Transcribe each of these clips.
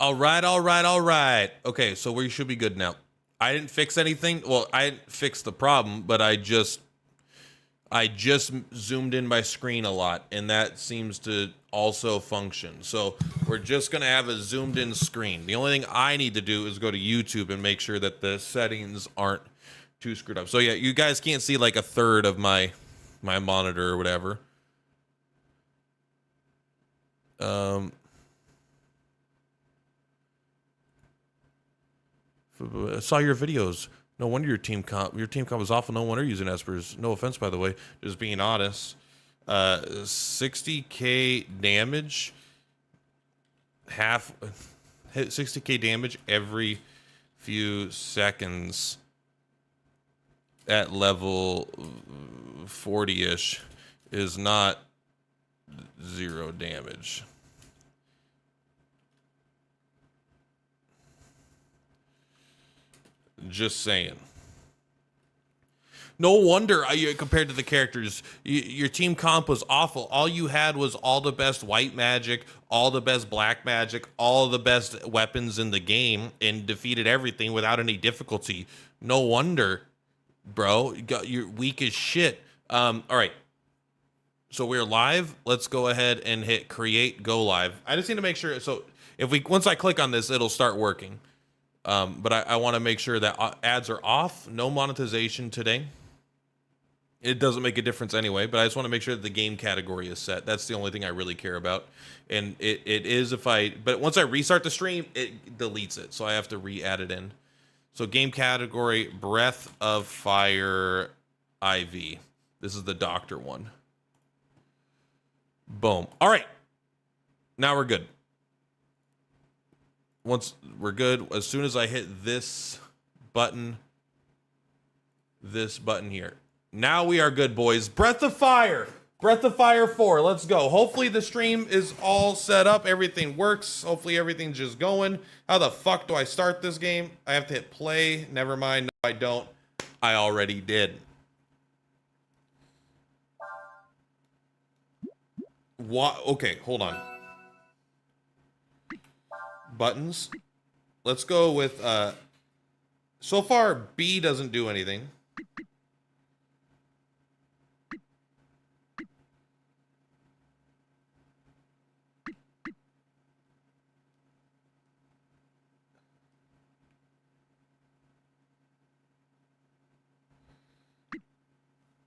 All right, all right, all right. Okay, so we should be good now. I didn't fix anything. Well, I didn't fix the problem, but I just zoomed in my screen a lot, and that seems to also function. So we're just gonna have a zoomed in screen. The only thing I need to do is go to YouTube and make sure that the settings aren't too screwed up. So yeah, you guys can't see like a third of my monitor or whatever. I saw your videos. No wonder your team comp was awful. No wonder you're using espers. No offense, by the way. Just being honest. 60k damage. Hit 60k damage every few seconds at level 40-ish is not zero damage. Just saying. No wonder compared to the characters, your team comp was awful. All you had was all the best white magic, all the best black magic, all the best weapons in the game, and defeated everything without any difficulty. No wonder, bro. You're weak as shit. All right. So we're live. Let's go ahead and hit create go live. I just need to make sure. So once I click on this, it'll start working. But I want to make sure that ads are off. No monetization today. It doesn't make a difference anyway, but I just want to make sure that the game category is set. That's the only thing I really care about. And it is but once I restart the stream, it deletes it. So I have to re-add it in. So game category, Breath of Fire IV. This is the doctor one. Boom. All right. Now we're good. Once we're good, as soon as I hit this button here. Now we are good, boys. Breath of Fire 4. Let's go. Hopefully the stream is all set up. Everything works. Hopefully everything's just going. How the fuck do I start this game? I have to hit play. Never mind. No, I don't. I already did. What? Okay, hold on. Buttons. Let's go with so far B doesn't do anything.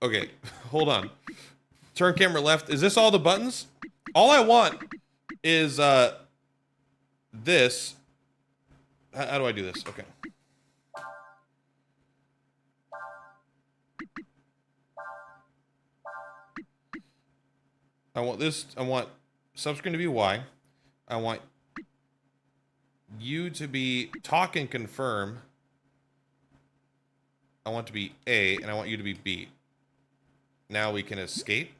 Okay, hold on. Turn camera left. Is this all the buttons? All I want is this. How do I do this? Okay. I want this. I want subscreen to be Y. I want you to be talk and confirm. I want to be A, and I want you to be B. Now we can escape.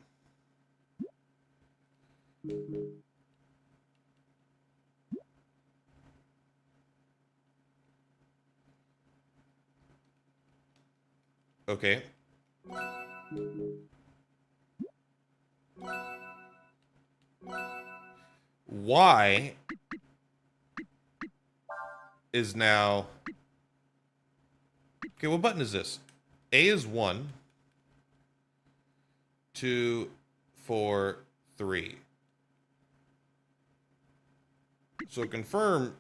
Okay. Y is now... Okay, what button is this? A is 1, 2, 4, 3. So confirm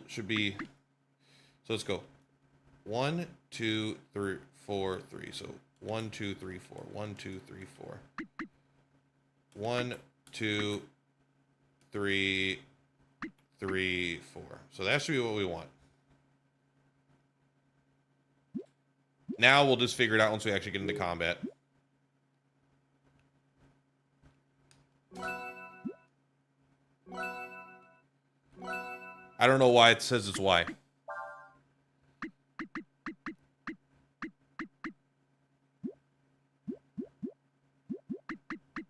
should be... So let's go. 1, 2, 3, 4, 3. So 1, 2, 3, 4. 1, 2, 3, 4. 1, 2, 3, 3, 4. So that should be what we want. Now we'll just figure it out once we actually get into combat. I don't know why it says it's Y.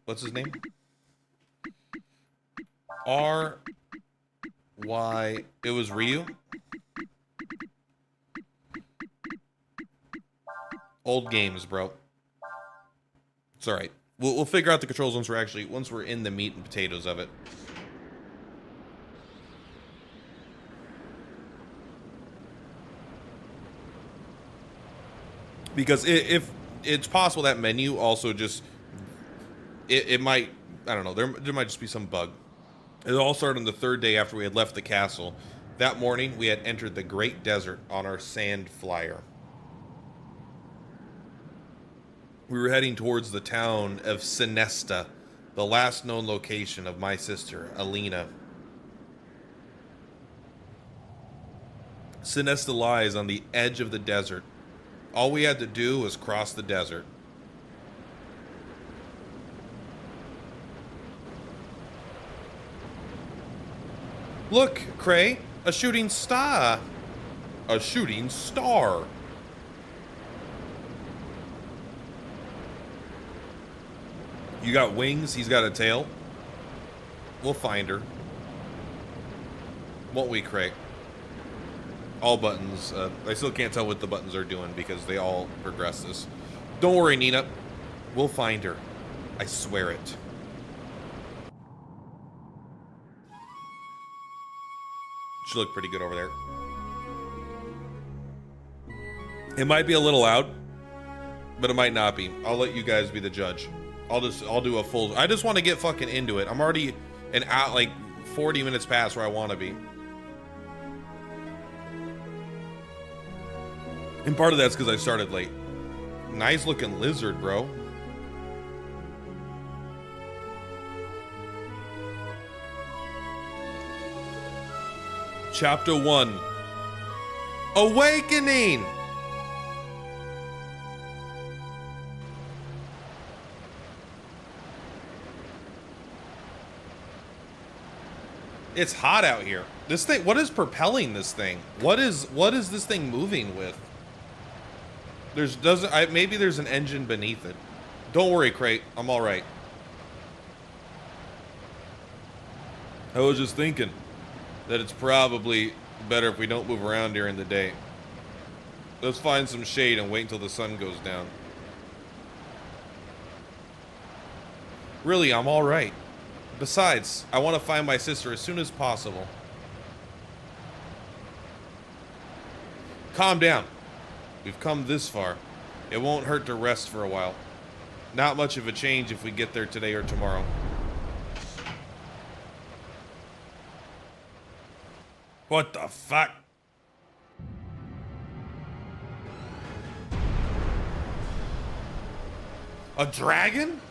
What's his name? R Y. It was Ryu. Old games, bro. It's all right. We'll figure out the controls once we're in the meat and potatoes of it. Because if it's possible that menu also just it might, I don't know, there might just be some bug. It all started on the third day after we had left the castle. That morning we had entered the great desert on our sand flyer. We were heading towards the town of Sinesta, the last known location of my sister Alina. Sinesta lies on the edge of the desert. All we had to do was cross the desert. Look, Cray, a shooting star. A shooting star. You got wings, he's got a tail. We'll find her. Won't we, Cray? All buttons. I still can't tell what the buttons are doing because they all progress this. Don't worry, Nina. We'll find her. I swear it. She looked pretty good over there. It might be a little loud, but it might not be. I'll let you guys be the judge. I'll do a full. I just want to get fucking into it. I'm already like 40 minutes past where I want to be. And part of that's because I started late. Nice looking lizard, bro. Chapter 1. Awakening! It's hot out here. This thing, what is propelling this thing? What is this thing moving with? Maybe there's an engine beneath it. Don't worry, Crate. I'm all right. I was just thinking that it's probably better if we don't move around during the day. Let's find some shade and wait until the sun goes down. Really, I'm all right. Besides, I want to find my sister as soon as possible. Calm down. We've come this far. It won't hurt to rest for a while. Not much of a change if we get there today or tomorrow. What the fuck? A dragon?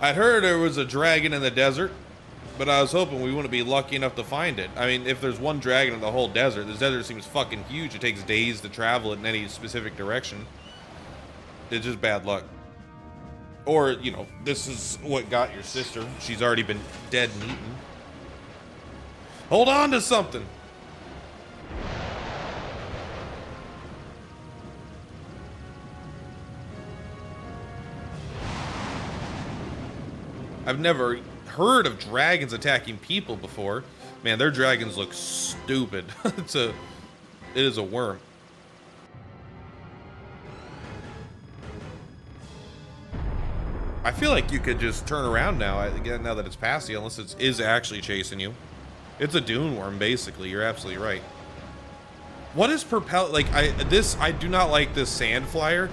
I'd heard there was a dragon in the desert, but I was hoping we wouldn't be lucky enough to find it. I mean, if there's one dragon in the whole desert, this desert seems fucking huge. It takes days to travel in any specific direction. It's just bad luck. Or, you know, this is what got your sister. She's already been dead and eaten. Hold on to something. I've never heard of dragons attacking people before. Man, their dragons look stupid. It is a worm. I feel like you could just turn around now, again, now that it's past you, unless it is actually chasing you. It's a dune worm, basically. You're absolutely right. What is propel? Like I do not like this sand flyer.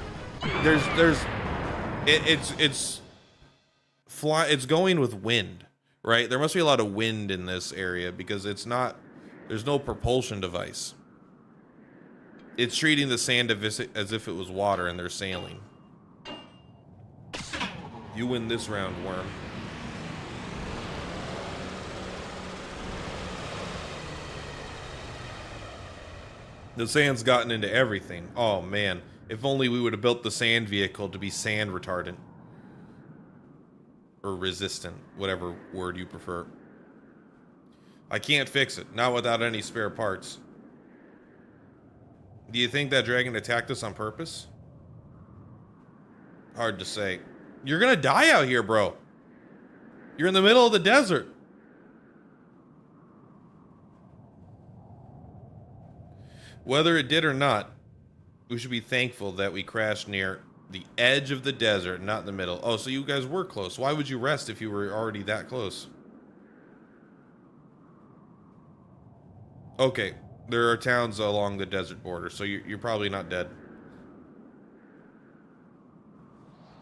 It's going with wind, right? There must be a lot of wind in this area because there's no propulsion device. It's treating the sand as if it was water and they're sailing. You win this round, worm. The sand's gotten into everything. Oh man, if only we would have built the sand vehicle to be sand retardant. Or resistant, whatever word you prefer. I can't fix it, not without any spare parts. Do you think that dragon attacked us on purpose? Hard to say. You're gonna die out here, bro. You're in the middle of the desert. Whether it did or not, we should be thankful that we crashed near the edge of the desert, not in the middle. Oh, so you guys were close. Why would you rest if you were already that close? Okay, There are towns along the desert border, so you're probably not dead.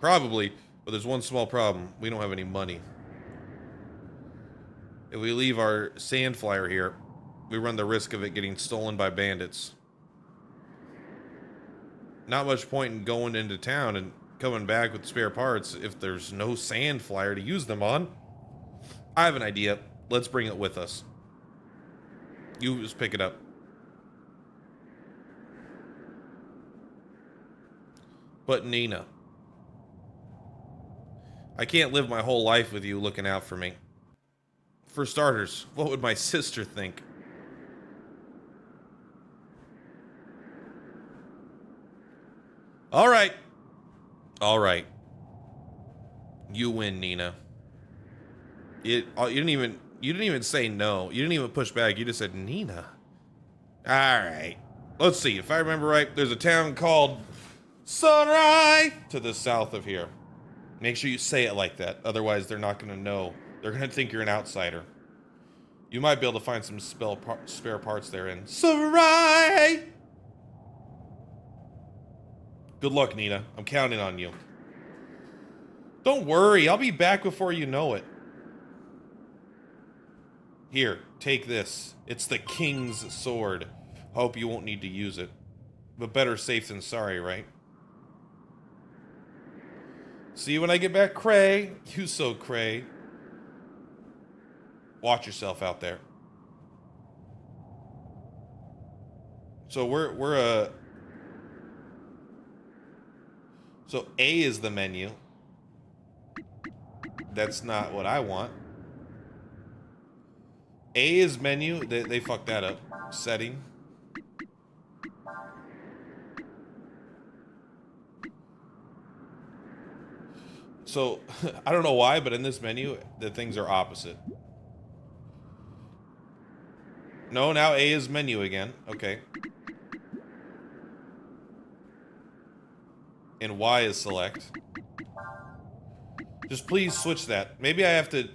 Probably, but there's one small problem. We don't have any money. If we leave our sand flyer here, we run the risk of it getting stolen by bandits. Not much point in going into town and coming back with spare parts if there's no sand flyer to use them on. I have an idea. Let's bring it with us. You just pick it up. But Nina, I can't live my whole life with you looking out for me. For starters, what would my sister think? All right. All right. You win, Nina. You didn't even say no. You didn't even push back. You just said Nina. All right. Let's see. If I remember right, there's a town called Sunrise to the south of here. Make sure you say it like that. Otherwise, they're not going to know. They're going to think you're an outsider. You might be able to find some spare parts there in Sunrise. Good luck, Nina. I'm counting on you. Don't worry. I'll be back before you know it. Here, take this. It's the king's sword. Hope you won't need to use it. But better safe than sorry, right? See you when I get back, Cray. You so Cray. Watch yourself out there. So so A is the menu. That's not what I want. A is menu. They fucked that up. Setting. So, I don't know why, but in this menu, the things are opposite. No, now A is menu again. Okay. And Y is select. Just please switch that. Maybe I have to...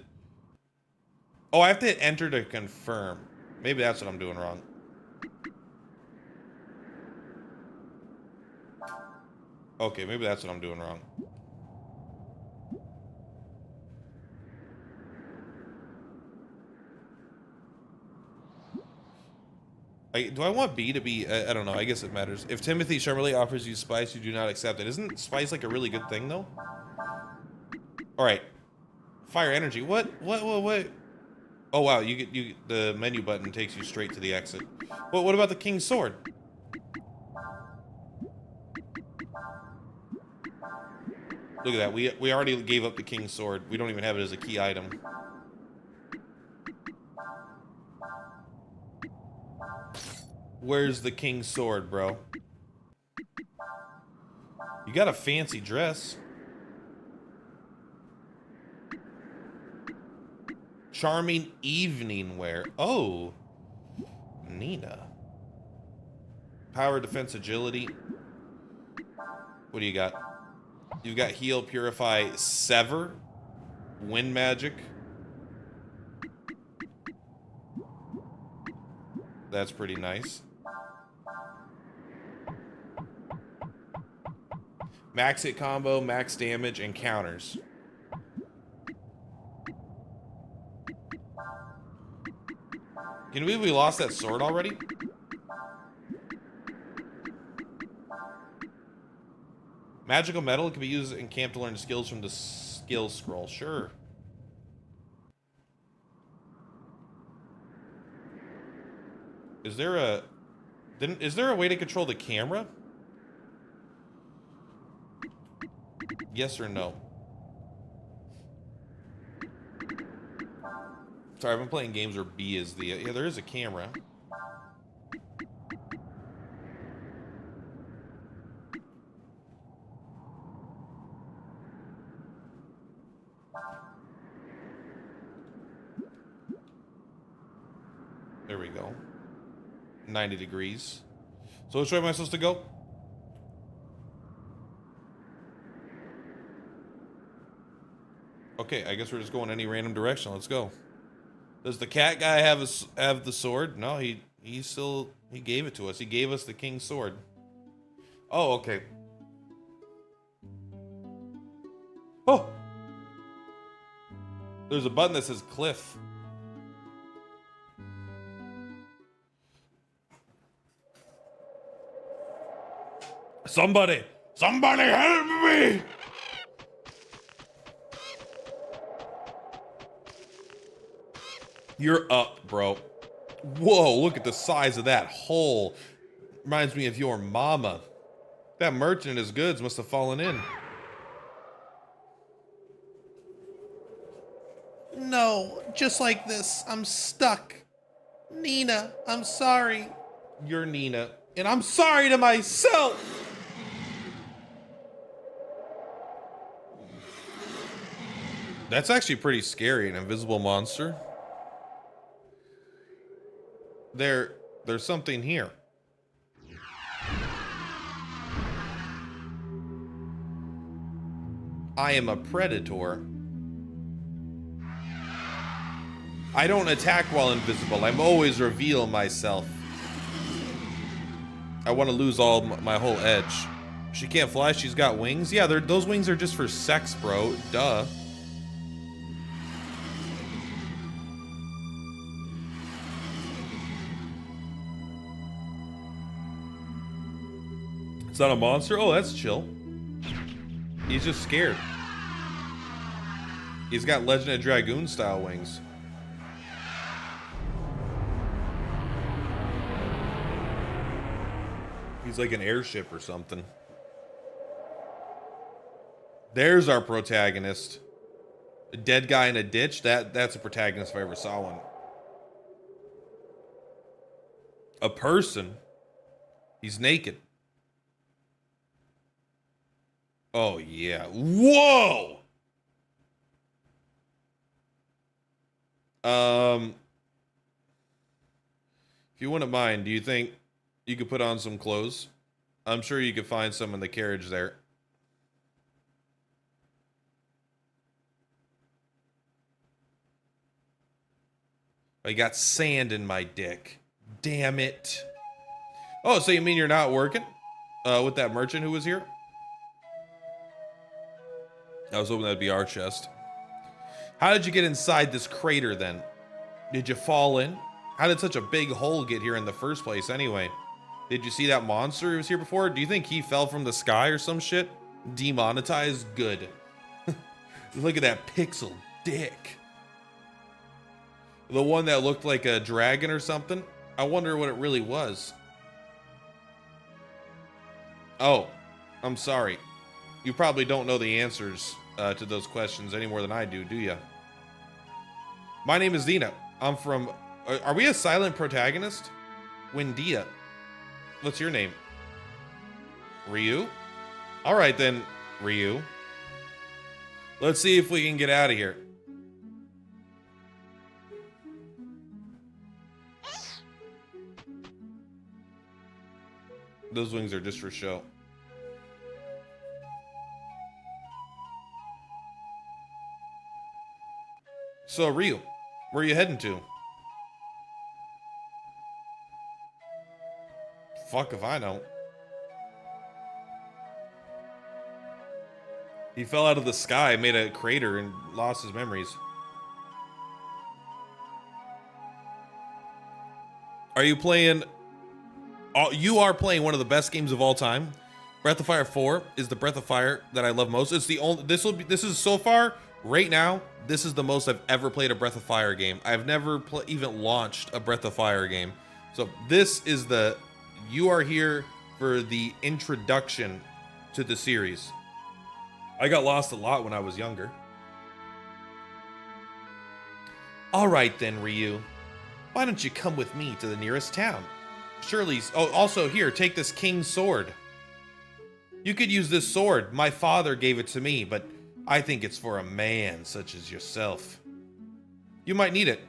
Oh, I have to hit enter to confirm. Maybe that's what I'm doing wrong. Okay, maybe that's what I'm doing wrong. Do I want B to be... I don't know. I guess it matters. If Timothy Shermerly offers you spice, you do not accept it. Isn't spice like a really good thing, though? All right. Fire energy. What? Oh, wow. You the menu button takes you straight to the exit. Well, what about the king's sword? Look at that. We already gave up the king's sword. We don't even have it as a key item. Where's the king's sword, bro? You got a fancy dress. Charming evening wear. Oh. Nina. Power, defense, agility. What do you got? You've got heal, purify, sever. Wind magic. That's pretty nice. Max hit combo, max damage, and counters. Can you believe we lost that sword already? Magical metal can be used in camp to learn skills from the skill scroll. Sure. Is there a way to control the camera? Yes or no? Sorry, I've been playing games where B is the... Yeah, there is a camera. There we go. 90 degrees. So which way am I supposed to go? Okay, I guess we're just going any random direction. Let's go. Does the cat guy have the sword? No, he He gave it to us. He gave us the king's sword. Oh, okay. Oh! There's a button that says Cliff. Somebody help me! You're up, bro. Whoa, look at the size of that hole. Reminds me of your mama. That merchant and his goods must have fallen in. No, just like this. I'm stuck. Nina, I'm sorry. You're Nina. And I'm sorry to myself. That's actually pretty scary, an invisible monster. There's something here. I am a predator. I don't attack while invisible. I'm always reveal myself. I want to lose all my whole edge. She can't fly, she's got wings? Yeah, those wings are just for sex, bro. Duh. It's not a monster? Oh, that's chill. He's just scared. He's got Legend of Dragoon style wings. He's like an airship or something. There's our protagonist. A dead guy in a ditch? That's a protagonist if I ever saw one. A person. He's naked. Oh, yeah. Whoa! If you wouldn't mind, do you think you could put on some clothes? I'm sure you could find some in the carriage there. I got sand in my dick. Damn it. Oh, so you mean you're not working? With that merchant who was here? I was hoping that'd be our chest. How did you get inside this crater then? Did you fall in? How did such a big hole get here in the first place anyway? Did you see that monster who was here before? Do you think he fell from the sky or some shit? Demonetized? Good. Look at that pixel dick. The one that looked like a dragon or something? I wonder what it really was. Oh, I'm sorry. You probably don't know the answers to those questions any more than I do you? My name is Dina. I'm from... Are we a silent protagonist? Windia. What's your name? Ryu? Alright then, Ryu. Let's see if we can get out of here. Those wings are just for show. So, Ryu, where are you heading to? Fuck if I know. He fell out of the sky, made a crater, and lost his memories. Are you playing... You are playing one of the best games of all time. Breath of Fire 4 is the Breath of Fire that I love most. It's the only... This is so far, right now, this is the most I've ever played a Breath of Fire game. I've never even launched a Breath of Fire game. So this is the... You are here for the introduction to the series. I got lost a lot when I was younger. Alright then, Ryu. Why don't you come with me to the nearest town? Surely... Oh, also here, take this king's sword. You could use this sword. My father gave it to me, but I think it's for a man such as yourself. You might need it.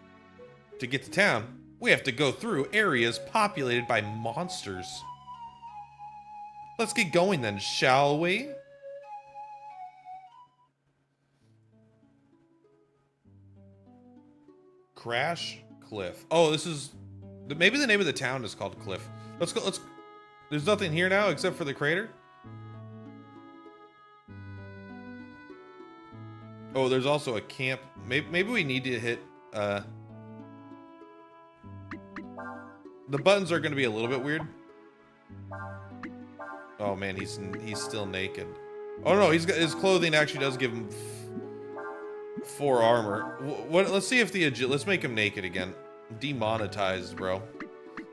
To get to town, we have to go through areas populated by monsters. Let's get going then, shall we? Crash Cliff. Oh, this is Maybe the name of the town is called Cliff. Let's go. There's nothing here now except for the crater. Oh, there's also a camp. Maybe we need to hit. The buttons are going to be a little bit weird. Oh man, he's still naked. Oh no, his clothing actually does give him 4 armor. Let's see if let's make him naked again. Demonetized, bro.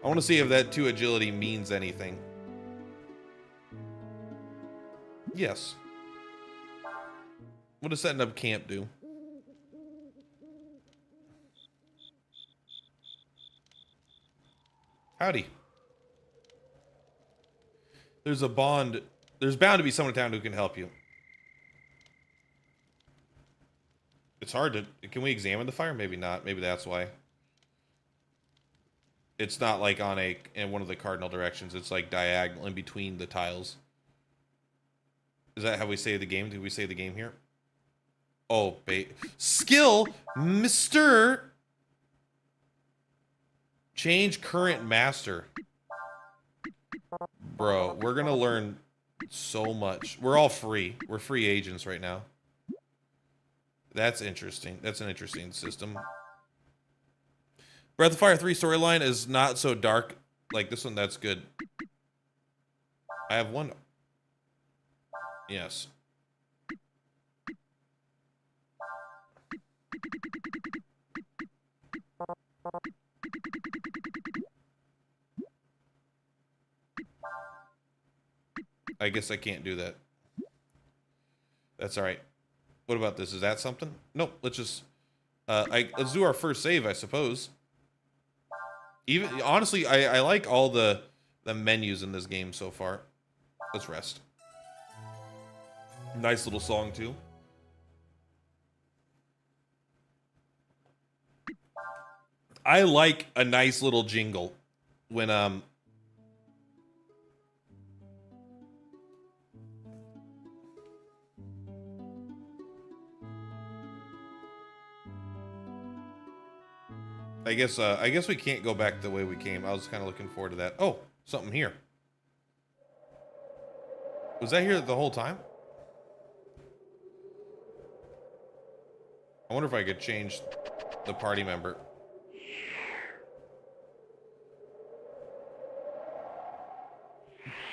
I want to see if that 2 agility means anything. Yes. What does setting up camp do? Howdy. There's a bond. There's bound to be someone in town who can help you. It's hard to... Can we examine the fire? Maybe not. Maybe that's why. It's not like in one of the cardinal directions. It's like diagonal in between the tiles. Is that how we save the game? Did we save the game here? Oh, skill, Mr. Change current master. Bro, we're gonna learn so much. We're all free. We're free agents right now. That's interesting. That's an interesting system. Breath of Fire 3 storyline is not so dark like this one. That's good. I have one. Yes. I guess I can't do that. That's all right. What about this? Is that something? Nope. Let's just let's do our first save, I suppose. Even honestly, I like all the menus in this game so far. Let's rest. Nice little song too. I like a nice little jingle when I guess we can't go back the way we came. I was kind of looking forward to that. Oh, something here. Was that here the whole time? I wonder if I could change the party member.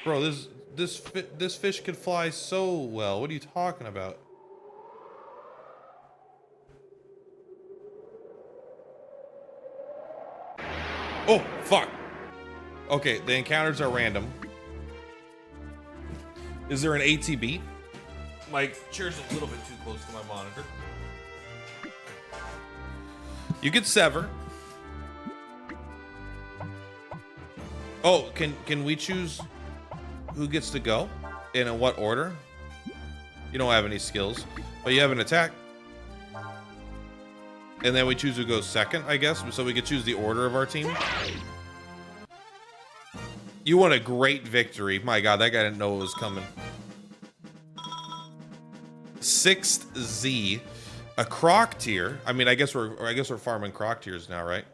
Bro, this fish could fly so well. What are you talking about? Oh, fuck. Okay, the encounters are random. Is there an ATB? My chair's a little bit too close to my monitor. You could sever. Oh, can we choose who gets to go? And in what order? You don't have any skills, but you have an attack. And then we choose who goes second, I guess, so we could choose the order of our team. You won a great victory. My God, that guy didn't know it was coming. 6th Z, a croc tier. I mean, I guess we're farming croc tiers now, right?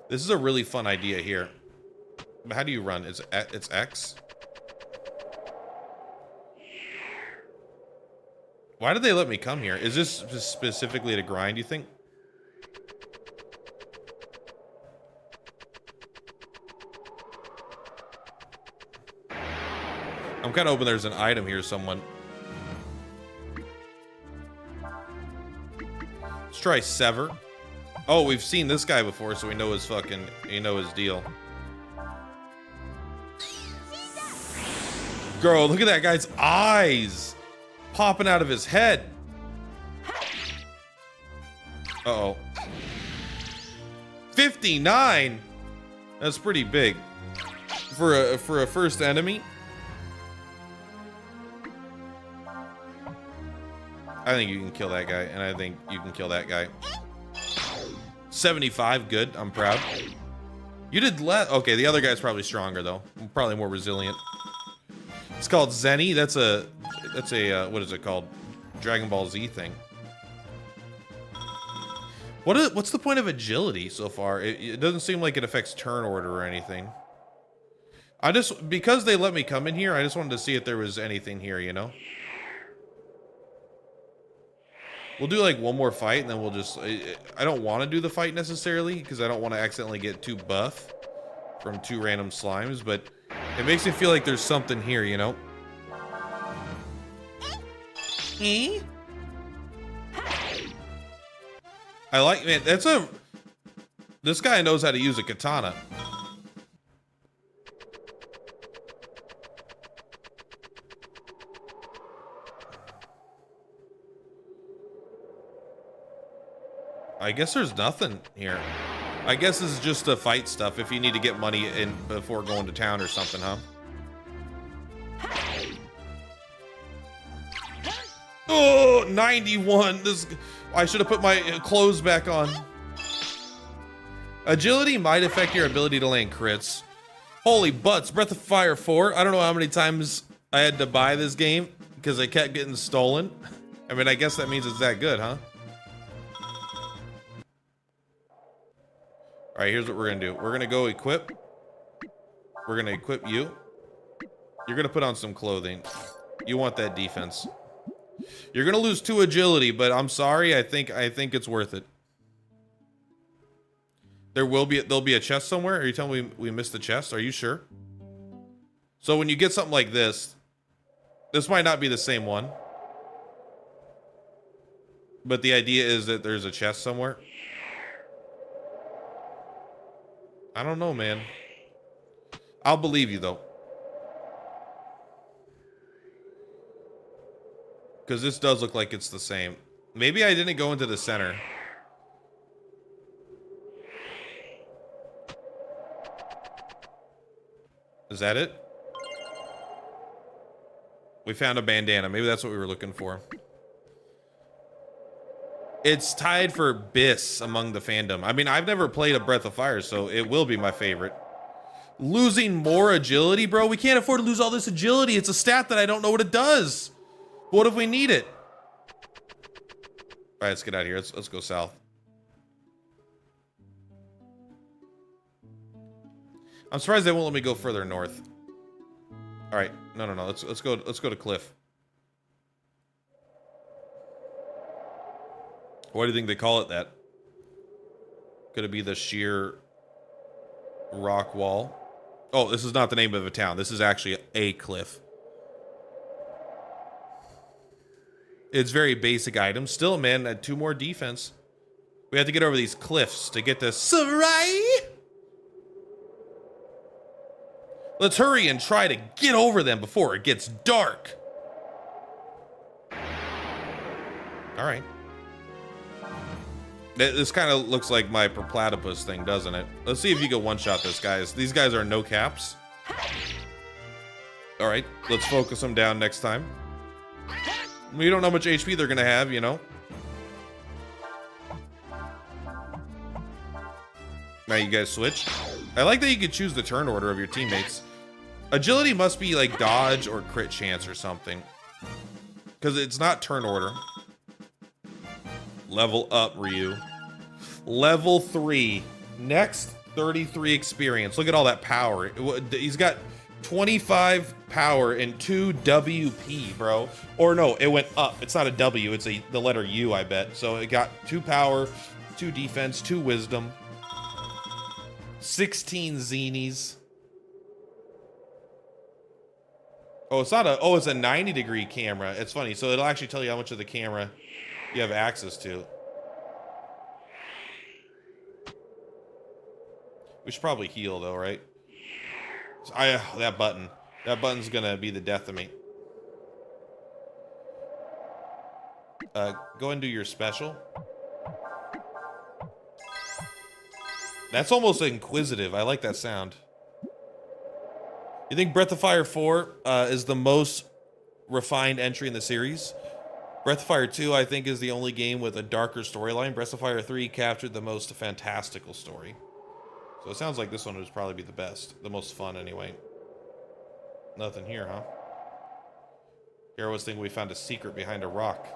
This is a really fun idea here. How do you run? It's X. Why did they let me come here? Is this specifically to grind, you think? I'm kind of hoping there's an item here, someone. Let's try Sever. Oh, we've seen this guy before, so we know his his deal. Girl, look at that guy's eyes popping out of his head. Uh-oh. 59? That's pretty big. For a first enemy. I think you can kill that guy, and I think you can kill that guy. 75, good. I'm proud. You did okay, the other guy's probably stronger though. Probably more resilient. It's called Zenny. That's a what is it called? Dragon Ball Z thing. What's the point of agility so far? It doesn't seem like it affects turn order or anything. Because they let me come in here, I just wanted to see if there was anything here, you know? We'll do like one more fight and then we'll just, I don't want to do the fight necessarily because I don't want to accidentally get too buff from 2 random slimes, but it makes me feel like there's something here, you know? I like, man, this guy knows how to use a katana. I guess there's nothing here. I guess this is just the fight stuff if you need to get money in before going to town or something, huh? Oh, 91. I should have put my clothes back on. Agility might affect your ability to land crits. Holy butts, Breath of Fire 4. I don't know how many times I had to buy this game because it kept getting stolen. I mean, I guess that means it's that good, huh? All right, here's what we're gonna do. We're gonna go equip. We're gonna equip you. You're gonna put on some clothing. You want that defense. You're gonna lose 2 agility, but I'm sorry. I think it's worth it. There'll be a chest somewhere. Are you telling me we missed the chest? Are you sure? So when you get something like this might not be the same one, but the idea is that there's a chest somewhere. I don't know, man. I'll believe you, though. Because this does look like it's the same. Maybe I didn't go into the center. Is that it? We found a bandana. Maybe that's what we were looking for. It's tied for BiS among the fandom. I mean, I've never played a Breath of Fire, so it will be my favorite. Losing more agility, bro? We can't afford to lose all this agility. It's a stat that I don't know what it does. What if we need it? All right, let's get out of here. Let's go south. I'm surprised they won't let me go further north. All right, no. Let's go to Cliff. Why do you think they call it that? Could it be the sheer rock wall? Oh, this is not the name of a town. This is actually a cliff. It's very basic items. Still, man, 2 more defense. We have to get over these cliffs to get this. Sarai! Let's hurry and try to get over them before it gets dark. All right. This kind of looks like my Perplatypus thing, doesn't it? Let's see if you can one-shot this, guys. These guys are no caps. All right, let's focus them down next time. We don't know how much HP they're going to have, you know? Now you guys switch. I like that you can choose the turn order of your teammates. Agility must be like dodge or crit chance or something. Because it's not turn order. Level up, Ryu. Level 3. Next, 33 experience. Look at all that power. He's got 25 power and 2 WP, bro. Or no, it went up. It's not a W. It's the letter U, I bet. So it got 2 power, 2 defense, 2 wisdom. 16 zenies. Oh, it's not a... Oh, it's a 90-degree camera. It's funny. So it'll actually tell you how much of the camera you have access to. We should probably heal, though, right? That button. That button's gonna be the death of me. Go and do your special. That's almost inquisitive. I like that sound. You think Breath of Fire 4 is the most refined entry in the series? Breath of Fire 2, I think, is the only game with a darker storyline. Breath of Fire 3 captured the most fantastical story. So it sounds like this one would probably be the best. The most fun, anyway. Nothing here, huh? Here I was thinking we found a secret behind a rock.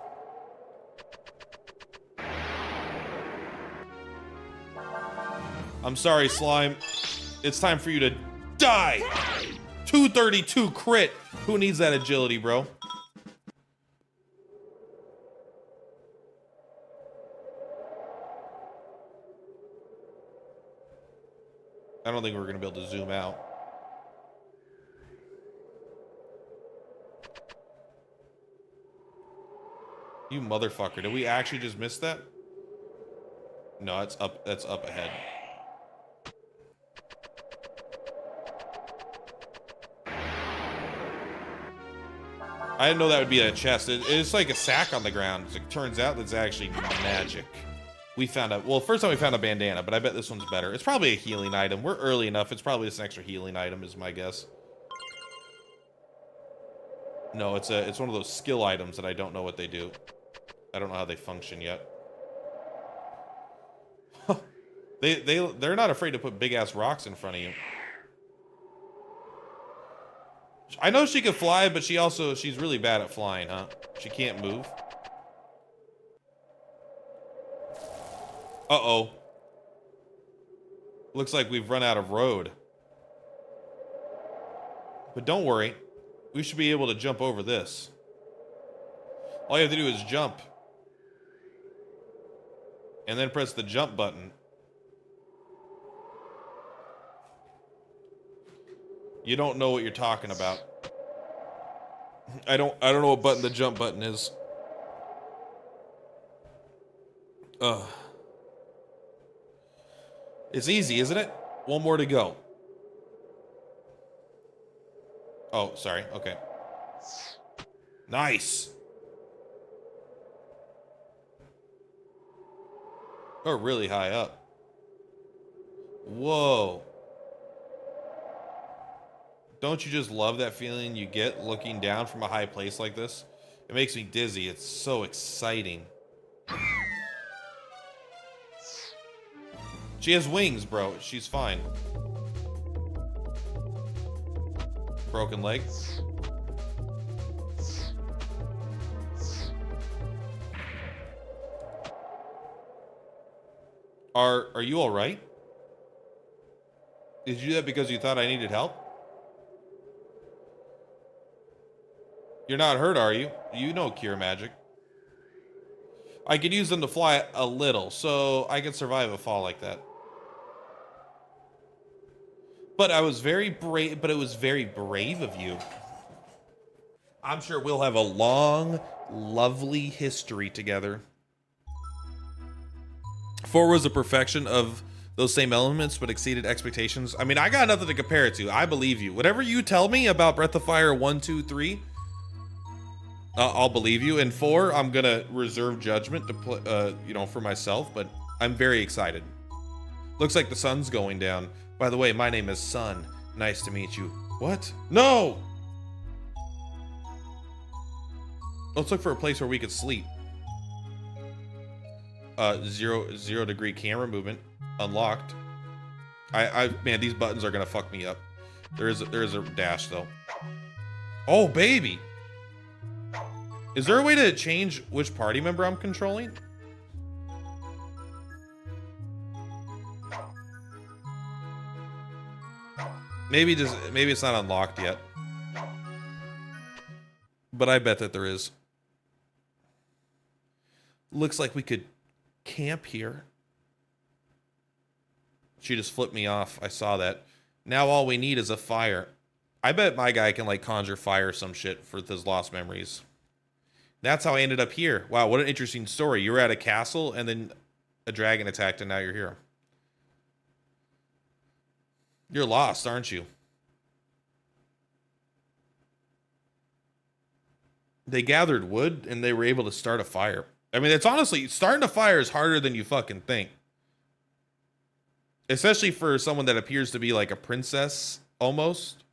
I'm sorry, slime. It's time for you to die. 232 crit. Who needs that agility, bro? I don't think we're gonna be able to zoom out. You motherfucker. Did we actually just miss that? No, it's up. That's up ahead. I didn't know that would be a chest. It's like a sack on the ground. It turns out that's actually magic. We found out. Well, first time we found a bandana, but I bet this one's better. It's probably a healing item. We're early enough. It's probably just an extra healing item, is my guess. No, it's one of those skill items that I don't know what they do. I don't know how they function yet. They're not afraid to put big ass rocks in front of you. I know she can fly, but she's really bad at flying, huh? She can't move. Uh-oh. Looks like we've run out of road. But don't worry. We should be able to jump over this. All you have to do is jump. And then press the jump button. You don't know what you're talking about. I don't know what button the jump button is. Ugh. It's easy, isn't it? One more to go. Oh, sorry. Okay. Nice. We're really high up. Whoa. Don't you just love that feeling you get looking down from a high place like this? It makes me dizzy. It's so exciting. She has wings, bro. She's fine. Broken leg. Are you all right? Did you do that because you thought I needed help? You're not hurt, are you? You know cure magic. I could use them to fly a little, so I could survive a fall like that. But I was very brave, but it was very brave of you. I'm sure we'll have a long, lovely history together. 4 was a perfection of those same elements, but exceeded expectations. I mean, I got nothing to compare it to. I believe you. Whatever you tell me about Breath of Fire 1, 2, 3, I'll believe you. And 4, I'm gonna reserve judgment to play, you know, for myself. But I'm very excited. Looks like the sun's going down. By the way, my name is Sun. Nice to meet you. What? No! Let's look for a place where we could sleep. 0 degree camera movement unlocked. Man, these buttons are gonna fuck me up. There is a dash though. Oh baby, is there a way to change which party member I'm controlling? Maybe it's not unlocked yet, but I bet that there is. Looks like we could camp here. She just flipped me off. I saw that. Now all we need is a fire. I bet my guy can like conjure fire or some shit for his lost memories. That's how I ended up here. Wow, what an interesting story. You were at a castle and then a dragon attacked and now you're here. You're lost, aren't you? They gathered wood and they were able to start a fire. I mean, it's honestly, starting a fire is harder than you fucking think. Especially for someone that appears to be like a princess, almost.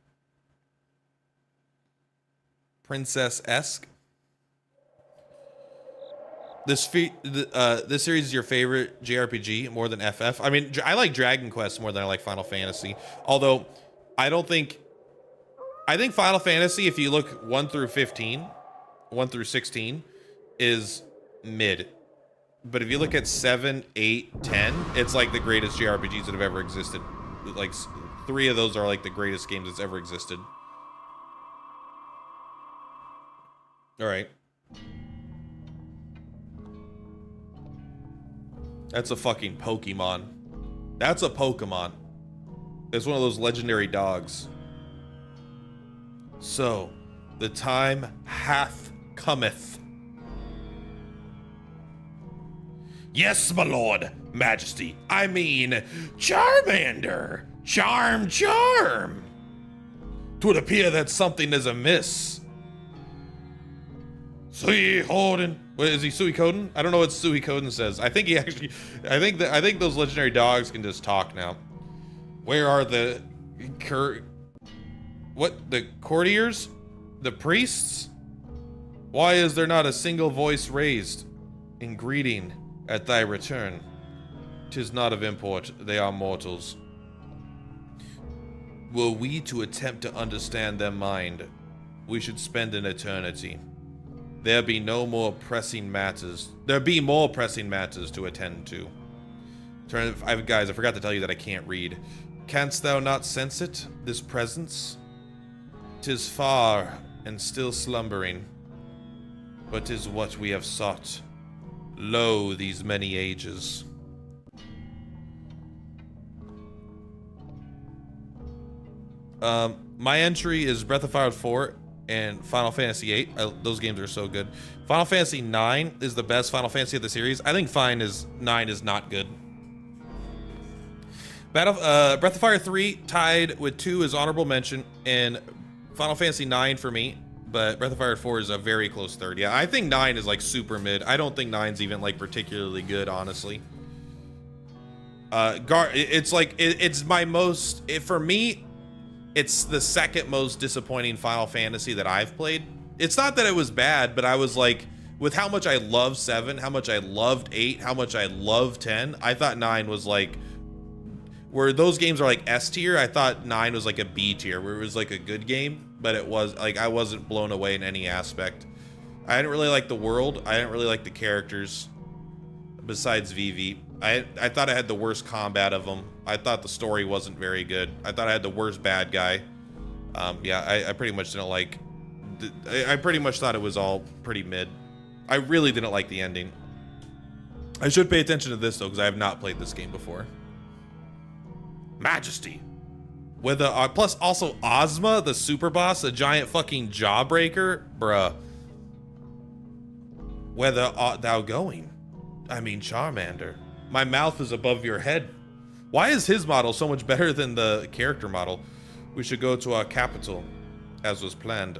Princess-esque. This series is your favorite JRPG more than FF? I mean, I like Dragon Quest more than I like Final Fantasy. Although, I think Final Fantasy, if you look 1 through 16, is mid. But if you look at 7, 8, 10, it's like the greatest JRPGs that have ever existed. Like 3 of those are like the greatest games that's ever existed. All right. That's a fucking Pokemon. That's a Pokemon. It's one of those legendary dogs. So, the time hath cometh. Yes, my lord, majesty. I mean, Charmander. Charm. 'Twould appear that something is amiss. Suikoden. What is he, Suikoden? I don't know what Suikoden says. I think he actually, I think those legendary dogs can just talk now. Where are the the courtiers? The priests? Why is there not a single voice raised in greeting at thy return? 'Tis not of import, they are mortals. Were we to attempt to understand their mind, we should spend an eternity. There be more pressing matters to attend to. Guys, I forgot to tell you that I can't read. Canst thou not sense it, this presence? 'Tis far and still slumbering, but 'tis what we have sought. Lo, these many ages. My entry is Breath of Fire 4 and Final Fantasy 8. Those games are so good. Final Fantasy 9 is the best Final Fantasy of the series. I think 9 is not good. Breath of Fire 3 tied with 2 is honorable mention, and Final Fantasy 9 for me, but Breath of Fire 4 is a very close third. Yeah, I think 9 is like super mid. I don't think 9's even like particularly good, honestly. It's like, it's my most, for me, it's the second most disappointing Final Fantasy that I've played. It's not that it was bad, but I was like, with how much I love 7, how much I loved 8, how much I love 10, I thought 9 was like, where those games are like S tier, I thought 9 was like a B tier, where it was like a good game, but it was like, I wasn't blown away in any aspect. I didn't really like the world. I didn't really like the characters, besides Vivi. I thought I had the worst combat of them. I thought the story wasn't very good. I thought I had the worst bad guy. Yeah, I pretty much didn't like... I pretty much thought it was all pretty mid. I really didn't like the ending. I should pay attention to this, though, because I have not played this game before. Majesty. With the... plus, also, Ozma, the super boss, a giant fucking jawbreaker. Bruh. Whither art thou going? I mean, Charmander. My mouth is above your head. Why is his model so much better than the character model? We should go to our capital, as was planned.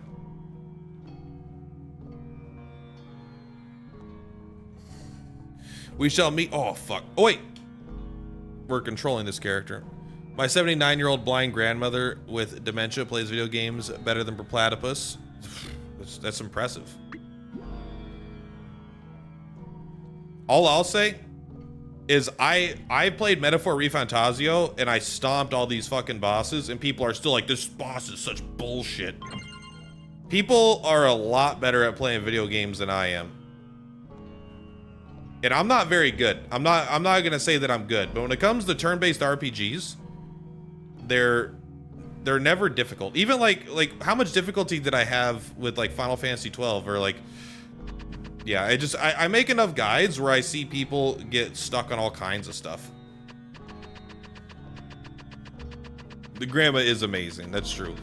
We shall meet... Oh, fuck. Oh, wait. We're controlling this character. My 79-year-old blind grandmother with dementia plays video games better than Platypus. That's impressive. All I'll say is I played Metaphor Refantasio and I stomped all these fucking bosses and people are still like, this boss is such bullshit. People are a lot better at playing video games than I am. And I'm not very good. I'm not gonna say that I'm good, but when it comes to turn-based RPGs, they're never difficult. Even like how much difficulty did I have with like Final Fantasy 12 or like, yeah, I make enough guides where I see people get stuck on all kinds of stuff. The grandma is amazing, that's true.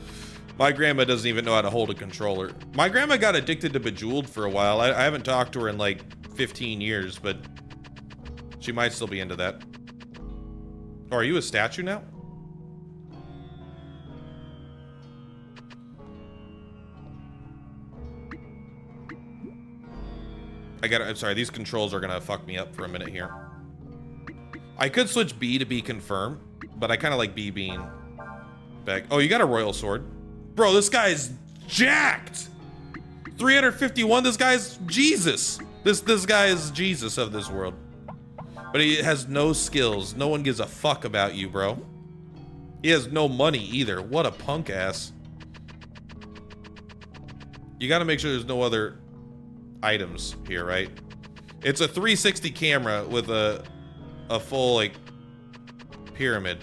My grandma doesn't even know how to hold a controller. My grandma got addicted to Bejeweled for a while. I haven't talked to her in like 15 years, but she might still be into that. Oh, are you a statue now? I'm sorry, these controls are gonna fuck me up for a minute here. I could switch B to be confirmed, but I kind of like B being back. Oh, you got a royal sword. Bro, this guy's jacked. 351, this guy's Jesus. This guy is Jesus of this world. But he has no skills. No one gives a fuck about you, bro. He has no money either. What a punk ass. You gotta make sure there's no other items here, right? It's a 360 camera with a full like pyramid.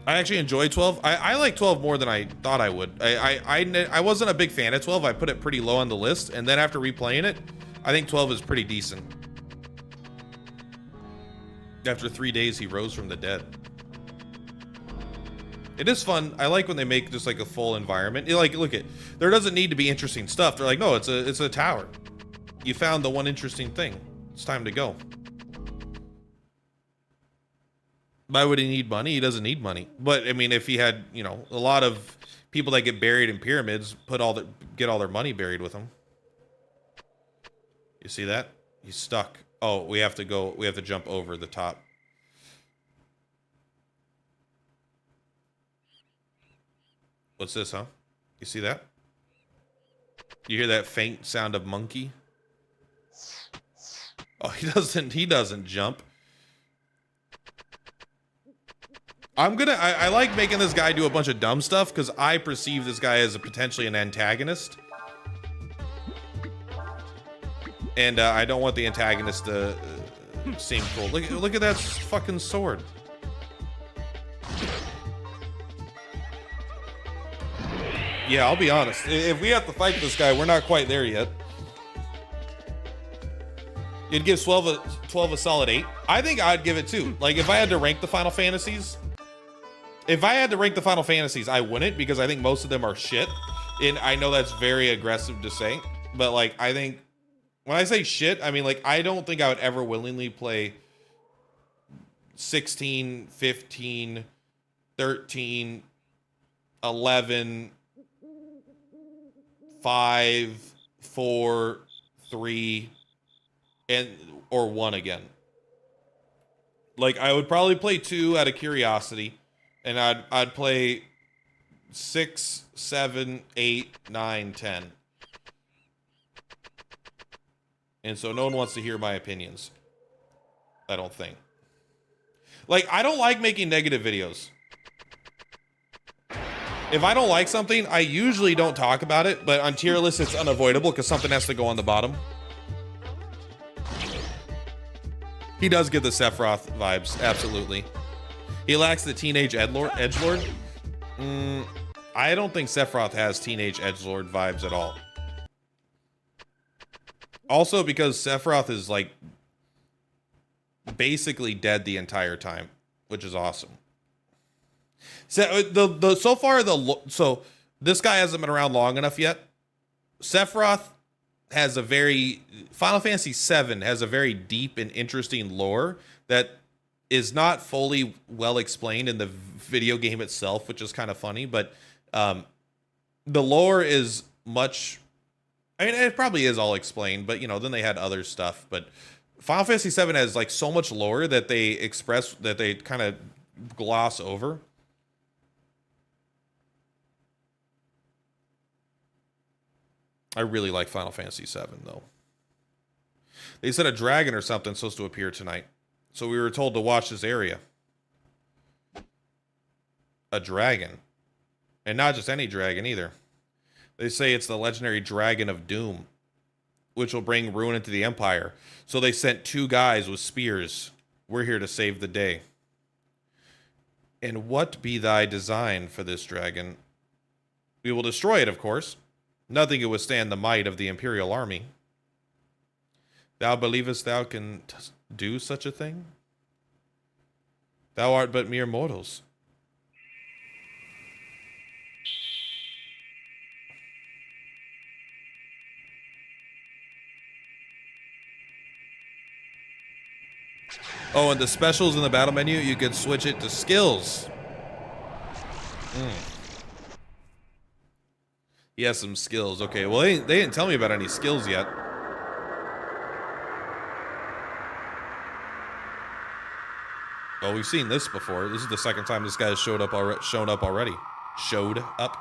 I actually enjoy 12. I like 12 more than I thought I would. I wasn't a big fan of 12. I put it pretty low on the list, and then after replaying it, I think 12 is pretty decent. After 3 days, he rose from the dead. It is fun. I like when they make just like a full environment. Like, look at, there doesn't need to be interesting stuff. They're like, no, it's a tower. You found the one interesting thing. It's time to go. Why would he need money? He doesn't need money. But I mean, if he had, you know, a lot of people that get buried in pyramids get all their money buried with them. You see that? He's stuck. Oh, we have to jump over the top. What's this, huh? You see that? You hear that faint sound of monkey? Oh, he doesn't jump. I like making this guy do a bunch of dumb stuff because I perceive this guy as potentially an antagonist. And I don't want the antagonist to seem cool. Look at that fucking sword. Yeah, I'll be honest. If we have to fight this guy, we're not quite there yet. You'd give 12 a solid 8. I think I'd give it 2. Like, if I had to rank the Final Fantasies... I wouldn't, because I think most of them are shit. And I know that's very aggressive to say, but like, I think when I say shit, I mean, like, I don't think I would ever willingly play 16, 15, 13, 11, 5, 4, 3, or 1 again. Like, I would probably play 2 out of curiosity. And I'd play 6, 7, 8, 9, 10. And so no one wants to hear my opinions. I don't think. Like, I don't like making negative videos. If I don't like something, I usually don't talk about it, but on tier lists it's unavoidable because something has to go on the bottom. He does get the Sephiroth vibes, absolutely. He lacks the teenage edgelord. I don't think Sephiroth has teenage edgelord vibes at all. Also, because Sephiroth is like basically dead the entire time, which is awesome. So so this guy hasn't been around long enough yet. Sephiroth has Final Fantasy VII has a very deep and interesting lore that is not fully well explained in the video game itself, which is kind of funny, but the lore is much, I mean, it probably is all explained, but you know, then they had other stuff, but Final Fantasy VII has like so much lore that they kind of gloss over. I really like Final Fantasy VII though. They said a dragon or something supposed to appear tonight. So we were told to watch this area. A dragon. And not just any dragon either. They say it's the legendary Dragon of Doom, which will bring ruin into the Empire. So they sent 2 guys with spears. We're here to save the day. And what be thy design for this dragon? We will destroy it, of course. Nothing can withstand the might of the Imperial army. Thou believest thou can do such a thing? Thou art but mere mortals. Oh, and the specials in the battle menu, you could switch it to skills. He has some skills. Okay, well, they didn't tell me about any skills yet. Oh, we've seen this before. This is the second time this guy has shown up already. Shown up.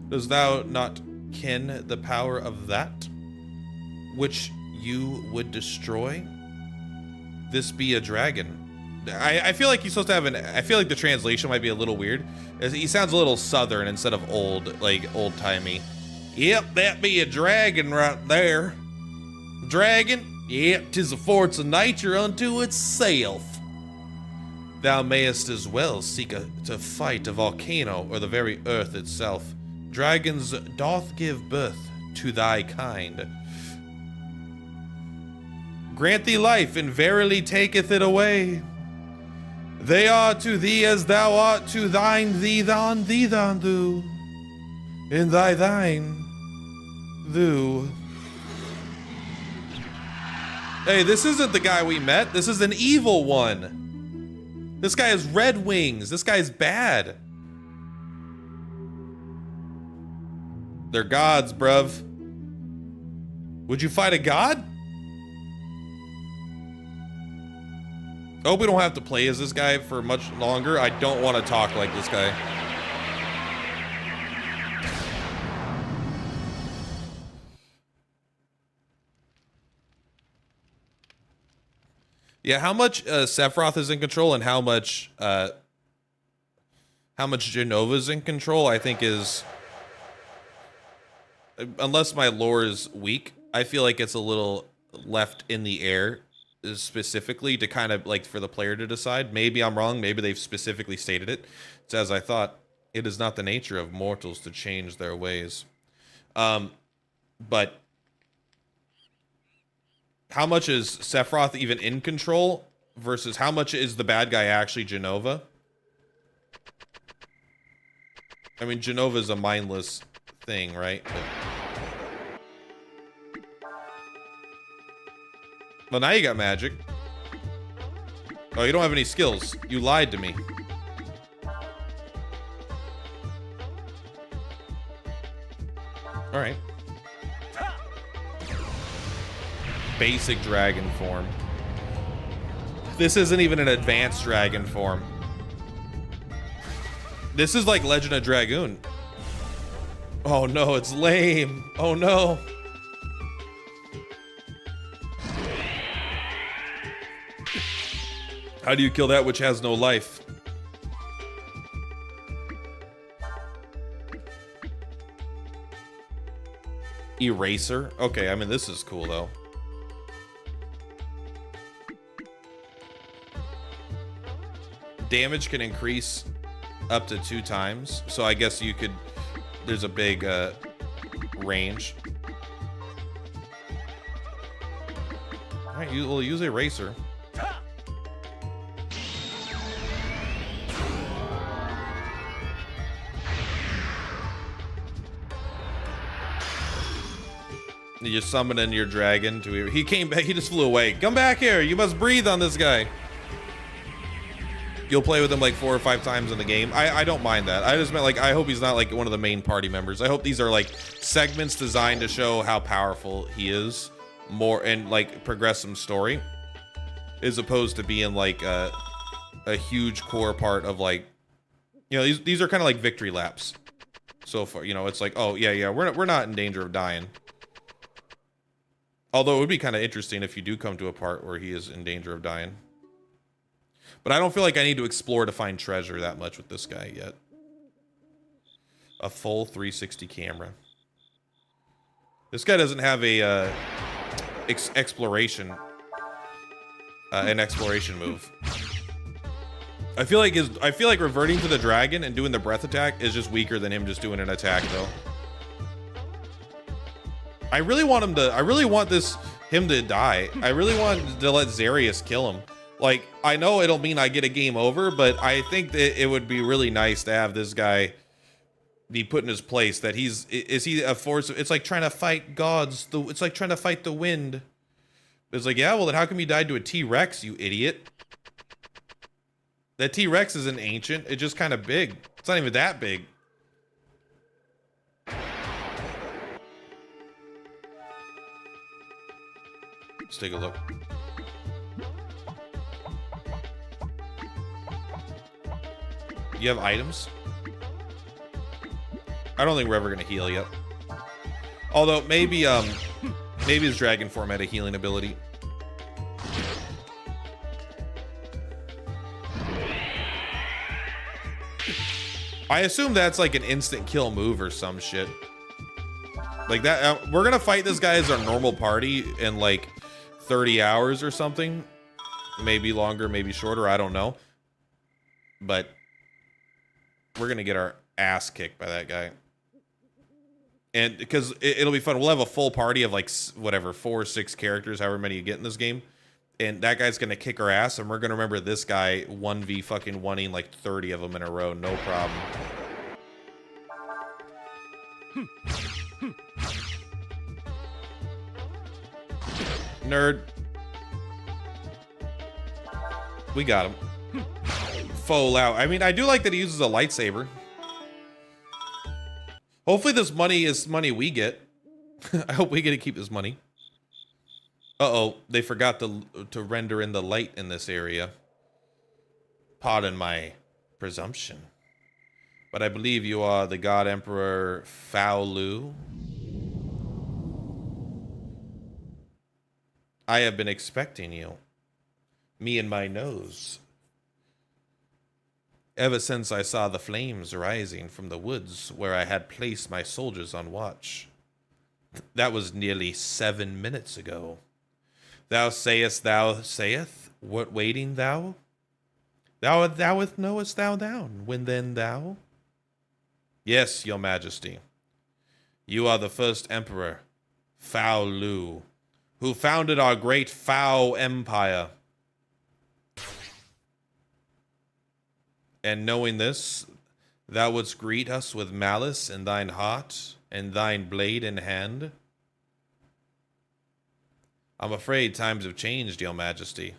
Dost thou not ken the power of that which you would destroy? this be a dragon? I feel like he's supposed to have I feel like the translation might be a little weird. He sounds a little southern instead of old, like old-timey. Yep, that be a dragon right there. Dragon? Yep, 'tis a force of nature unto itself. Thou mayest as well seek to fight a volcano or the very earth itself. Dragons doth give birth to thy kind. Grant thee life, and verily taketh it away. They are to thee as thou art to thine, thee than thou, and thy thine, thou. Hey, this isn't the guy we met. This is an evil one. This guy has red wings. This guy's bad. They're gods, bruv. Would you fight a god? I hope we don't have to play as this guy for much longer. I don't want to talk like this guy. Yeah, how much Sephiroth is in control and how much Jenova's in control, I think is, unless my lore is weak, I feel like it's a little left in the air specifically to kind of like for the player to decide. Maybe I'm wrong. Maybe they've specifically stated it. It's as I thought. It is not the nature of mortals to change their ways. But how much is Sephiroth even in control versus how much is the bad guy actually Jenova? I mean, Jenova's a mindless thing, right? Well, now you got magic. Oh, you don't have any skills. You lied to me. All right. Basic dragon form. This isn't even an advanced dragon form. This is like Legend of Dragoon. Oh no, it's lame. Oh no. How do you kill that which has no life? Eraser? Okay, I mean, this is cool though. Damage can increase up to 2 times, so I guess you could, there's a big range. All right, we'll use Eraser. You just summon in your dragon to, he came back, he just flew away. Come back here, you must breathe on this guy. You'll play with him like 4 or 5 times in the game. I don't mind that. I just meant like, I hope he's not like one of the main party members. I hope these are like segments designed to show how powerful he is more and like progress some story, as opposed to being like a huge core part of like, you know, these are kind of like victory laps so far. You know, it's like, oh yeah, we're not in danger of dying. Although it would be kind of interesting if you do come to a part where he is in danger of dying. But I don't feel like I need to explore to find treasure that much with this guy yet. A full 360 camera. This guy doesn't have a exploration move. I feel like reverting to the dragon and doing the breath attack is just weaker than him just doing an attack though. I really want him to die. I really want to let Zarius kill him. Like, I know it'll mean I get a game over, but I think that it would be really nice to have this guy be put in his place. That is he a force? It's like trying to fight gods. It's like trying to fight the wind. It's like, yeah, well then how come you died to a T-Rex, you idiot? That T-Rex isn't ancient. It's just kind of big. It's not even that big. Let's take a look. You have items? I don't think we're ever gonna heal yet. Although maybe his dragon form had a healing ability. I assume that's like an instant kill move or some shit. Like that, we're gonna fight this guy as our normal party in like 30 hours or something. Maybe longer, maybe shorter, I don't know. But we're gonna get our ass kicked by that guy. And because it'll be fun. We'll have a full party of like, whatever, 4 or 6 characters, however many you get in this game. And that guy's gonna kick our ass, and we're gonna remember this guy 1v fucking 1ing like 30 of them in a row, no problem. Nerd. We got him. Faux loud. I mean, I do like that he uses a lightsaber. Hopefully this money is money we get. I hope we get to keep this money. Uh-oh, they forgot to render in the light in this area. Pardon my presumption. But I believe you are the God Emperor Faolu. I have been expecting you. Me and my nose. Ever since I saw the flames rising from the woods where I had placed my soldiers on watch. That was nearly 7 minutes ago. Thou sayest, what waiting thou? Thou knowest thou down, when then thou? Yes, your majesty. You are the first emperor, Phao Lu, who founded our great Phao Empire. And knowing this, thou wouldst greet us with malice in thine heart and thine blade in hand? I'm afraid times have changed, your majesty.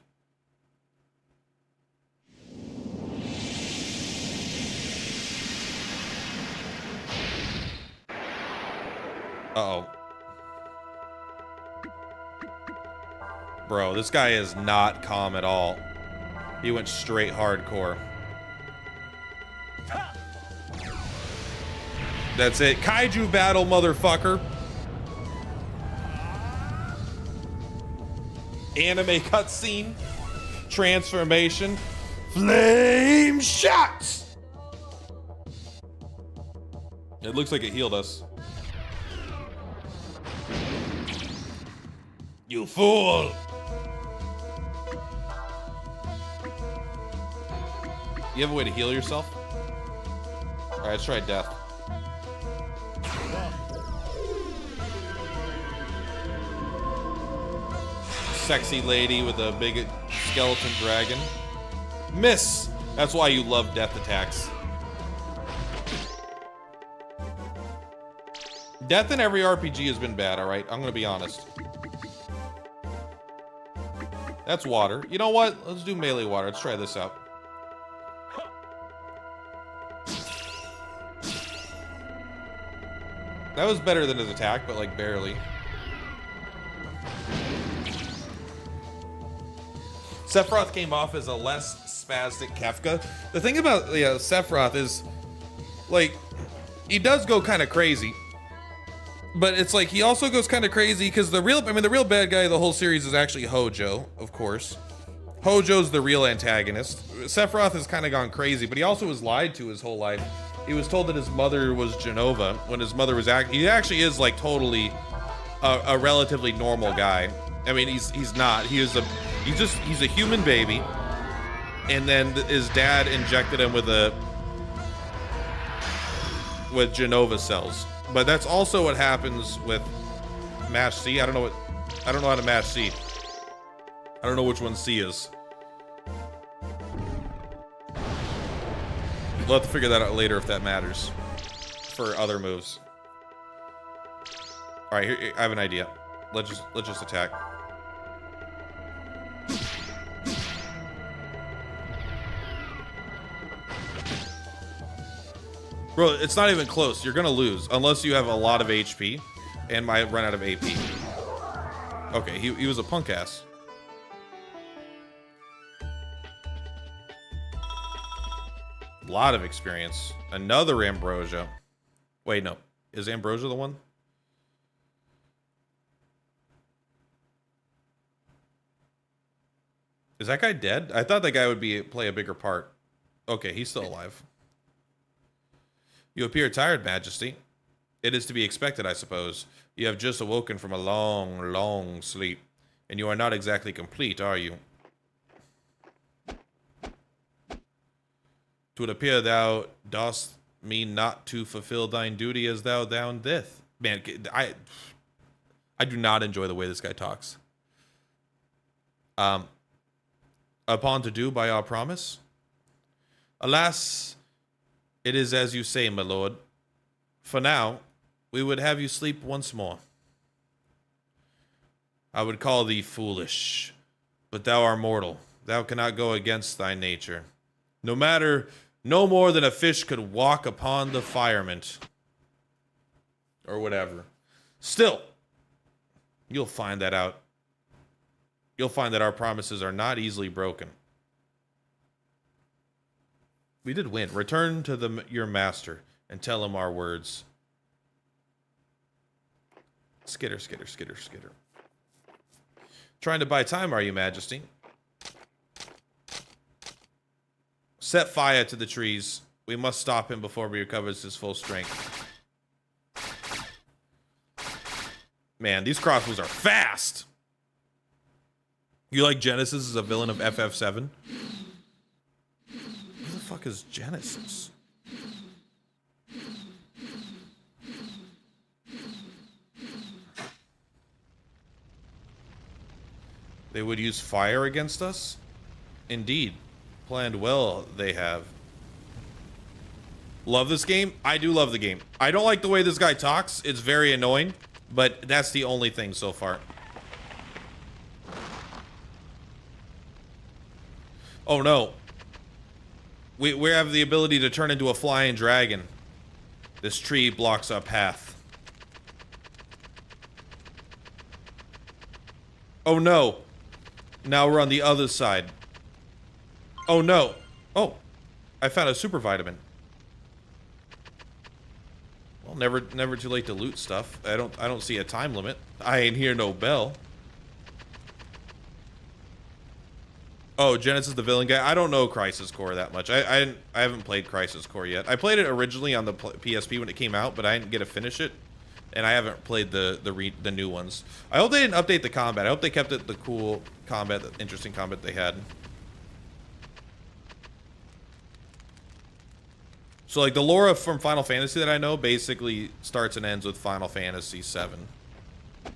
Uh-oh. Bro, this guy is not calm at all. He went straight hardcore. That's it. Kaiju battle, motherfucker. Anime cutscene. Transformation. Flame shots! It looks like it healed us. You fool! You have a way to heal yourself? Alright, let's try death. Sexy lady with a big skeleton dragon. Miss! That's why you love death attacks. Death in every RPG has been bad, alright? I'm gonna be honest. That's water. You know what? Let's do melee water. Let's try this out. That was better than his attack, but like barely. Sephiroth came off as a less spastic Kefka. The thing about Sephiroth is, like, he does go kind of crazy. But it's like, he also goes kind of crazy because the real bad guy of the whole series is actually Hojo, of course. Hojo's the real antagonist. Sephiroth has kind of gone crazy, but he also was lied to his whole life. He was told that his mother was Genova when his mother was he actually is like totally a relatively normal guy. I mean, he's not. He's a human baby, and then his dad injected him with Genova cells. But that's also what happens with Mash C. I don't know how to mash C. I don't know which one C is. We'll have to figure that out later if that matters for other moves. All right, here I have an idea. Let's just attack. Bro, it's not even close. You're gonna lose unless you have a lot of HP and might run out of AP. Okay, he was a punk ass. A lot of experience. Another Ambrosia. Wait, no. Is Ambrosia the one? Is that guy dead? I thought that guy would play a bigger part. Okay, he's still alive. You appear tired, Majesty. It is to be expected, I suppose. You have just awoken from a long, long sleep, and you are not exactly complete, are you? 'Twould appear thou dost mean not to fulfill thine duty as thou dith. Man, I do not enjoy the way this guy talks. Upon to do by our promise? Alas, it is as you say, my lord. For now, we would have you sleep once more. I would call thee foolish, but thou art mortal. Thou cannot go against thy nature. No more than a fish could walk upon the firmament. Or whatever. Still, you'll find that out. You'll find that our promises are not easily broken. We did win. Return to your master and tell him our words. Skitter, skitter, skitter, skitter. Trying to buy time, are you, Majesty? Set fire to the trees. We must stop him before he recovers his full strength. Man, these crossbows are fast! You like Genesis as a villain of FF7? Who the fuck is Genesis? They would use fire against us? Indeed. Planned well, they have. Love this game? I do love the game. I don't like the way this guy talks. It's very annoying, but that's the only thing so far. Oh no. We have the ability to turn into a flying dragon. This tree blocks our path. Oh no. Now we're on the other side. Oh no. Oh. I found a super vitamin. Well, never too late to loot stuff. I don't see a time limit. I ain't hear no bell. Oh, Genesis the villain guy. I don't know Crisis Core that much. I haven't played Crisis Core yet. I played it originally on the PSP when it came out, but I didn't get to finish it, and I haven't played the new ones. I hope they didn't update the combat. I hope they kept it the cool combat, the interesting combat they had. So like the lore from Final Fantasy that I know basically starts and ends with Final Fantasy VII.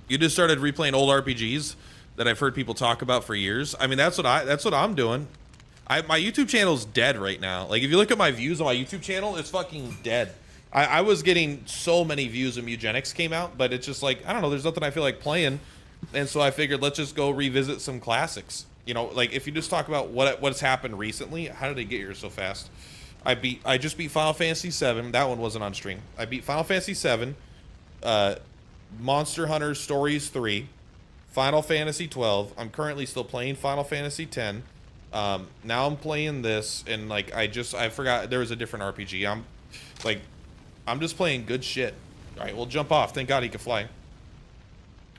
You just started replaying old RPGs that I've heard people talk about for years. I mean, that's what I'm doing. My YouTube channel's dead right now. Like if you look at my views on my YouTube channel, it's fucking dead. I was getting so many views when Eugenics came out, but it's just like, I don't know, there's nothing I feel like playing. And so I figured let's just go revisit some classics. You know, like if you just talk about what's happened recently, how did they get here so fast? I just beat Final Fantasy VII. That one wasn't on stream. I beat Final Fantasy VII, Monster Hunter Stories 3, Final Fantasy 12. I'm currently still playing Final Fantasy 10. Now I'm playing this, and like I forgot there was a different RPG. I'm just playing good shit. All right, well jump off. Thank God he can fly.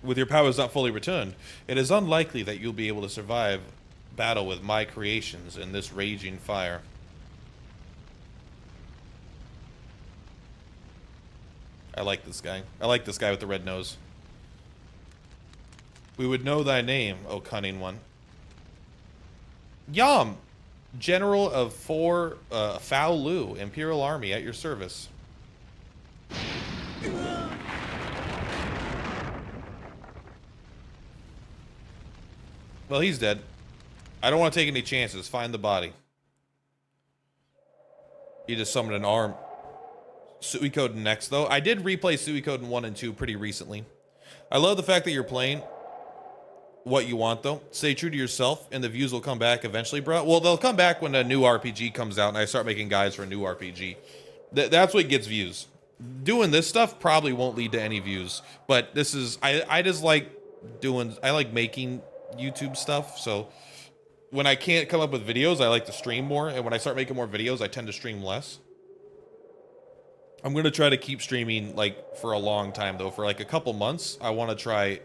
With your powers not fully returned, it is unlikely that you'll be able to survive battle with my creations in this raging fire. I like this guy. I like this guy with the red nose. We would know thy name, O cunning one. Yam, General of Foul Lu, Imperial Army, at your service. Well, he's dead. I don't want to take any chances. Find the body. He just summoned an arm. Suikoden next, though. I did replay Suikoden 1 and 2 pretty recently. I love the fact that you're playing what you want, though. Stay true to yourself, and the views will come back eventually, bro. Well, they'll come back when a new RPG comes out, and I start making guides for a new RPG. That's what gets views. Doing this stuff probably won't lead to any views, but this is... I just like doing... I like making YouTube stuff, so when I can't come up with videos, I like to stream more, and when I start making more videos, I tend to stream less. I'm gonna try to keep streaming like for a long time, though. For like a couple months, I want to try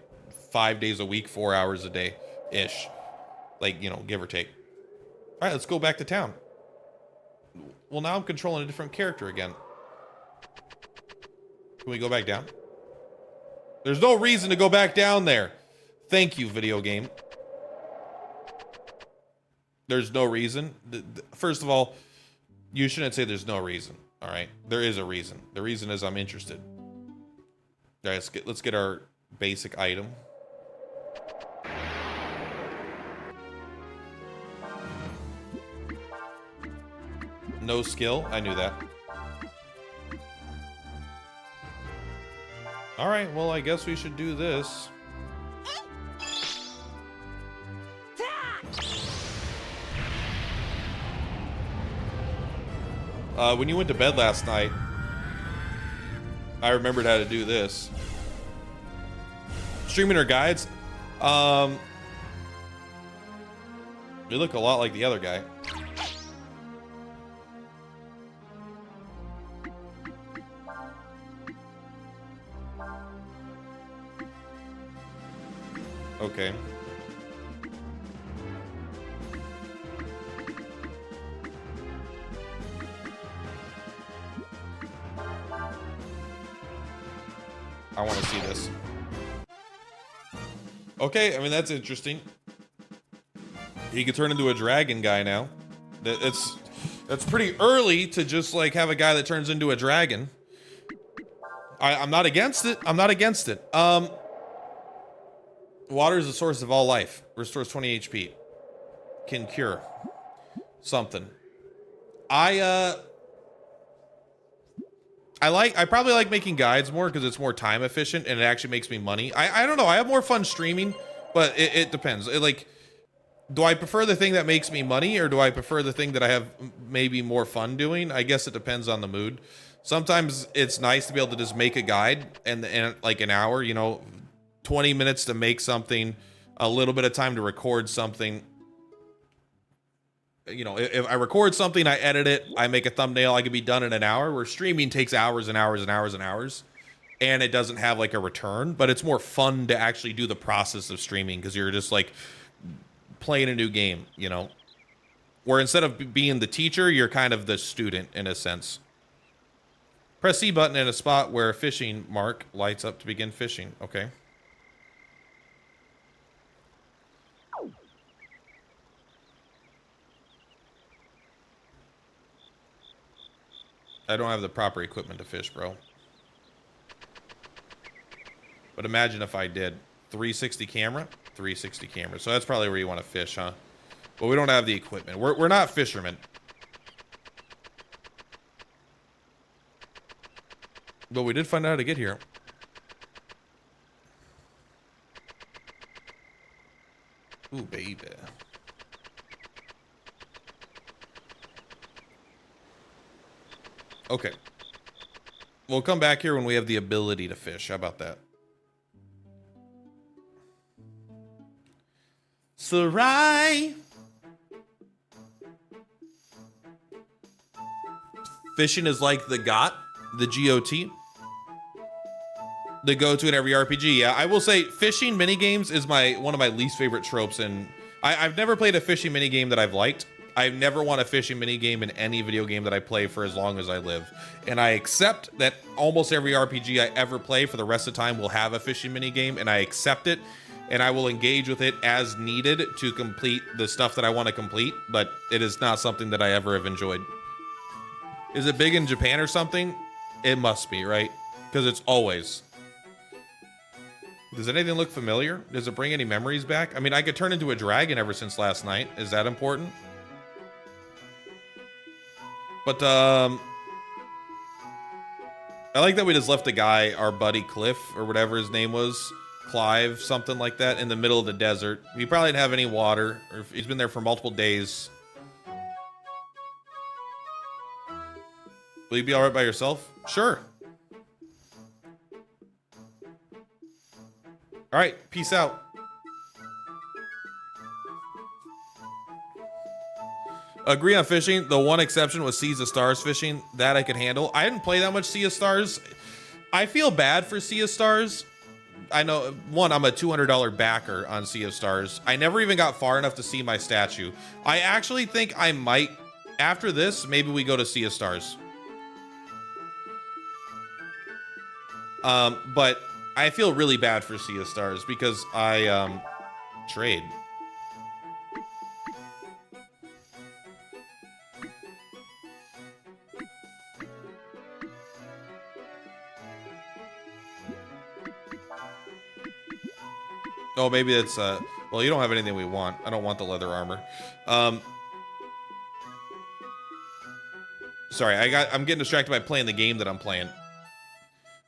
5 days a week, 4 hours a day ish, like, you know, give or take. All right, let's go back to town. Well, now I'm controlling a different character again. Can we go back down? There's no reason to go back down there. Thank you, video game. There's no reason. First of all, you shouldn't say there's no reason. All right, there is a reason. The reason is I'm interested. All right, let's get our basic item. No skill. I knew that. All right, well, I guess we should do this. When you went to bed last night, I remembered how to do this. Streaming our guides. You look a lot like the other guy. Okay. I want to see this. Okay, I mean, that's interesting. He could turn into a dragon guy now. That's pretty early to just like have a guy that turns into a dragon. I'm not against it. I'm not against it. Water is the source of all life. Restores 20 HP. Can cure something. I probably like making guides more because it's more time efficient and it actually makes me money. I don't know. I have more fun streaming, but it depends. Do I prefer the thing that makes me money or do I prefer the thing that I have maybe more fun doing? I guess it depends on the mood. Sometimes it's nice to be able to just make a guide and like an hour, you know, 20 minutes to make something, a little bit of time to record something. You know, if I record something, I edit it, I make a thumbnail, I can be done in an hour, where streaming takes hours and hours and hours and hours, and it doesn't have like a return, but it's more fun to actually do the process of streaming because you're just like playing a new game, you know, where instead of being the teacher, you're kind of the student in a sense. Press C button in a spot where a fishing mark lights up to begin fishing. Okay. I don't have the proper equipment to fish, bro. But imagine if I did 360 camera, 360 camera. So that's probably where you want to fish, huh? But we don't have the equipment. We're not fishermen. But we did find out how to get here. Ooh, baby. Okay. We'll come back here when we have the ability to fish. How about that? Sarai. Fishing is like the GOT, the GOT. The go-to in every RPG. Yeah, I will say fishing minigames is one of my least favorite tropes, and I've never played a fishing minigame that I've liked. I've never won a fishing minigame in any video game that I play for as long as I live. And I accept that almost every RPG I ever play for the rest of the time will have a fishing minigame, and I accept it, and I will engage with it as needed to complete the stuff that I want to complete, but it is not something that I ever have enjoyed. Is it big in Japan or something? It must be, right? Because it's always. Does anything look familiar? Does it bring any memories back? I mean, I could turn into a dragon ever since last night. Is that important? But, I like that we just left the guy, our buddy Cliff, or whatever his name was, Clive, something like that, in the middle of the desert. He probably didn't have any water, or if he's been there for multiple days. Will you be alright by yourself? Sure. Alright, peace out. Agree on fishing. The one exception was Seas of Stars fishing. That I could handle. I didn't play that much Sea of Stars. I feel bad for Sea of Stars. I know, one, I'm a $200 backer on Sea of Stars. I never even got far enough to see my statue. I actually think I might After this, maybe we go to Sea of Stars. But I feel really bad for Sea of Stars because I trade. Oh, maybe it's well, you don't have anything we want. I don't want the leather armor. Sorry, I'm getting distracted by playing the game that I'm playing.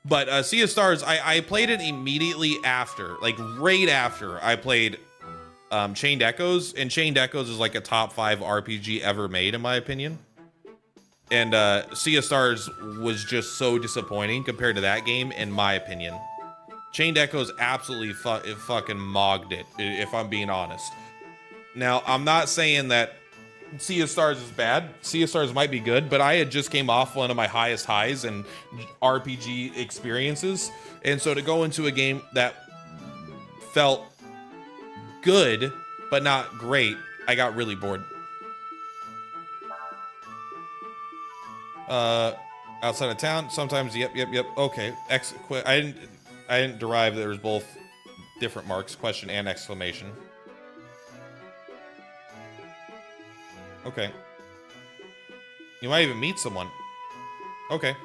But Sea of Stars, I played it immediately after, like right after I played Chained Echoes, and Chained Echoes is like a top 5 RPG ever made, in my opinion. And Sea of Stars was just so disappointing compared to that game, in my opinion. Chained Echoes absolutely fucking mogged it, if I'm being honest. Now, I'm not saying that Sea of Stars is bad. Sea of Stars might be good, but I had just came off one of my highest highs in RPG experiences. And so to go into a game that felt good, but not great, I got really bored. Outside of town, sometimes, yep. Okay, I didn't derive that there was both different marks, question and exclamation. Okay. You might even meet someone. Okay.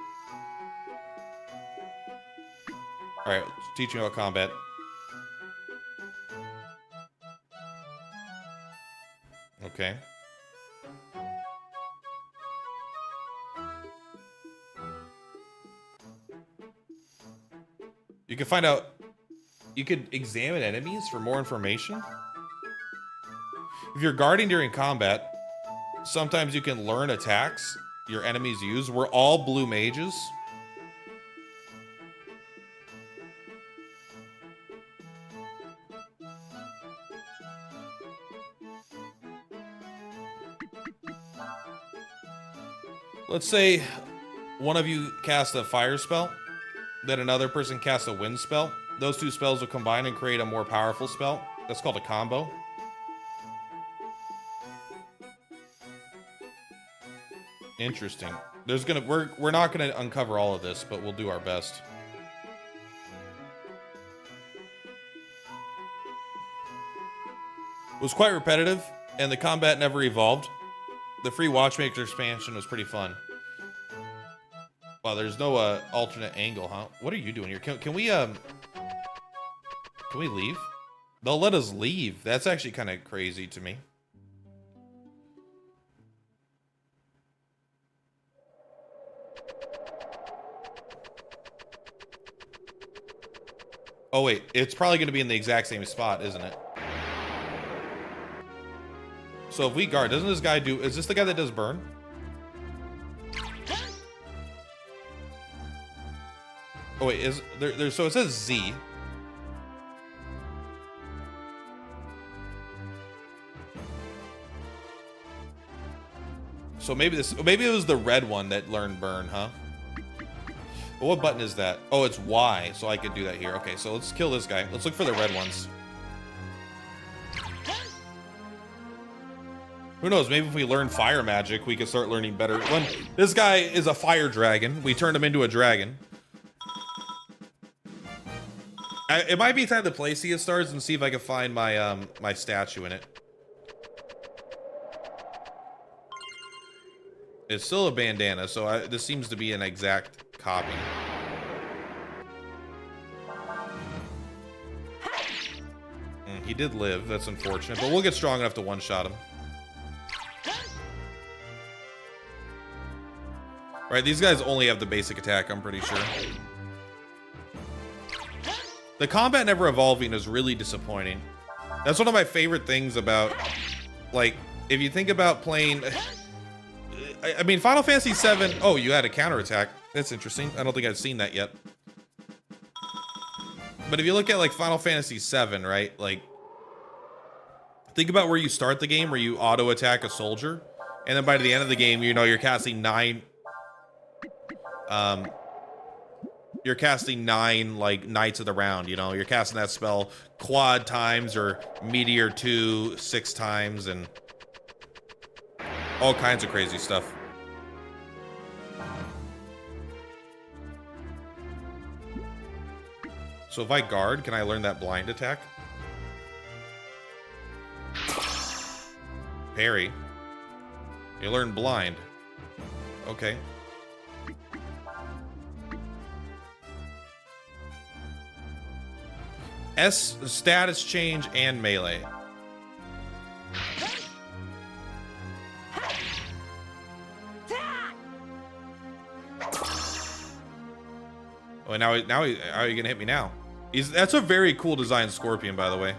Alright, teach me about combat. Okay. You can find out... You could examine enemies for more information? If you're guarding during combat, sometimes you can learn attacks your enemies use. We're all blue mages. Let's say one of you cast a fire spell, then another person casts a wind spell. Those two spells will combine and create a more powerful spell. That's called a combo. Interesting. We're not gonna uncover all of this, but we'll do our best. It was quite repetitive, and the combat never evolved. The free Watchmaker expansion was pretty fun. Wow, there's no alternate angle, huh? What are you doing here? Can we leave? They'll let us leave. That's actually kind of crazy to me. Oh wait, it's probably going to be in the exact same spot, isn't it? So if we guard, doesn't this guy do... Is this the guy that does burn? Oh wait, is there... So it says Z. So maybe it was the red one that learned burn, huh? But what button is that? Oh, it's Y, so I could do that here. Okay, so let's kill this guy. Let's look for the red ones. Who knows? Maybe if we learn fire magic, we can start learning better. When this guy is a fire dragon, we turned him into a dragon. It might be time to play Sea of Stars and see if I can find my my statue in it. It's still a bandana, so this seems to be an exact copy. He did live. That's unfortunate, but we'll get strong enough to one-shot him. Right, these guys only have the basic attack, I'm pretty sure. The combat never evolving is really disappointing. That's one of my favorite things about, like, if you think about playing... I mean, Final Fantasy VII... Oh, you had a counterattack. That's interesting. I don't think I've seen that yet. But if you look at, like, Final Fantasy VII, right? Like, think about where you start the game, where you auto-attack a soldier. And then by the end of the game, you know, you're casting 9... you're casting 9, like, Knights of the Round, you know? You're casting that spell quad times or Meteor 2 6 times, and... All kinds of crazy stuff. So if I guard, can I learn that blind attack? Parry. You learn blind. Okay. S status change and melee. Oh, now how are you gonna hit me now? That's a very cool design scorpion, by the way.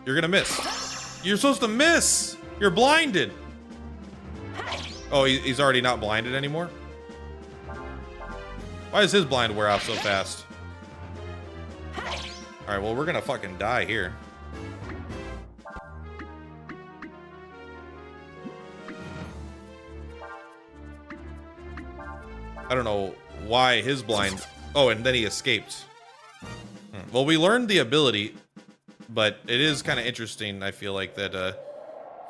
You're gonna miss. You're supposed to miss. You're blinded. Oh, he's already not blinded anymore? Why does his blind wear off so fast? Alright, well, we're gonna fucking die here. I don't know why his blind... Oh, and then he escaped. Well, we learned the ability, but it is kind of interesting, I feel like, that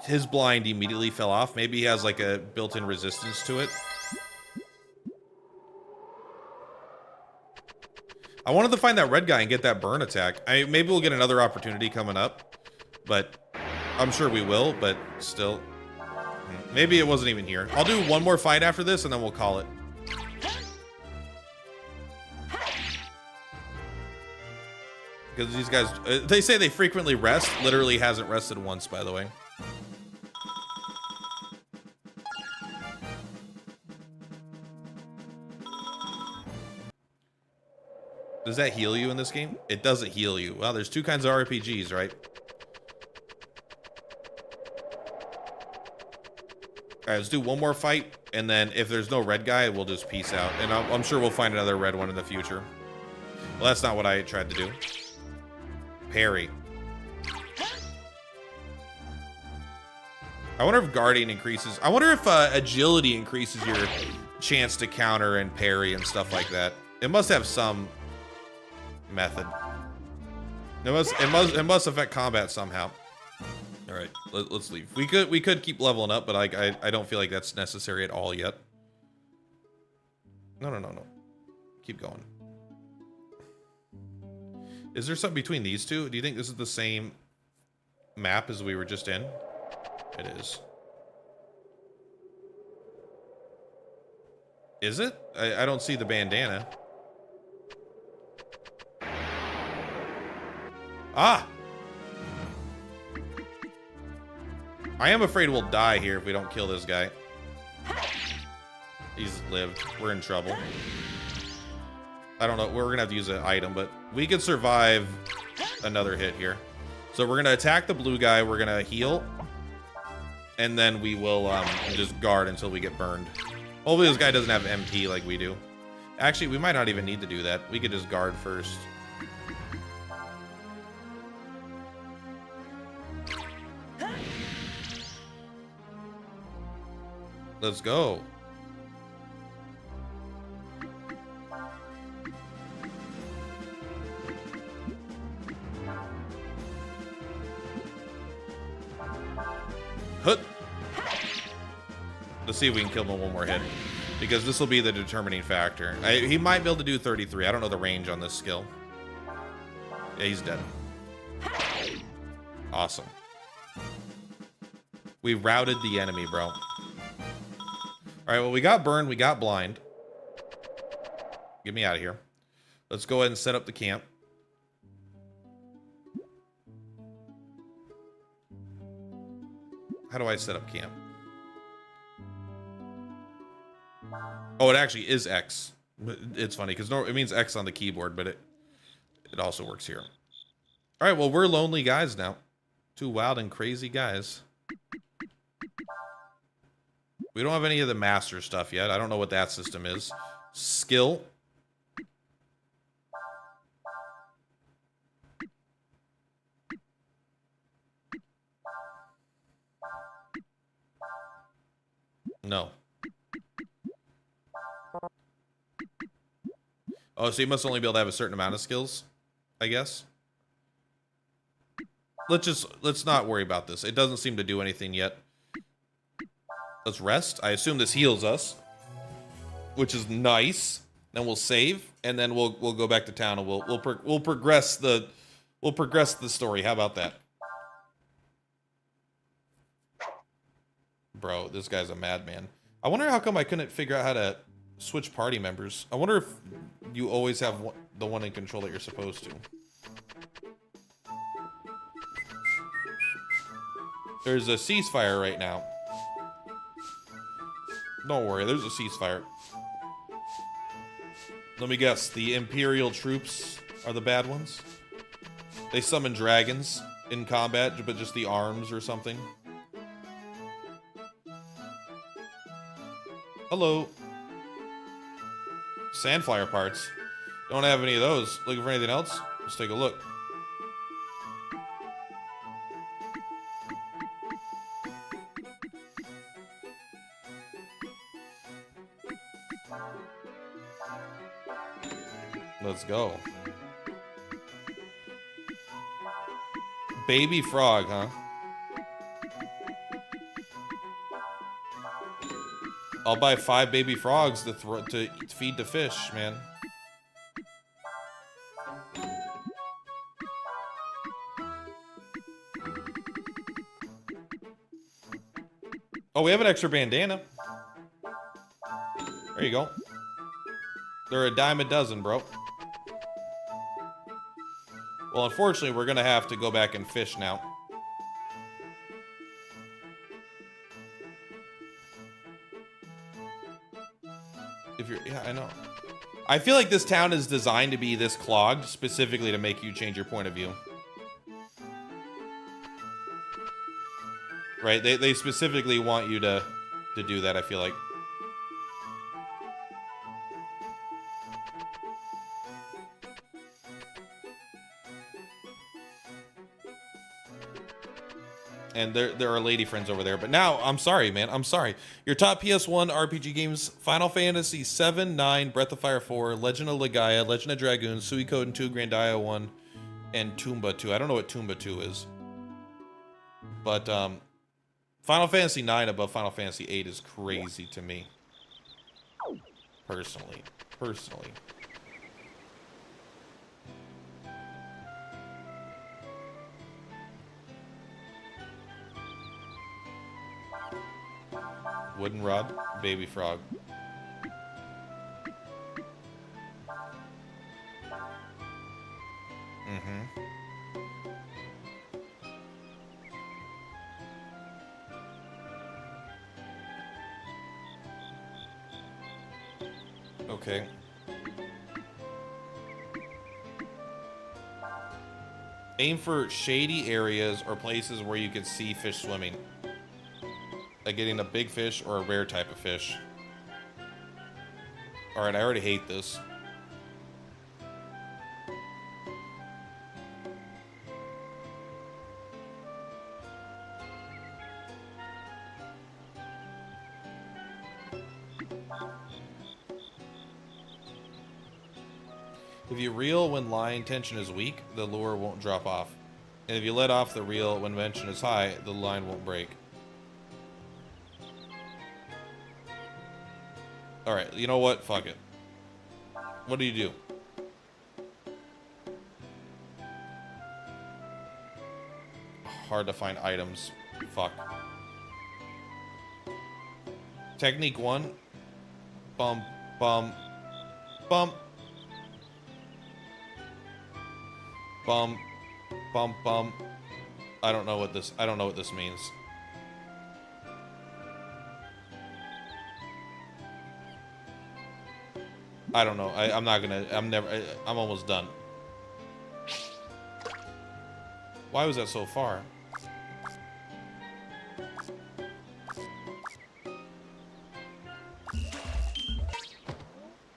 his blind immediately fell off. Maybe he has, like, a built-in resistance to it. I wanted to find that red guy and get that burn attack. Maybe we'll get another opportunity coming up, but I'm sure we will, but still. Maybe it wasn't even here. I'll do one more fight after this, and then we'll call it. Because these guys, they say they frequently rest. Literally hasn't rested once, by the way. Does that heal you in this game? It doesn't heal you. Well, there's two kinds of RPGs, right? Alright, let's do one more fight, and then if there's no red guy, we'll just peace out. And I'm sure we'll find another red one in the future. Well, that's not what I tried to do. Parry. I wonder if guarding increases... I wonder if agility increases your chance to counter and parry and stuff like that. It must have some... method. It must affect combat somehow. All right, let's leave. We could keep leveling up, but I don't feel like that's necessary at all yet. No. Keep going. Is there something between these two? Do you think this is the same map as we were just in? It is. Is it? I don't see the bandana. Ah! I am afraid we'll die here if we don't kill this guy. He's lived. We're in trouble. I don't know. We're going to have to use an item, but we could survive another hit here. So we're going to attack the blue guy. We're going to heal. And then we will just guard until we get burned. Hopefully this guy doesn't have MP like we do. Actually, we might not even need to do that. We could just guard first. Let's go. Hut. Let's see if we can kill him with one more hit, because this will be the determining factor. He might be able to do 33. I don't know the range on this skill. Yeah, he's dead. Awesome. We routed the enemy, bro. All right, well, we got burned. We got blind. Get me out of here. Let's go ahead and set up the camp. How do I set up camp? Oh, it actually is X. It's funny because it means X on the keyboard, but it also works here. All right, well, we're lonely guys now. Two wild and crazy guys. We don't have any of the master stuff yet. I don't know what that system is. Skill. No. Oh, so you must only be able to have a certain amount of skills, I guess. Let's not worry about this. It doesn't seem to do anything yet. Let's rest. I assume this heals us, which is nice. Then we'll save, and then we'll go back to town, and we'll progress the story. How about that? Bro, this guy's a madman. I wonder how come I couldn't figure out how to switch party members. I wonder if you always have the one in control that you're supposed to. There's a ceasefire right now. Don't worry, there's a ceasefire. Let me guess, the Imperial troops are the bad ones? They summon dragons in combat, but just the arms or something. Hello. Sandflyer parts. Don't have any of those. Looking for anything else? Let's take a look. Let's go. Baby frog, huh? I'll buy 5 baby frogs to feed the fish, man. Oh, we have an extra bandana. There you go. They're a dime a dozen, bro. Well, unfortunately, we're gonna have to go back and fish now. If you're, yeah, I know. I feel like this town is designed to be this clogged specifically to make you change your point of view. Right? They specifically want you to do that, I feel like. And there are lady friends over there. But now, I'm sorry, man. I'm sorry. Your top PS1 RPG games: Final Fantasy 7, 9, Breath of Fire 4, Legend of Legaia, Legend of Dragoon, Suikoden 2, Grandia 1, and Tomba 2. I don't know what Tomba 2 is. But Final Fantasy 9 above Final Fantasy 8 is crazy to me. Personally. Wooden rod, baby frog. Okay. Aim for shady areas or places where you can see fish swimming. Like getting a big fish or a rare type of fish. Alright, I already hate this. If you reel when line tension is weak, the lure won't drop off. And if you let off the reel when tension is high, the line won't break. Alright, you know what? Fuck it. What do you do? Hard to find items. Fuck. Technique 1. Bum, bum, bum. Bum, bum, bum. I don't know what this means. I don't know. I'm almost done. Why was that so far?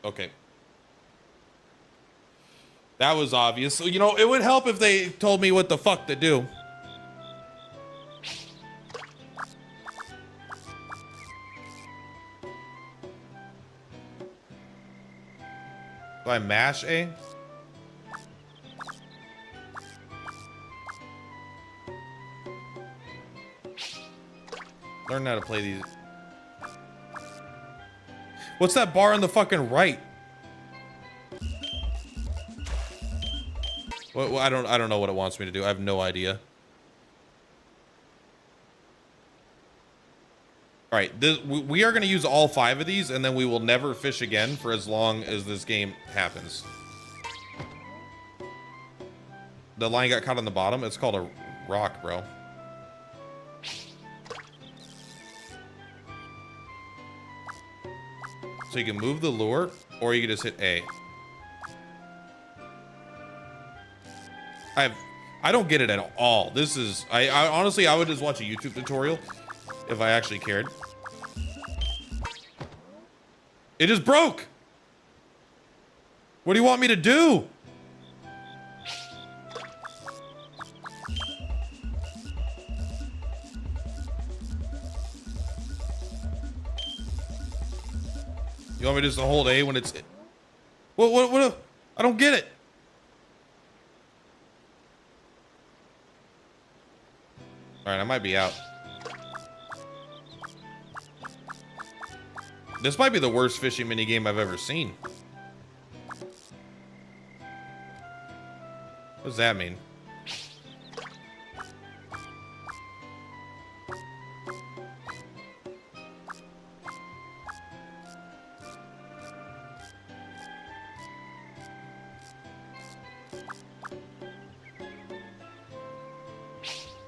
Okay. That was obvious. So, you know, it would help if they told me what the fuck to do. Do I mash A? Learn how to play these. What's that bar on the fucking right? Well, I don't know what it wants me to do. I have no idea. All right, we are going to use all 5 of these, and then we will never fish again for as long as this game happens. The line got caught on the bottom. It's called a rock, bro. So you can move the lure, or you can just hit A. I don't get it at all. This is... I honestly, I would just watch a YouTube tutorial if I actually cared. It just broke! What do you want me to do? You want me just to hold A when it's... What? I don't get it. Alright, I might be out. This might be the worst fishing minigame I've ever seen. What does that mean?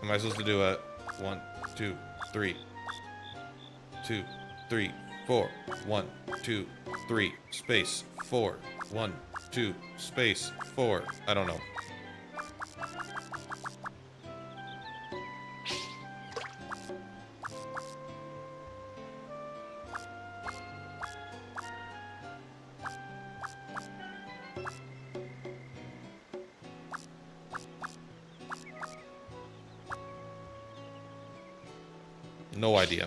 Am I supposed to do a 1, 2, 3, 2, 3, 4, 1, 2, 3, space, 4, 1, 2, space, 4? I don't know. No idea.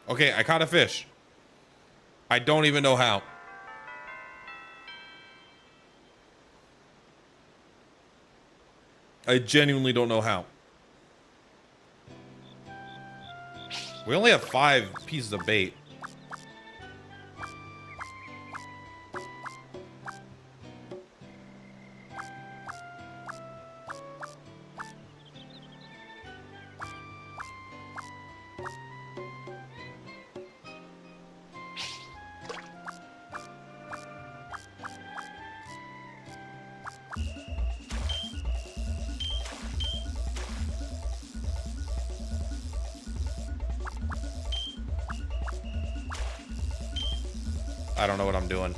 Okay, I caught a fish. I don't even know how. I genuinely don't know how. We only have 5 pieces of bait. I don't know what I'm doing.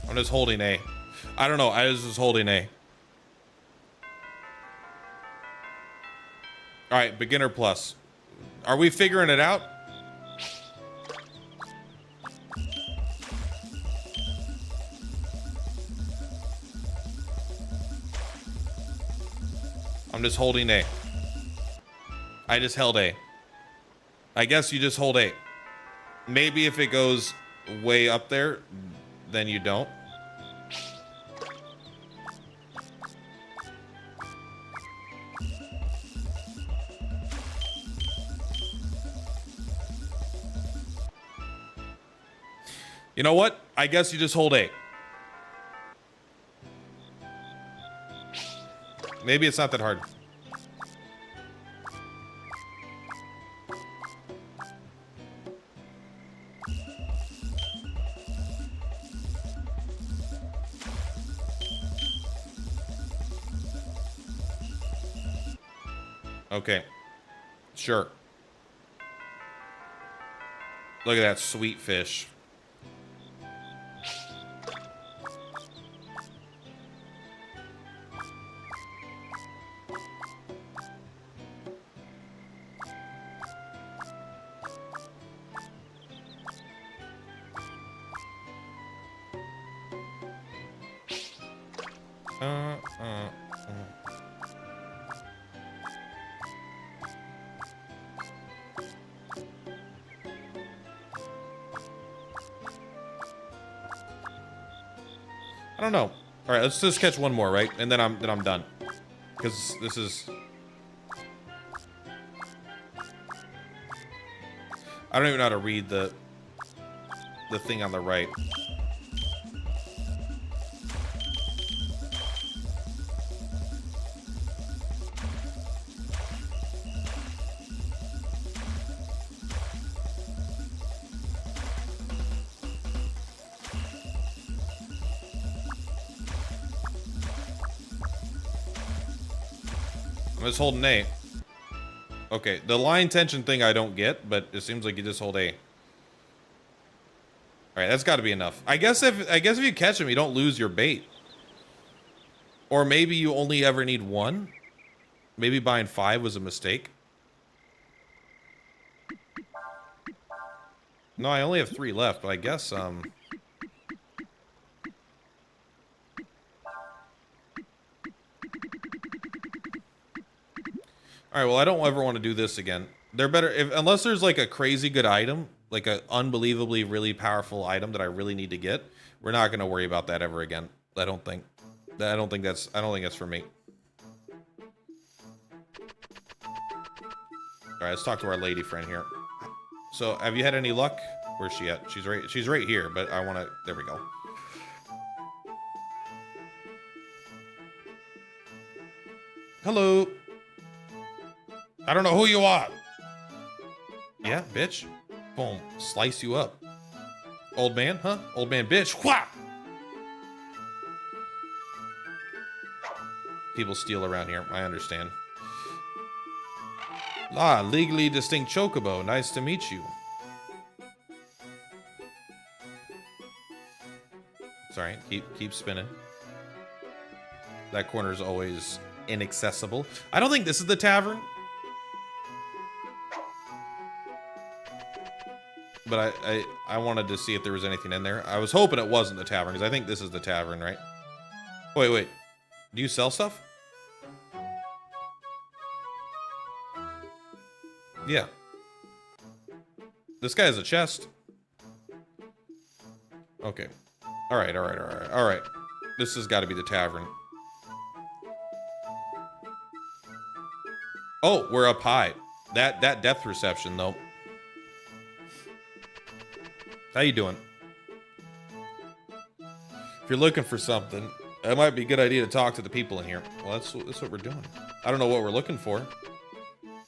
I'm just holding A. I don't know. I was just holding A. All right, beginner plus. Are we figuring it out? I'm just holding A. I just held A. I guess you just hold A. Maybe if it goes way up there, then you don't. You know what? I guess you just hold A. Maybe it's not that hard. Okay. Sure. Look at that sweet fish. don't know. All right, let's just catch one more, right? And then I'm done. Because this is... I don't even know how to read the thing on the right. I'm just holding A. Okay, the line tension thing I don't get, but it seems like you just hold A. All right, that's got to be enough. I guess if you catch him, you don't lose your bait. Or maybe you only ever need one. Maybe buying 5 was a mistake. No, I only have 3 left, but I guess All right, well, I don't ever want to do this again. They're better unless there's like a crazy good item, like an unbelievably really powerful item that I really need to get. We're not going to worry about that ever again. I don't think that's for me. All right, let's talk to our lady friend here. So, have you had any luck? Where's she at? She's right here, but I want to... There we go. Hello. I don't know who you are. Yeah, bitch. Boom. Slice you up. Old man, huh? Old man, bitch. Wha! People steal around here. I understand. Ah, legally distinct chocobo. Nice to meet you. Sorry, keep spinning. That corner is always inaccessible. I don't think this is the tavern. But I wanted to see if there was anything in there. I was hoping it wasn't the tavern, because I think this is the tavern, right? Wait. Do you sell stuff? Yeah. This guy has a chest. Okay. All right. This has got to be the tavern. Oh, we're up high. That depth reception, though. How you doing? If you're looking for something, it might be a good idea to talk to the people in here. Well, that's what we're doing. I don't know what we're looking for.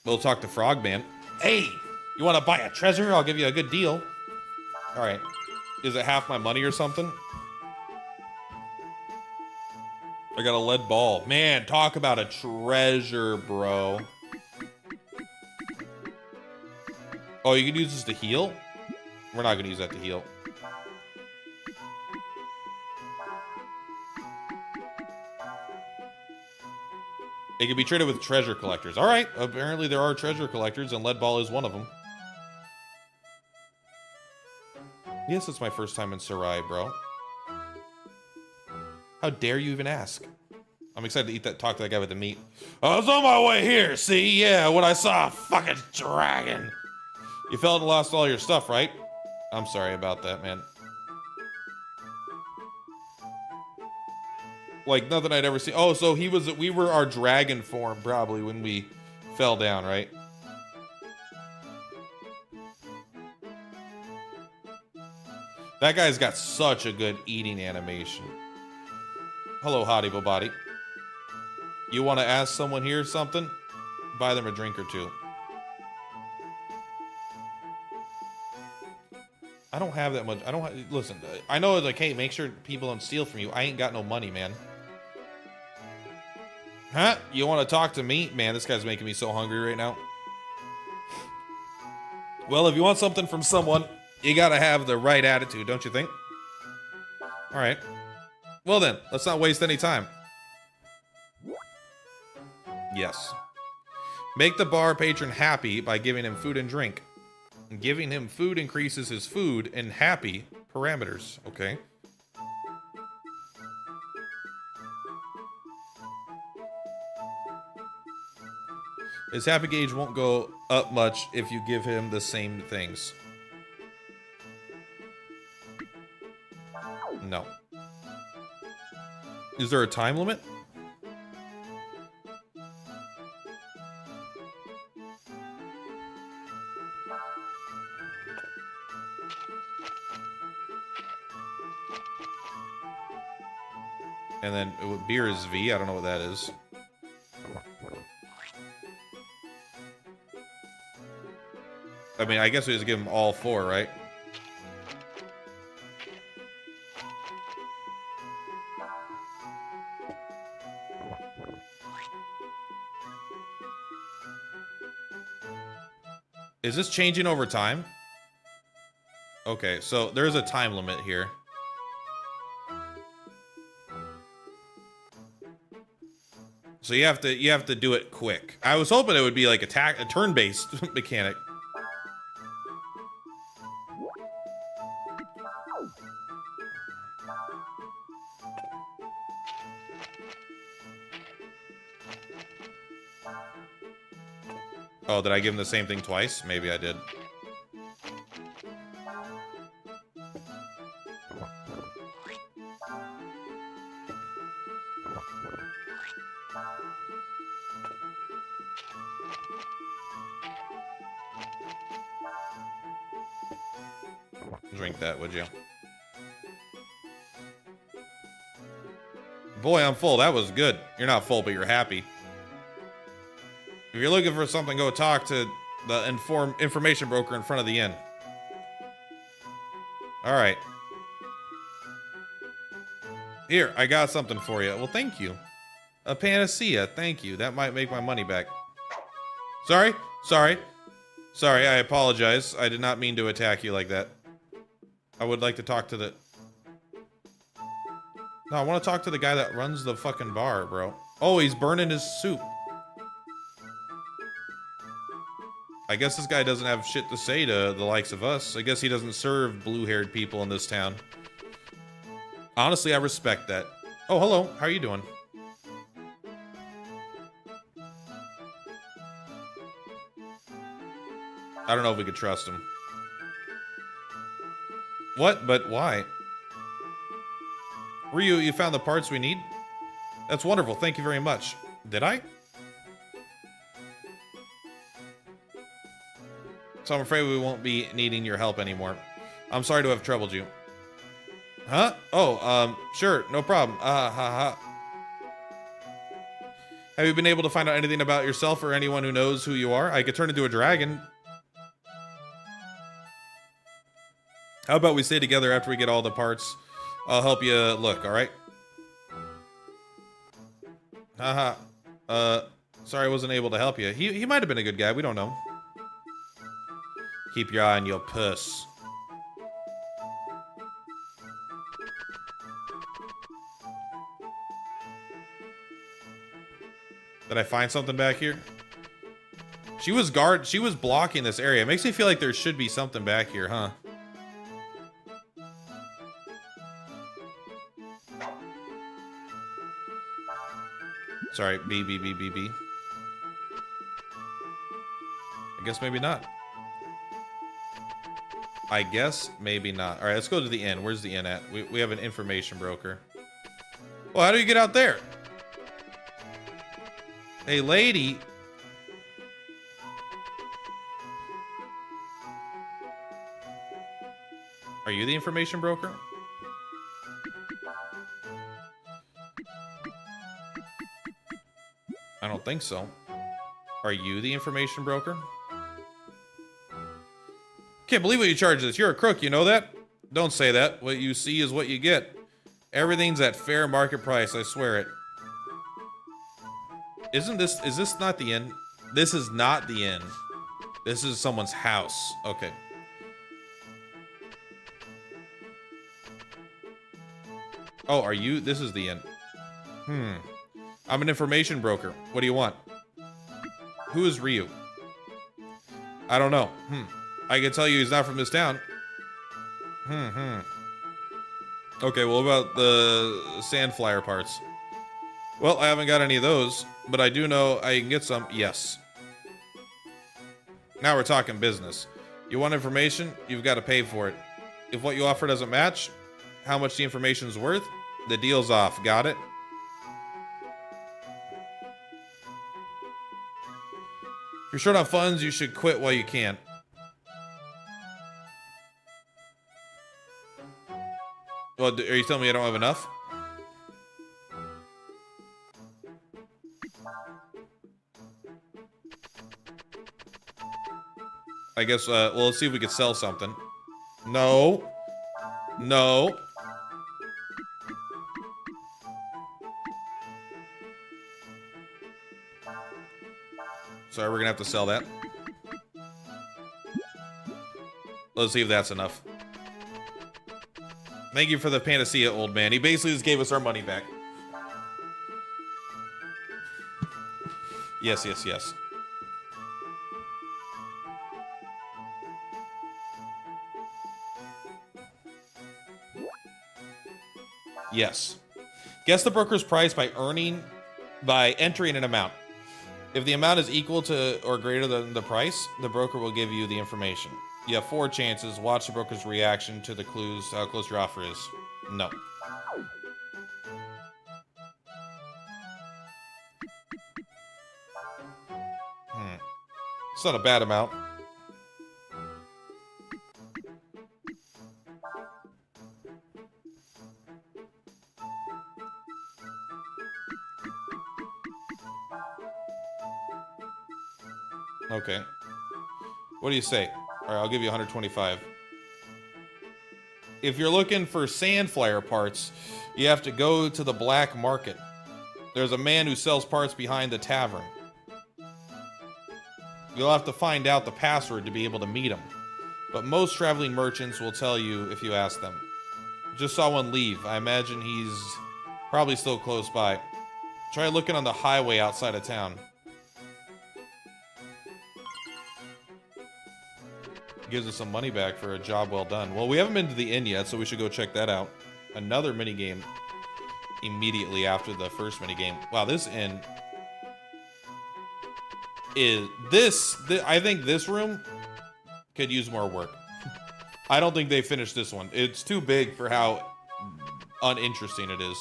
We'll talk to Frogman. Hey, you want to buy a treasure? I'll give you a good deal. All right. Is it half my money or something? I got a lead ball. Man, talk about a treasure, bro. Oh, you can use this to heal? We're not going to use that to heal. It can be traded with treasure collectors. All right. Apparently there are treasure collectors, and lead ball is one of them. Yes, it's my first time in Sarai, bro. How dare you even ask? I'm excited to talk to that guy with the meat. I was on my way here, see? Yeah, when I saw a fucking dragon. You fell and lost all your stuff, right? I'm sorry about that, man. Like, nothing I'd ever seen. Oh, so we were our dragon form, probably, when we fell down, right? That guy's got such a good eating animation. Hello, Hottie Bobody. You want to ask someone here something? Buy them a drink or two. I don't have that much. Listen, I know, like, hey, make sure people don't steal from you. I ain't got no money, man. Huh? You want to talk to me? Man, this guy's making me so hungry right now. Well, if you want something from someone, you gotta have the right attitude, don't you think? All right. Well then, let's not waste any time. Yes. Make the bar patron happy by giving him food and drink. Giving him food increases his food and happy parameters. Okay. His happy gauge won't go up much if you give him the same things. No. Is there a time limit? And then beer is V. I don't know what that is. I mean, I guess we just give them all 4, right? Is this changing over time? Okay, so there's a time limit here. So you have to do it quick. I was hoping it would be like a turn-based mechanic. Oh, did I give him the same thing twice? Maybe I did. Drink that, would you? Boy, I'm full. That was good. You're not full, but you're happy. If you're looking for something, go talk to the information broker in front of the inn. All right. Here, I got something for you. Well, thank you. A panacea. Thank you. That might make my money back. Sorry. I apologize. I did not mean to attack you like that. I would like to talk to the... No, I want to talk to the guy that runs the fucking bar, bro. Oh, he's burning his soup. I guess this guy doesn't have shit to say to the likes of us. I guess he doesn't serve blue-haired people in this town. Honestly, I respect that. Oh, hello. How are you doing? I don't know if we could trust him. What? But why? Ryu, you found the parts we need? That's wonderful. Thank you very much. Did I? So I'm afraid we won't be needing your help anymore. I'm sorry to have troubled you. Huh? Oh, sure. No problem. Ha. Have you been able to find out anything about yourself or anyone who knows who you are? I could turn into a dragon. How about we stay together after we get all the parts? I'll help you look, alright? Haha. Sorry I wasn't able to help you. He might have been a good guy, we don't know. Keep your eye on your purse. Did I find something back here? She was blocking this area. It makes me feel like there should be something back here, huh? Sorry, B. I guess maybe not. I guess maybe not. All right, let's go to the inn. Where's the inn at? We have an information broker. Well, how do you get out there? Hey, lady. Are you the information broker? I don't think so. Are you the information broker? Can't believe what you charge this. You're a crook, you know that? Don't say that. What you see is what you get. Everything's at fair market price, I swear it. Is this not the inn? This is not the inn. This is someone's house. Okay. Oh, are you? This is the inn. I'm an information broker. What do you want? Who is Ryu? I don't know. I can tell you he's not from this town. Okay, well, about the sand flyer parts? Well, I haven't got any of those, but I do know I can get some. Yes. Now we're talking business. You want information? You've got to pay for it. If what you offer doesn't match how much the information's worth, the deal's off. Got it? If you're short on funds, you should quit while you can. Well, are you telling me I don't have enough? I guess, well, let's see if we can sell something. No. No. Sorry, we're gonna have to sell that. Let's see if that's enough. Thank you for the panacea, old man. He basically just gave us our money back. Yes, yes, yes. Yes. Guess the broker's price by entering an amount. If the amount is equal to or greater than the price, the broker will give you the information. You have 4 chances. Watch the broker's reaction to the clues, how close your offer is. No. It's not a bad amount. Okay. What do you say? All right, I'll give you 125. If you're looking for sand flyer parts, you have to go to the black market. There's a man who sells parts behind the tavern. You'll have to find out the password to be able to meet him. But most traveling merchants will tell you if you ask them. Just saw one leave. I imagine he's probably still close by. Try looking on the highway outside of town. Gives us some money back for a job well done. Well, we haven't been to the inn yet, so we should go check that out. Another minigame immediately after the first minigame. Wow, this inn is... I think this room could use more work. I don't think they finished this one. It's too big for how uninteresting it is.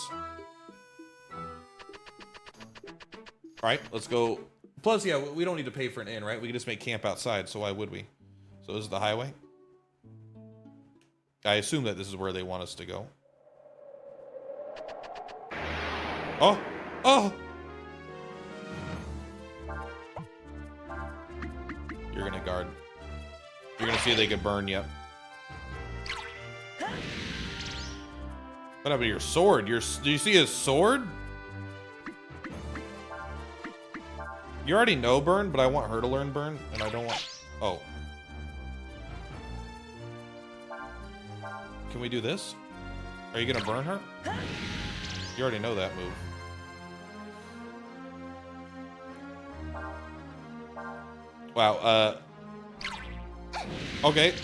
Alright, let's go. Plus, yeah, we don't need to pay for an inn, right? We can just make camp outside, so why would we? So this is the highway. I assume that this is where they want us to go. Oh! Oh! You're gonna guard. You're gonna see if they can burn you. What happened to your sword? Do you see his sword? You already know burn, but I want her to learn burn, and I don't want... Oh. Can we do this? Are you gonna burn her? You already know that move. Wow, okay.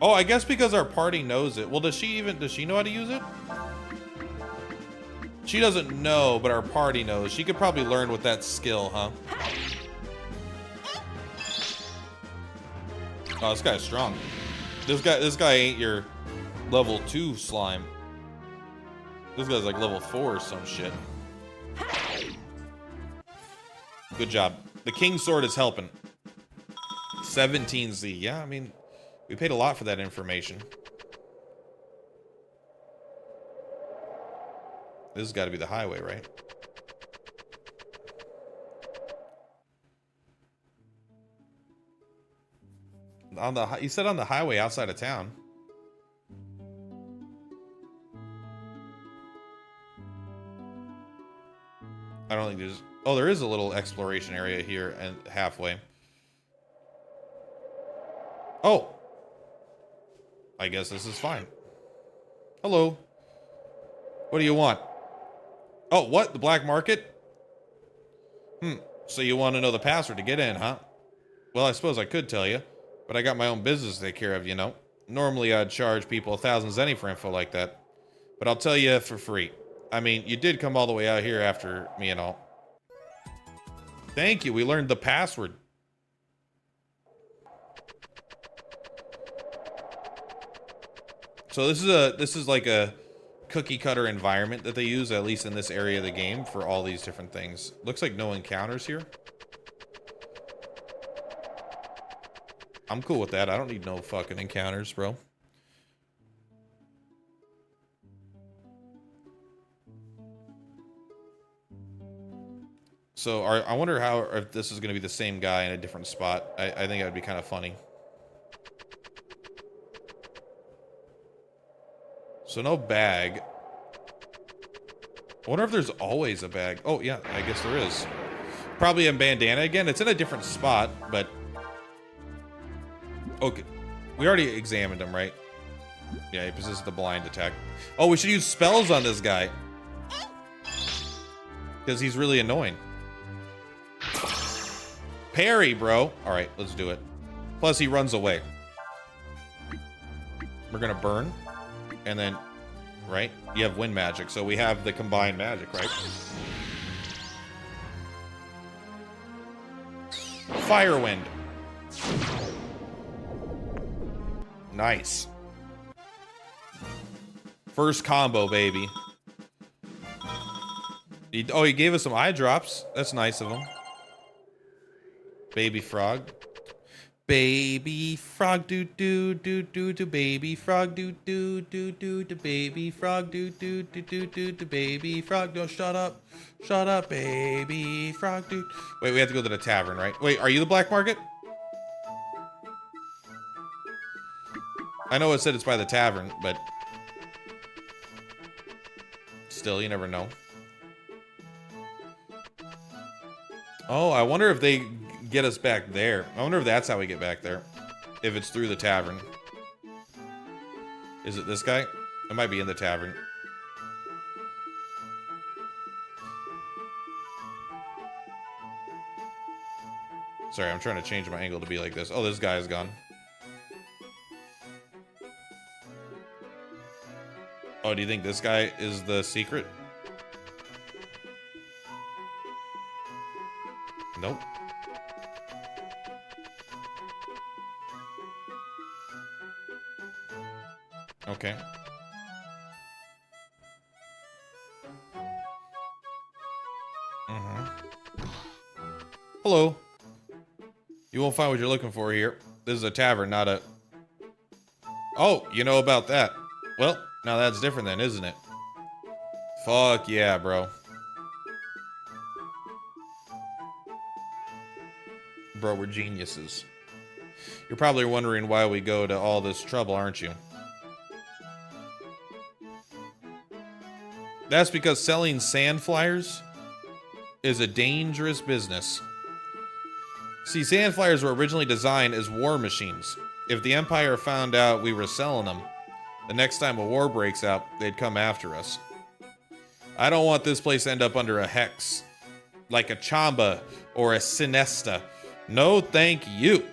Oh, I guess because our party knows it. Well, does she know how to use it? She doesn't know, but our party knows. She could probably learn with that skill, huh? Oh, this guy's strong. This guy ain't your level 2 slime. This guy's like level 4 or some shit. Good job. The King's Sword is helping. 17Z. Yeah, I mean, we paid a lot for that information. This has got to be the highway, right? You said on the highway outside of town. I don't think there's... Oh, there is a little exploration area here and halfway. Oh! I guess this is fine. Hello. What do you want? Oh, what? The black market? So you want to know the password to get in, huh? Well, I suppose I could tell you. But I got my own business to take care of, you know. Normally, I'd charge people 1,000 zenny for info like that. But I'll tell you for free. I mean, you did come all the way out here after me and all. Thank you. We learned the password. So this is like a cookie cutter environment that they use, at least in this area of the game, for all these different things. Looks like no encounters here. I'm cool with that. I don't need no fucking encounters, bro. So I wonder how if this is going to be the same guy in a different spot. I think that would be kind of funny. So no bag. I wonder if there's always a bag. Oh, yeah, I guess there is. Probably a bandana again. It's in a different spot, but... Okay. We already examined him, right? Yeah, he possesses the blind attack. Oh, we should use spells on this guy. Because he's really annoying. Parry, bro. All right, let's do it. Plus, he runs away. We're going to burn. And then, right? You have wind magic, so we have the combined magic, right? Fire wind. Nice. First combo, baby. He gave us some eye drops. That's nice of him. Baby frog. Baby frog do do do do do baby frog do do do do do baby frog do do do do do do baby frog. No, shut up. Shut up, baby frog dude. Wait, we have to go to the tavern, right? Wait, are you the black market? I know it said it's by the tavern, but still, you never know. Oh, I wonder if they get us back there. I wonder if that's how we get back there. If it's through the tavern. Is it this guy? It might be in the tavern. Sorry, I'm trying to change my angle to be like this. Oh, this guy is gone. Oh, do you think this guy is the secret? Nope. Okay. Hello. You won't find what you're looking for here. This is a tavern, not a... Oh, you know about that. Well, now that's different then, isn't it? Fuck yeah, bro. Bro, we're geniuses. You're probably wondering why we go to all this trouble, aren't you? That's because selling sand flyers is a dangerous business. See, sand flyers were originally designed as war machines. If the Empire found out we were selling them, the next time a war breaks out, they'd come after us. I don't want this place to end up under a hex, like a Chamba or a Sinesta. No, thank you.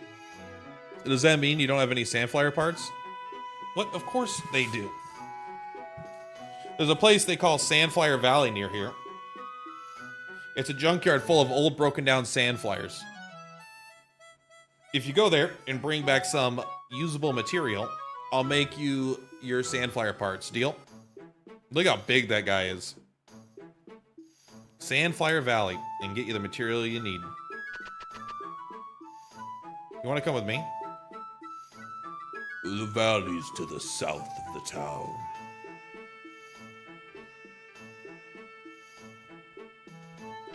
Does that mean you don't have any sandflyer parts? What? Of course they do. There's a place they call Sandflyer Valley near here. It's a junkyard full of old broken down sand flyers. If you go there and bring back some usable material, I'll make you your sandflyer parts. Deal? Look how big that guy is. Sandflyer Valley and get you the material you need. You want to come with me? The valley's to the south of the town.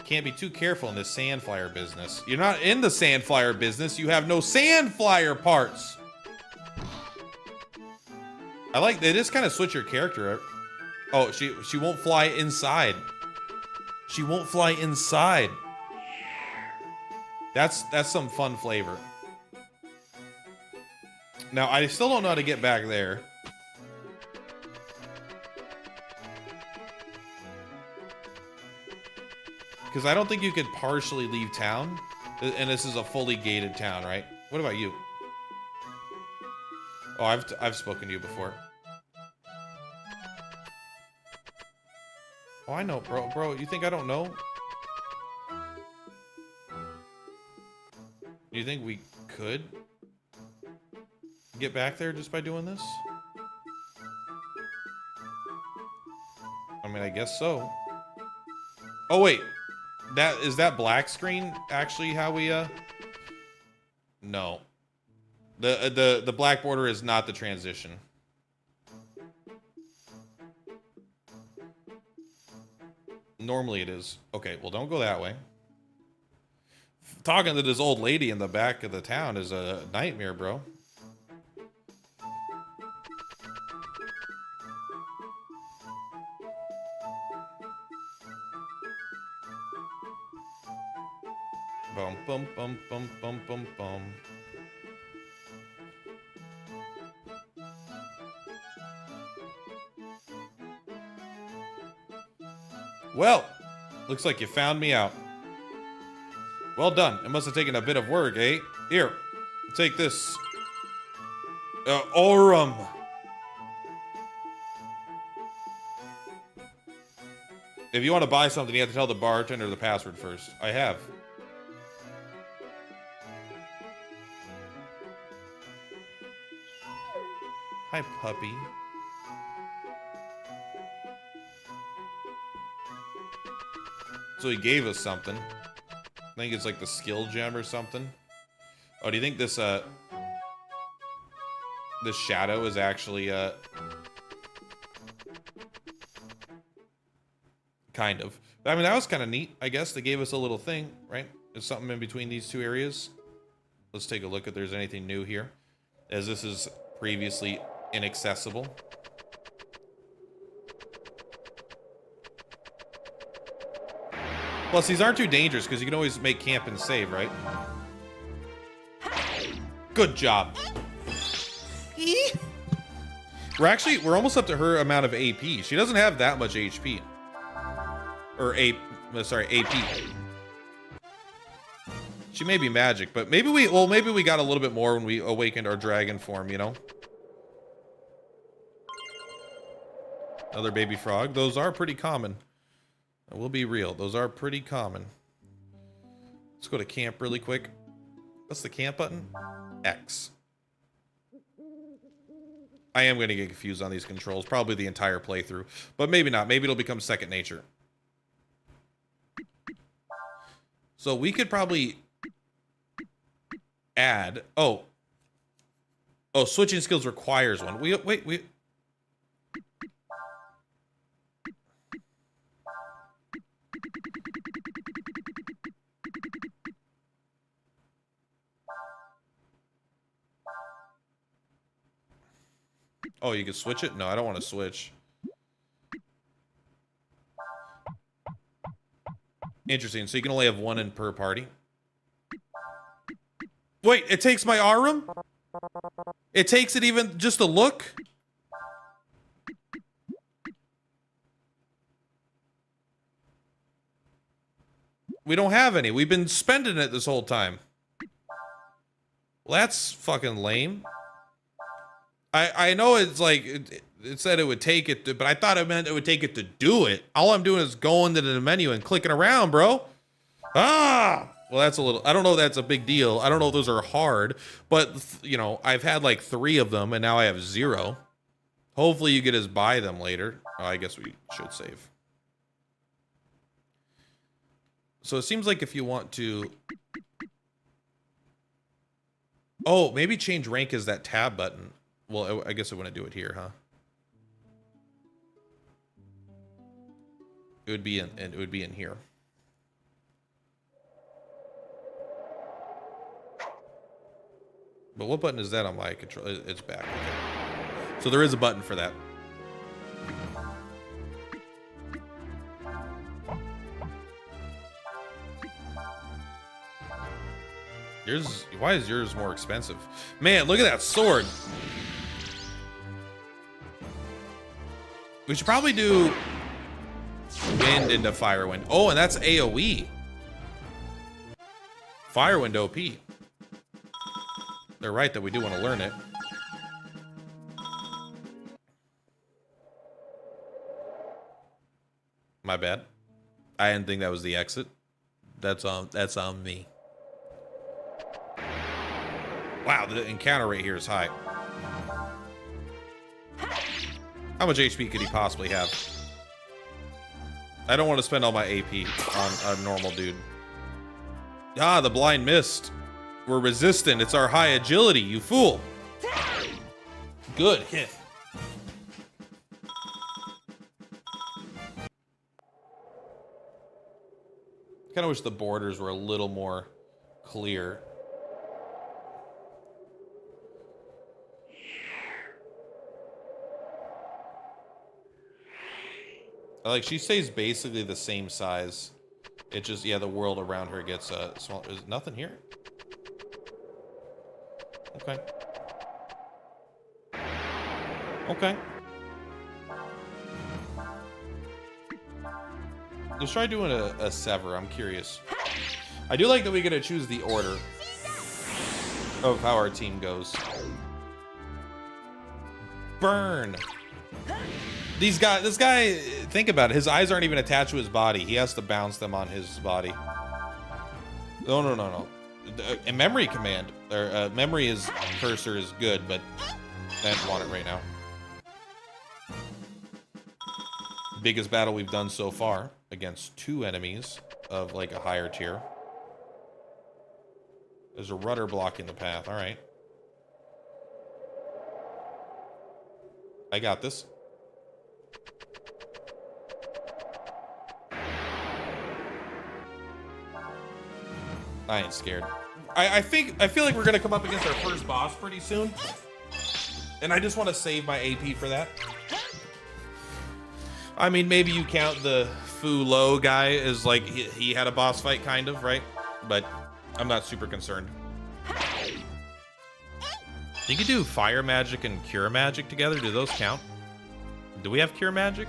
Can't be too careful in this sand flyer business. You're not in the sand flyer business. You have no sand flyer parts. I like they just kind of switch your character up. Oh, she won't fly inside. She won't fly inside. That's some fun flavor. Now, I still don't know how to get back there. Because I don't think you could partially leave town. And this is a fully gated town, right? What about you? Oh, I've spoken to you before. Oh, I know, bro. You think I don't know? You think we could get back there just by doing this? I mean, I guess so. Oh, wait. Is that black screen actually how we, No. The black border is not the transition. Normally it is. Okay, well, don't go that way. Talking to this old lady in the back of the town is a nightmare, bro. Bum, bum, bum, bum, bum, bum, bum. Well, looks like you found me out. Well done. It must have taken a bit of work, eh? Here, take this. Aurum. If you want to buy something, you have to tell the bartender the password first. I have. Hi, puppy. So he gave us something. I think it's like the skill gem or something. Oh, do you think this this shadow is actually kind of. I mean, that was kind of neat, I guess. They gave us a little thing, right? There's something in between these two areas. Let's take a look if there's anything new here, as this is previously inaccessible. Plus, these aren't too dangerous because you can always make camp and save, right? Good job. We're almost up to her amount of AP. She doesn't have that much HP. Or AP. She may be magic, but maybe we got a little bit more when we awakened our dragon form, you know? Another baby frog. Those are pretty common. I will be real. Those are pretty common. Let's go to camp really quick. What's the camp button? X. I am going to get confused on these controls. Probably the entire playthrough. But maybe not. Maybe it'll become second nature. So we could probably add... Oh, switching skills requires one. Wait. Oh, you can switch it? No, I don't want to switch. Interesting. So you can only have one in per party. Wait, it takes my Aurum? It takes it even just a look? We don't have any. We've been spending it this whole time. Well, that's fucking lame. I know it's like, it said it would take it to, but I thought it meant it would take it to do it. All I'm doing is going to the menu and clicking around, bro. Well, that's a little, I don't know if that's a big deal. I don't know if those are hard, but, you know, I've had like 3 of them, and now I have 0. Hopefully you get to buy them later. Oh, I guess we should save. So it seems like if you want to... Oh, maybe change rank is that tab button. Well, I guess I want to do it here, huh? It would be in here. But what button is that on my control? It's back. Okay. So there is a button for that. Why is yours more expensive? Man, look at that sword. We should probably do wind into Firewind. Oh, and that's AoE. Firewind OP. They're right that we do want to learn it. My bad. I didn't think that was the exit. That's on me. Wow, the encounter rate here is high. How much HP could he possibly have? I don't want to spend all my AP on a normal dude. Ah, the blind mist. We're resistant. It's our high agility, you fool. Good hit. Kind of wish the borders were a little more clear. Like, she stays basically the same size. It just, yeah, the world around her gets small. There's nothing here? Okay. Okay. Let's try doing a sever. I'm curious. I do like that we get to choose the order of how our team goes. Burn. This guy, think about it. His eyes aren't even attached to his body. He has to bounce them on his body. No. A memory command, or memory is cursor is good, but I don't want it right now. Biggest battle we've done so far against 2 enemies of like a higher tier. There's a rudder blocking the path. All right. I got this. I ain't scared. I feel like we're gonna come up against our first boss pretty soon. And I just want to save my AP for that. I mean, maybe you count the Fu Lo guy as like he had a boss fight, kind of, right? But I'm not super concerned. You could do fire magic and cure magic together. Do those count? Do we have cure magic?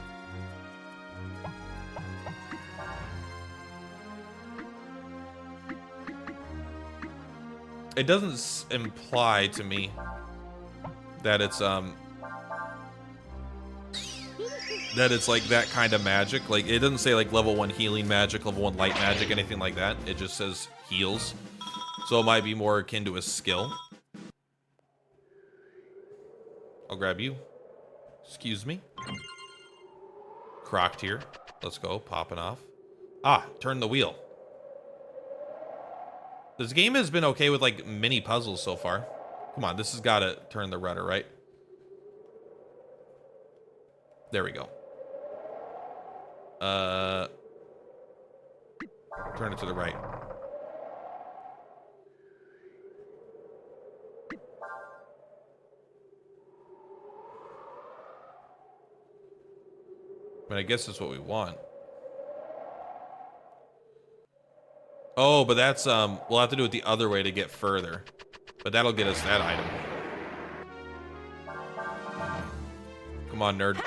It doesn't imply to me that it's like that kind of magic. Like, it doesn't say like level 1 healing magic, level 1 light magic, anything like that. It just says heals. So it might be more akin to a skill. I'll grab you. Excuse me. Crocked here. Let's go. Popping off. Ah, turn the wheel. This game has been okay with like mini puzzles so far. Come on, this has got to turn the rudder, right? There we go. Turn it to the right. But I guess that's what we want. Oh, but that's we'll have to do it the other way to get further. But that'll get us that item. Come on, nerd.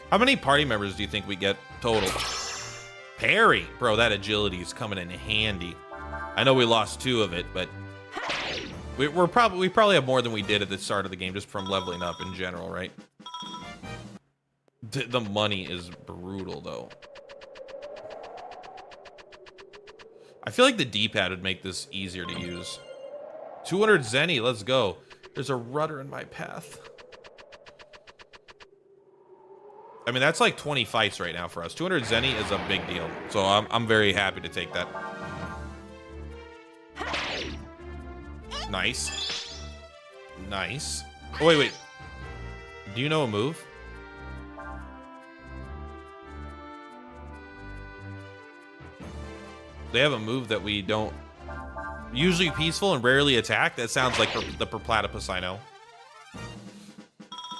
How many party members do you think we get total? Parry! Bro, that agility is coming in handy. I know we lost 2 of it, but we probably have more than we did at the start of the game just from leveling up in general, right? The money is brutal, though. I feel like the D-pad would make this easier to use. 200 Zenny, let's go. There's a rudder in my path. I mean, that's like 20 fights right now for us. 200 Zenny is a big deal. So I'm very happy to take that. Nice. Nice. Oh, wait. Do you know a move? They have a move that we don't. Usually peaceful and rarely attack. That sounds like the Platypus I know.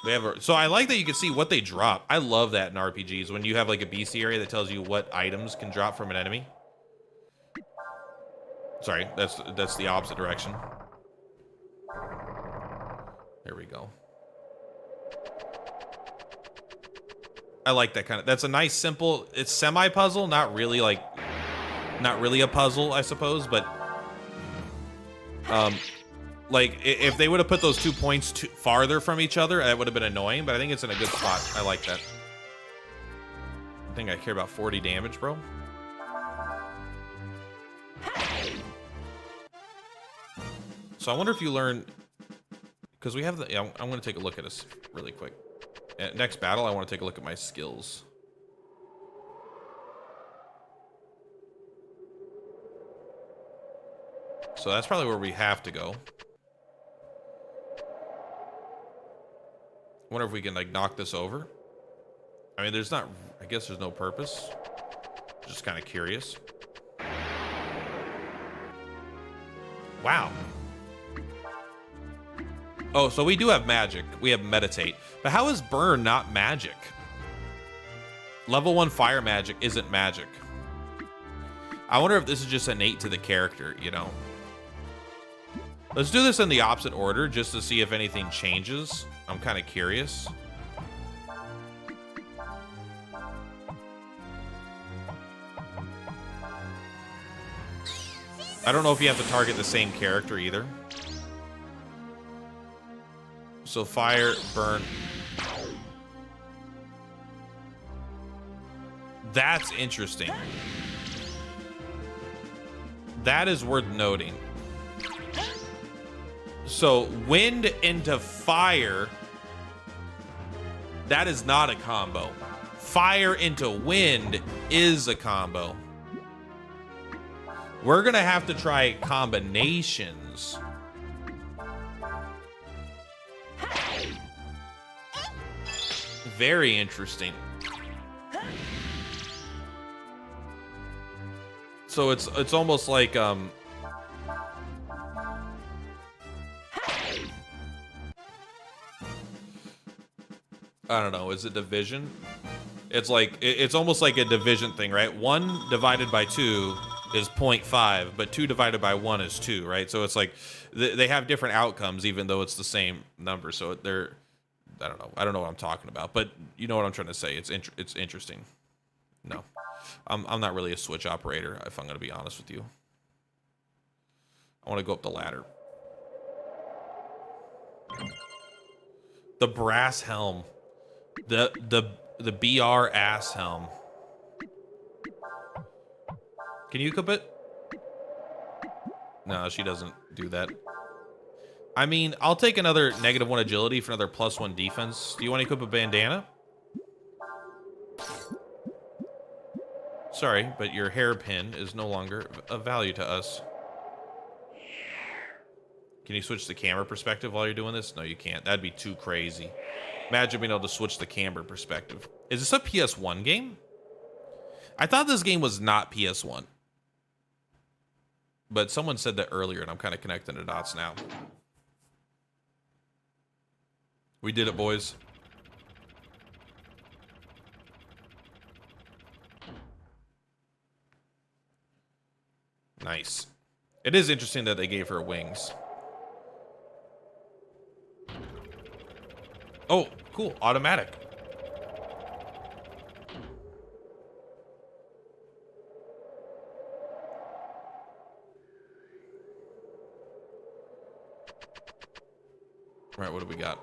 They have so I like that you can see what they drop. I love that in RPGs when you have like a BC area that tells you what items can drop from an enemy. Sorry, that's the opposite direction. There we go. I like that kind of. That's a nice, simple. It's semi-puzzle, not really a puzzle, I suppose, but like if they would have put those 2 points farther from each other, that would have been annoying, but I think it's in a good spot. I like that. I think I care about 40 damage, bro. So I wonder if you learn, because we have the, yeah, I'm going to take a look at this really quick. Next battle, I want to take a look at my skills. So that's probably where we have to go. Wonder if we can like knock this over. I mean, there's not, I guess there's no purpose. Just kind of curious. Wow. Oh, so we do have magic. We have meditate. But how is burn not magic? Level 1 fire magic isn't magic. I wonder if this is just innate to the character, you know? Let's do this in the opposite order just to see if anything changes. I'm kind of curious. I don't know if you have to target the same character either. So fire, burn. That's interesting. That is worth noting. So wind into fire, that is not a combo. Fire into wind is a combo. We're gonna have to try combinations. Very interesting. So it's almost like I don't know, is it division? It's like it's almost like a division thing, right? 1 divided by 2 is 0.5, but 2 divided by 1 is 2, right? So it's like they have different outcomes even though it's the same number. So they're, I don't know what I'm talking about, but you know what I'm trying to say. It's interesting. No. I'm not really a switch operator, if I'm going to be honest with you. I want to go up the ladder. The brass helm. The BR ass helm. Can you equip it? No, she doesn't do that. I mean, I'll take another -1 agility for another +1 defense. Do you want to equip a bandana? Sorry, but your hairpin is no longer of value to us. Can you switch the camera perspective while you're doing this? No, you can't. That'd be too crazy. Imagine being able to switch the camera perspective. Is this a PS1 game? I thought this game was not PS1. But someone said that earlier, and I'm kind of connecting the dots now. We did it, boys. Nice. It is interesting that they gave her wings. Oh, cool. Automatic. All right, what do we got?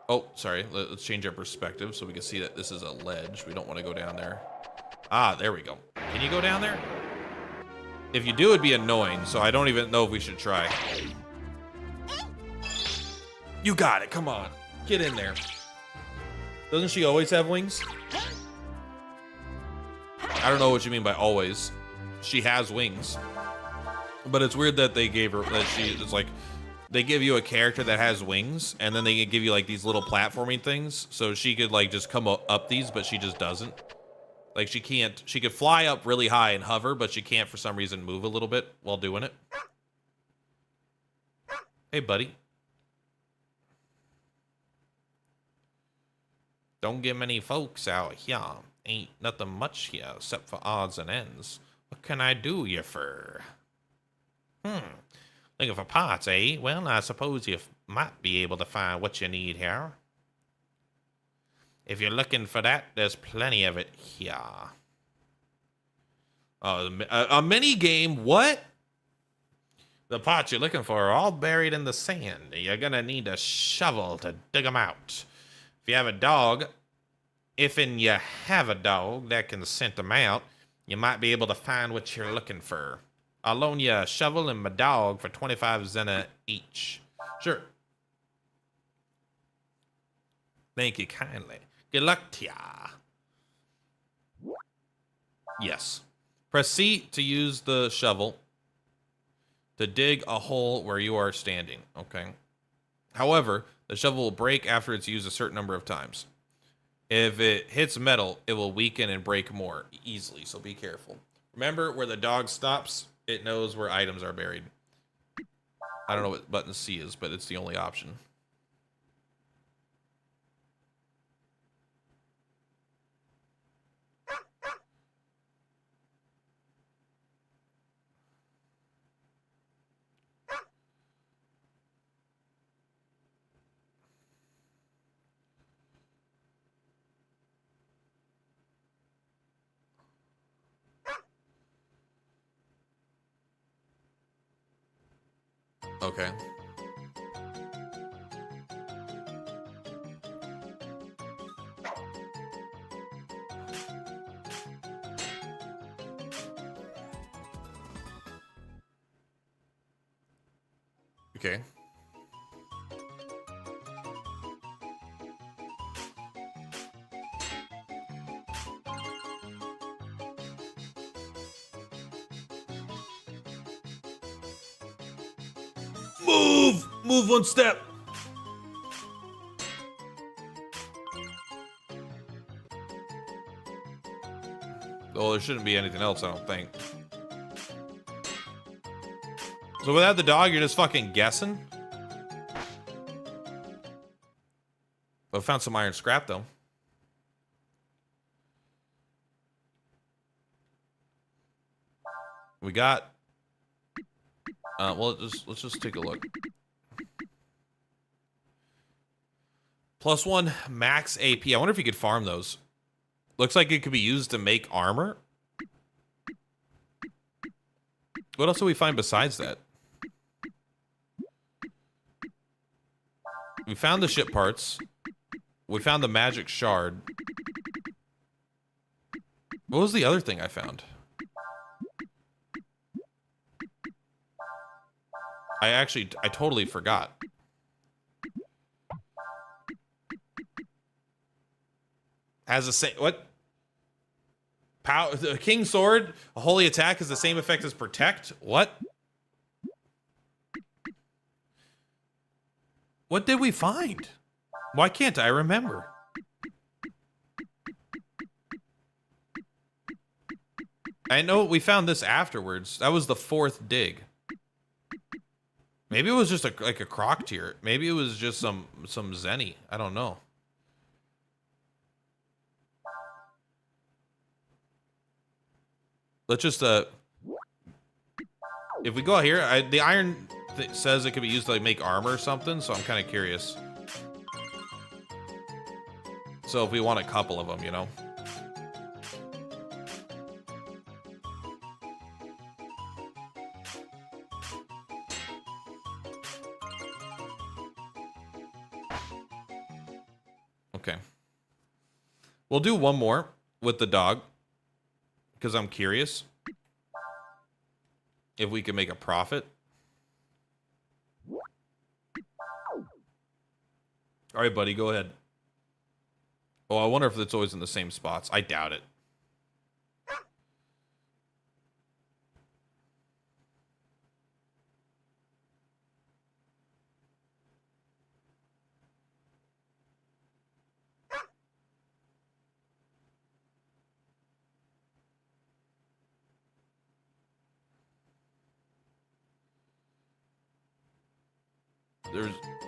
Oh, sorry. Let's change our perspective so we can see that this is a ledge. We don't want to go down there. Ah, there we go. Can you go down there? If you do, it'd be annoying, so I don't even know if we should try. You got it. Come on. Get in there. Doesn't she always have wings? I don't know what you mean by always. She has wings. But it's weird that they gave her, that she, it's like, they give you a character that has wings, and then they give you like these little platforming things, so she could like just come up these, but she just doesn't. Like she can't, she could fly up really high and hover, but she can't for some reason move a little bit while doing it. Hey, buddy. Don't get many folks out here. Ain't nothing much here except for odds and ends. What can I do you for? Looking for parts, eh? Well, I suppose you might be able to find what you need here. If you're looking for that, there's plenty of it here. Oh, a mini game? What? The parts you're looking for are all buried in the sand. You're gonna need a shovel to dig them out. If you have a dog, you have a dog that can scent them out, you might be able to find what you're looking for. I'll loan you a shovel and my dog for 25 zena each. Sure. Thank you kindly. Good luck to ya. Yes. Press C to use the shovel to dig a hole where you are standing. Okay. However, the shovel will break after it's used a certain number of times. If it hits metal, it will weaken and break more easily, so be careful. Remember, where the dog stops, it knows where items are buried. I don't know what button C is, but it's the only option. Okay. Okay. Move! Move one step! Oh, there shouldn't be anything else, I don't think. So without the dog, you're just fucking guessing? I found some iron scrap, though. We got... well, let's just take a look. +1 max AP. I wonder if you could farm those. Looks like it could be used to make armor. What else do we find besides that? We found the ship parts. We found the magic shard. What was the other thing I found? I totally forgot. Has the same, what? The King Sword, a holy attack has the same effect as protect? What? What did we find? Why can't I remember? I know we found this afterwards. That was the 4th dig. Maybe it was just like a croc tier. Maybe it was just some Zenny. I don't know. Let's just if we go out here, the iron says it could be used to like make armor or something, so I'm kind of curious. So if we want a couple of them, you know. Okay. We'll do one more with the dog, because I'm curious if we can make a profit. All right, buddy, go ahead. Oh, I wonder if it's always in the same spots. I doubt it.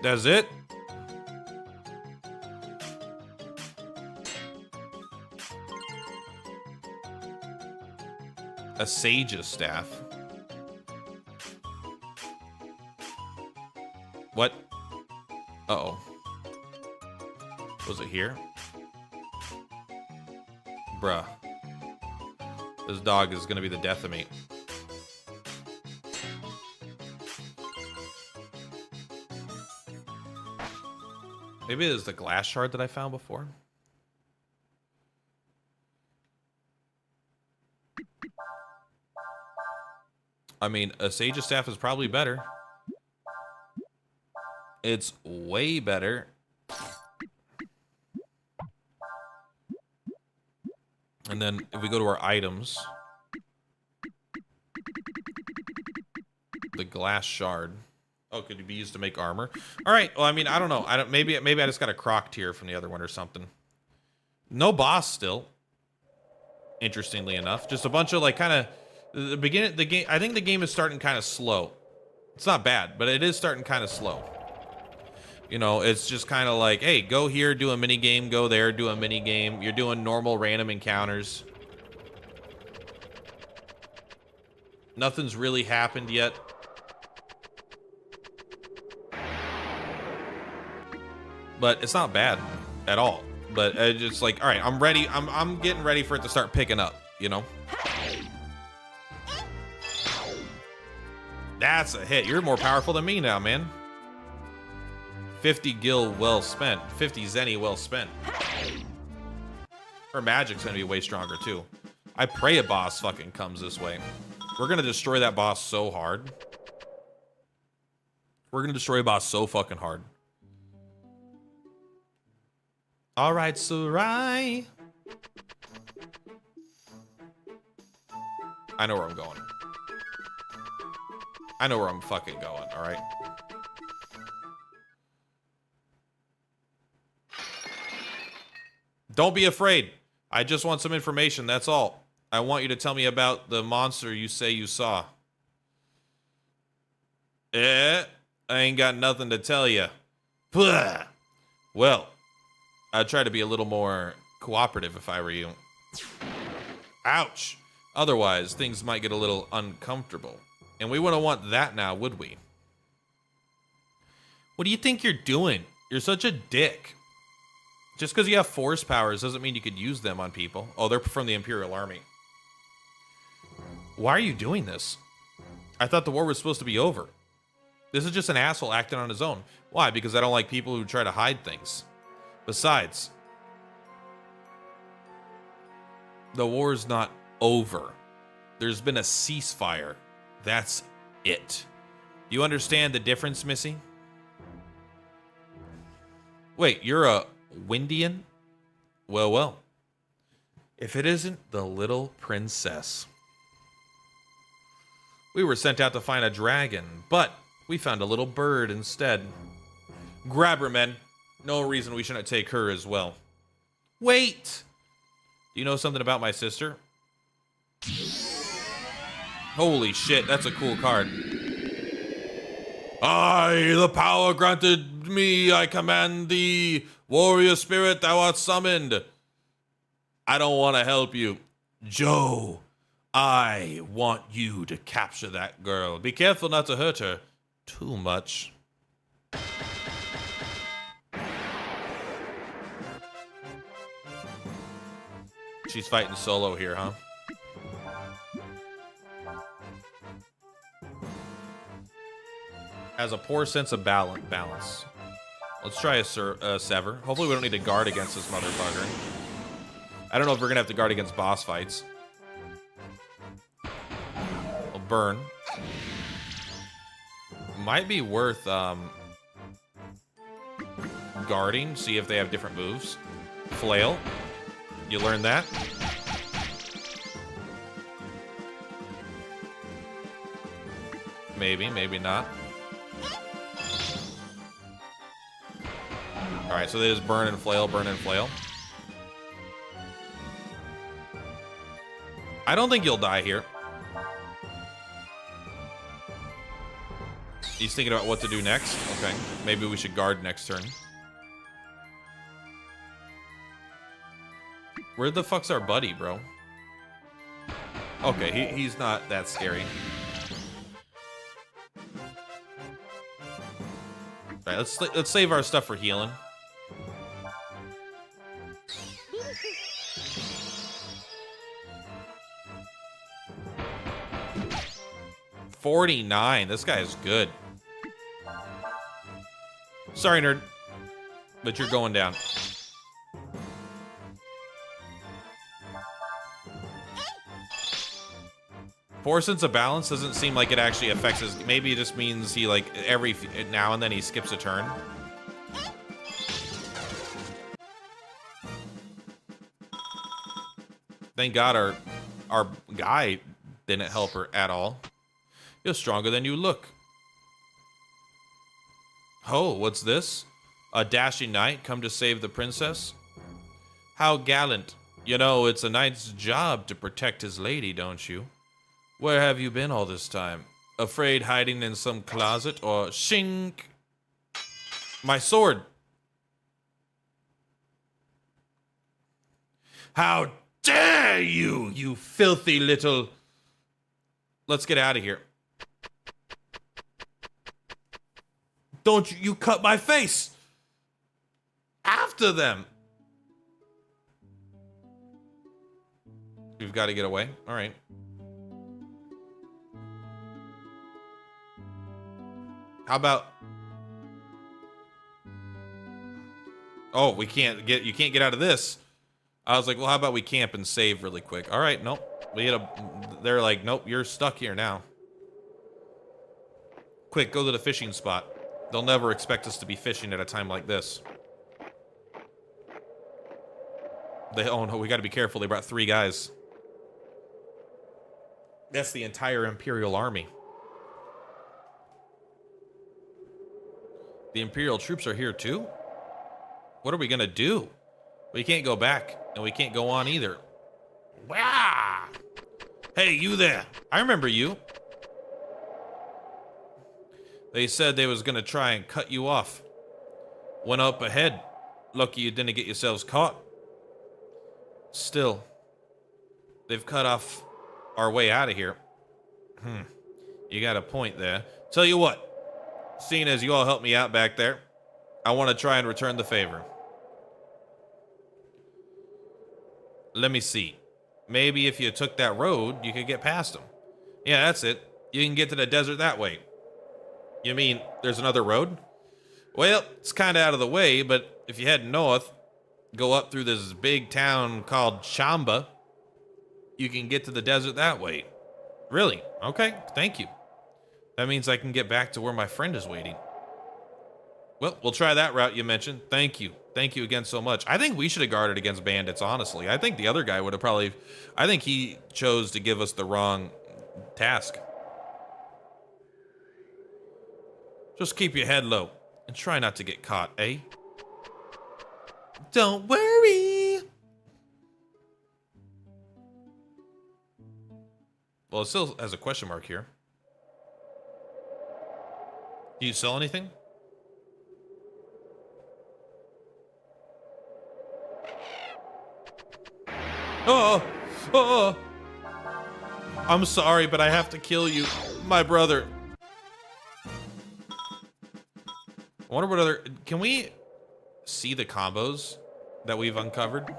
That's it? A sage's staff. What? Uh-oh. Was it here? Bruh. This dog is gonna be the death of me. Maybe it was the glass shard that I found before. I mean, a sage's staff is probably better. It's way better. And then if we go to our items, The glass shard. Oh, could it be used to make armor? All right. Well, I mean, I don't know. Maybe I just got a croc tier from the other one or something. No boss still. Interestingly enough, just a bunch of like kind of the beginning. The game. I think the game is starting kind of slow. It's not bad, but it is starting kind of slow. You know, it's just kind of like, hey, go here, do a mini game. Go there, do a mini game. You're doing normal random encounters. Nothing's really happened yet. But it's not bad at all. But it's just like, all right, I'm ready. I'm getting ready for it to start picking up, you know? That's a hit. You're more powerful than me now, man. 50 gil well spent. 50 zenny well spent. Her magic's gonna be way stronger too. I pray a boss fucking comes this way. We're gonna destroy that boss so hard. We're gonna destroy a boss so fucking hard. All right, Sarai. I know where I'm going. I know where I'm fucking going, all right? Don't be afraid. I just want some information, that's all. I want you to tell me about the monster you say you saw. I ain't got nothing to tell you. Well, I'd try to be a little more cooperative if I were you. Ouch. Otherwise, things might get a little uncomfortable. And we wouldn't want that now, would we? What do you think you're doing? You're such a dick. Just because you have force powers doesn't mean you could use them on people. Oh, they're from the Imperial Army. Why are you doing this? I thought the war was supposed to be over. This is just an asshole acting on his own. Why? Because I don't like people who try to hide things. Besides, the war's not over. There's been a ceasefire. That's it. Do you understand the difference, Missy? Wait, you're a Windian? Well, well. If it isn't the little princess. We were sent out to find a dragon, but we found a little bird instead. Grab her, men. No reason we shouldn't take her as well. Wait! Do you know something about my sister? Holy shit, that's a cool card. The power granted me, I command thee. Warrior spirit, thou art summoned. I don't want to help you. Joe, I want you to capture that girl. Be careful not to hurt her too much. She's fighting solo here, huh? Has a poor sense of balance. Let's try a sever. Hopefully we don't need to guard against this motherfucker. I don't know if we're gonna have to guard against boss fights. We'll burn. Might be worth guarding, see if they have different moves. Flail. You learned that? Maybe, maybe not. Alright, so they just burn and flail, burn and flail. I don't think you'll die here. He's thinking about what to do next. Okay, maybe we should guard next turn. Where the fuck's our buddy, bro? Okay, he's not that scary. All right, let's save our stuff for healing. $49. This guy is good. Sorry, nerd, but you're going down. Poor sense of balance doesn't seem like it actually affects his. Maybe it just means he, like, every now and then he skips a turn. Thank God our guy didn't help her at all. You're stronger than you look. Oh, what's this? A dashing knight come to save the princess? How gallant. You know, it's a knight's job to protect his lady, don't you? Where have you been all this time? Afraid hiding in some closet or shink? My sword. How dare you, you filthy little... Let's get out of here. Don't you cut my face. After them. We've got to get away. All right. How about... Oh, we can't get... You can't get out of this. I was like, well, how about we camp and save really quick? All right, nope. We had a... They're like, nope, you're stuck here now. Quick, go to the fishing spot. They'll never expect us to be fishing at a time like this. Oh no, we got to be careful. They brought 3 guys. That's the entire Imperial army. The Imperial troops are here too? What are we gonna do? We can't go back, and we can't go on either. Wow! Hey, you there. I remember you. They said they was gonna try and cut you off. Went up ahead. Lucky you didn't get yourselves caught. Still, they've cut off our way out of here. You got a point there. Tell you what, seeing as you all helped me out back there, I want to try and return the favor. Let me see. Maybe if you took that road, you could get past them. Yeah, that's it. You can get to the desert that way. You mean there's another road? Well, it's kind of out of the way, but if you head north, go up through this big town called Chamba, you can get to the desert that way. Really? Okay, thank you. That means I can get back to where my friend is waiting. Well, we'll try that route you mentioned. Thank you. Thank you again so much. I think we should have guarded against bandits, honestly. I think the other guy would have probably... I think he chose to give us the wrong task. Just keep your head low and try not to get caught, eh? Don't worry. Well, it still has a question mark here. Do you sell anything? Oh, oh, I'm sorry, but I have to kill you, my brother. I wonder what other... Can we see the combos that we've uncovered?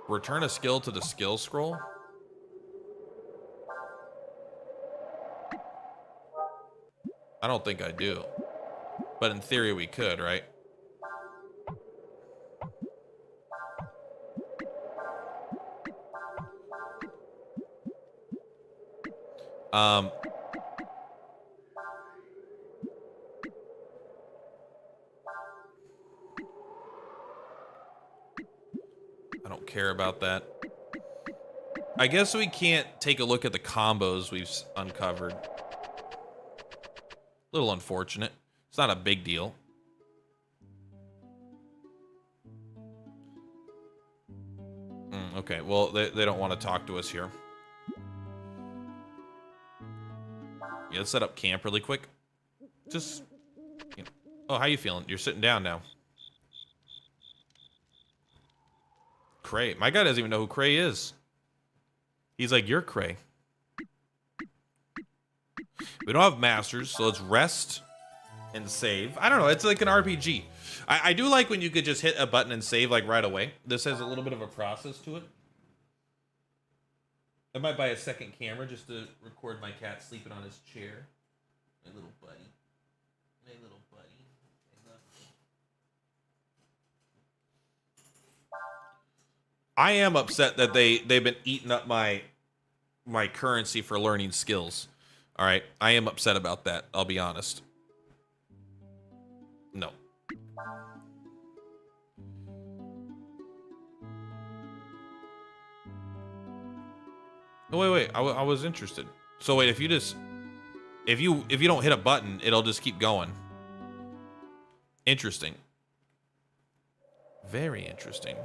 Return a skill to the skill scroll? I don't think I do. But in theory we could, right? I don't care about that. I guess we can't take a look at the combos we've uncovered. A little unfortunate. It's not a big deal. Okay, well, they don't want to talk to us here. Yeah, let's set up camp really quick. Just, you know. Oh, how you feeling? You're sitting down now. Cray. My guy doesn't even know who Cray is. He's like, you're Cray. We don't have masters, so let's rest and save. I don't know. It's like an RPG. I do like when you could just hit a button and save like right away. This has a little bit of a process to it. I might buy a second camera just to record my cat sleeping on his chair. My little buddy. My little buddy. I love you. I am upset that they've been eating up my currency for learning skills. All right, I am upset about that. I'll be honest. No. Oh, wait. I was interested. So wait, if you don't hit a button, it'll just keep going. Interesting. Very interesting.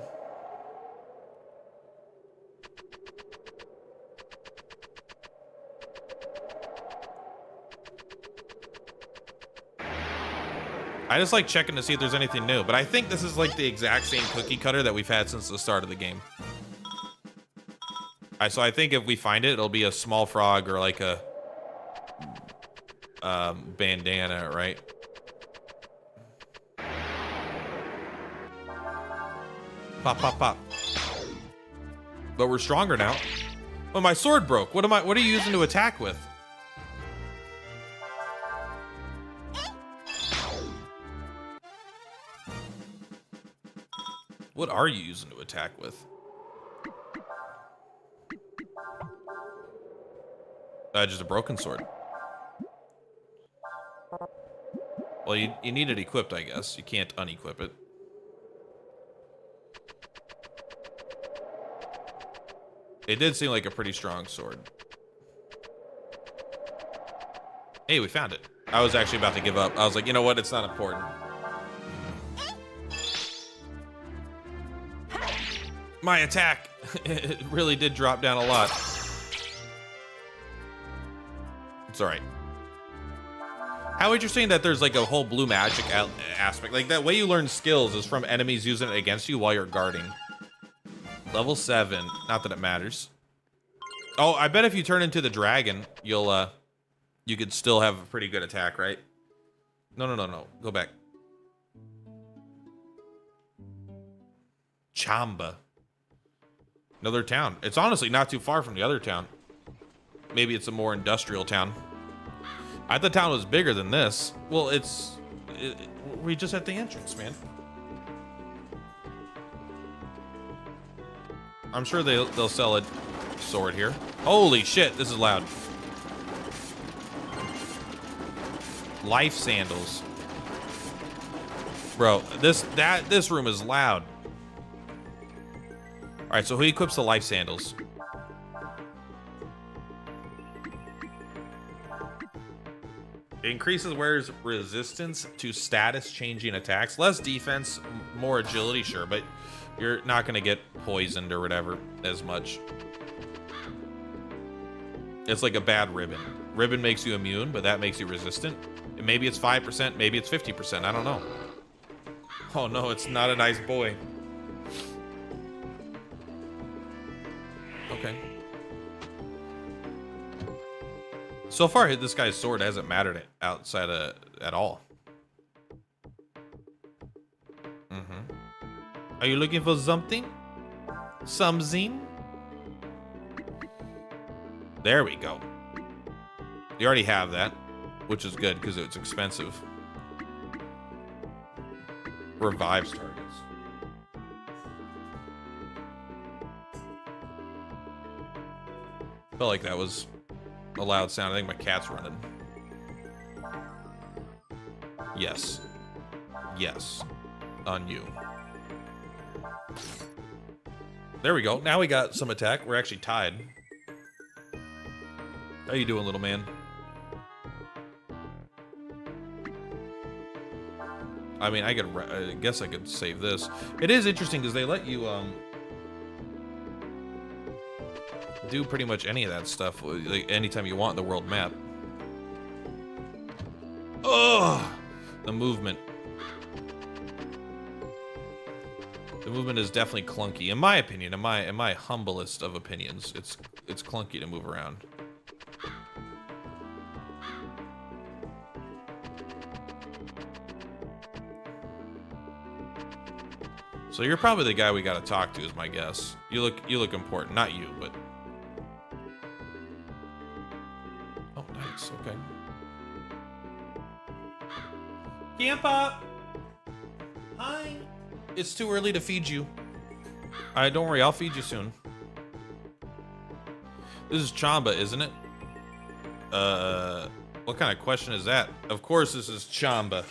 I just like checking to see if there's anything new, but I think this is like the exact same cookie cutter that we've had since the start of the game. So I think if we find it, it'll be a small frog or like a bandana, right? Pop, pop, pop. But we're stronger now. Oh, my sword broke. What are you using to attack with? What are you using to attack with? Just a broken sword. Well, you need it equipped, I guess. You can't unequip it. It did seem like a pretty strong sword. Hey, we found it. I was actually about to give up. I was like, you know what? It's not important. My attack, it really did drop down a lot. It's all right. How interesting that there's like a whole blue magic aspect. Like that way you learn skills is from enemies using it against you while you're guarding. Level 7. Not that it matters. Oh, I bet if you turn into the dragon, you could still have a pretty good attack, right? No. Go back. Chamba. Another town. It's honestly not too far from the other town. Maybe it's a more industrial town. I thought the town was bigger than this. Well, we just at the entrance, man. I'm sure they'll sell a sword here. Holy shit, this is loud. Life sandals. Bro, this room is loud. All right, so who equips the life sandals? It increases wearer's resistance to status changing attacks. Less defense, more agility, sure, but you're not going to get poisoned or whatever as much. It's like a bad ribbon. Ribbon makes you immune, but that makes you resistant. And maybe it's 5%, maybe it's 50%. I don't know. Oh no, it's not a nice boy. Okay. So far, this guy's sword hasn't mattered outside at all. Are you looking for something? Something? There we go. You already have that, which is good because it's expensive. Revives targets. Felt like that was a loud sound. I think my cat's running. Yes. Yes. On you. There we go. Now we got some attack. We're actually tied. How you doing, little man? I mean, I guess I could save this. It is interesting because they let you do pretty much any of that stuff like anytime you want in the world map. Ugh! The movement. The movement is definitely clunky, in my opinion. In my humblest of opinions, it's clunky to move around. So you're probably the guy we got to talk to, is my guess. You look important, not you, but. Oh, nice. Okay. Camp up. Hi. It's too early to feed you. Don't worry, I'll feed you soon. This is Chamba, isn't it? What kind of question is that? Of course this is Chamba.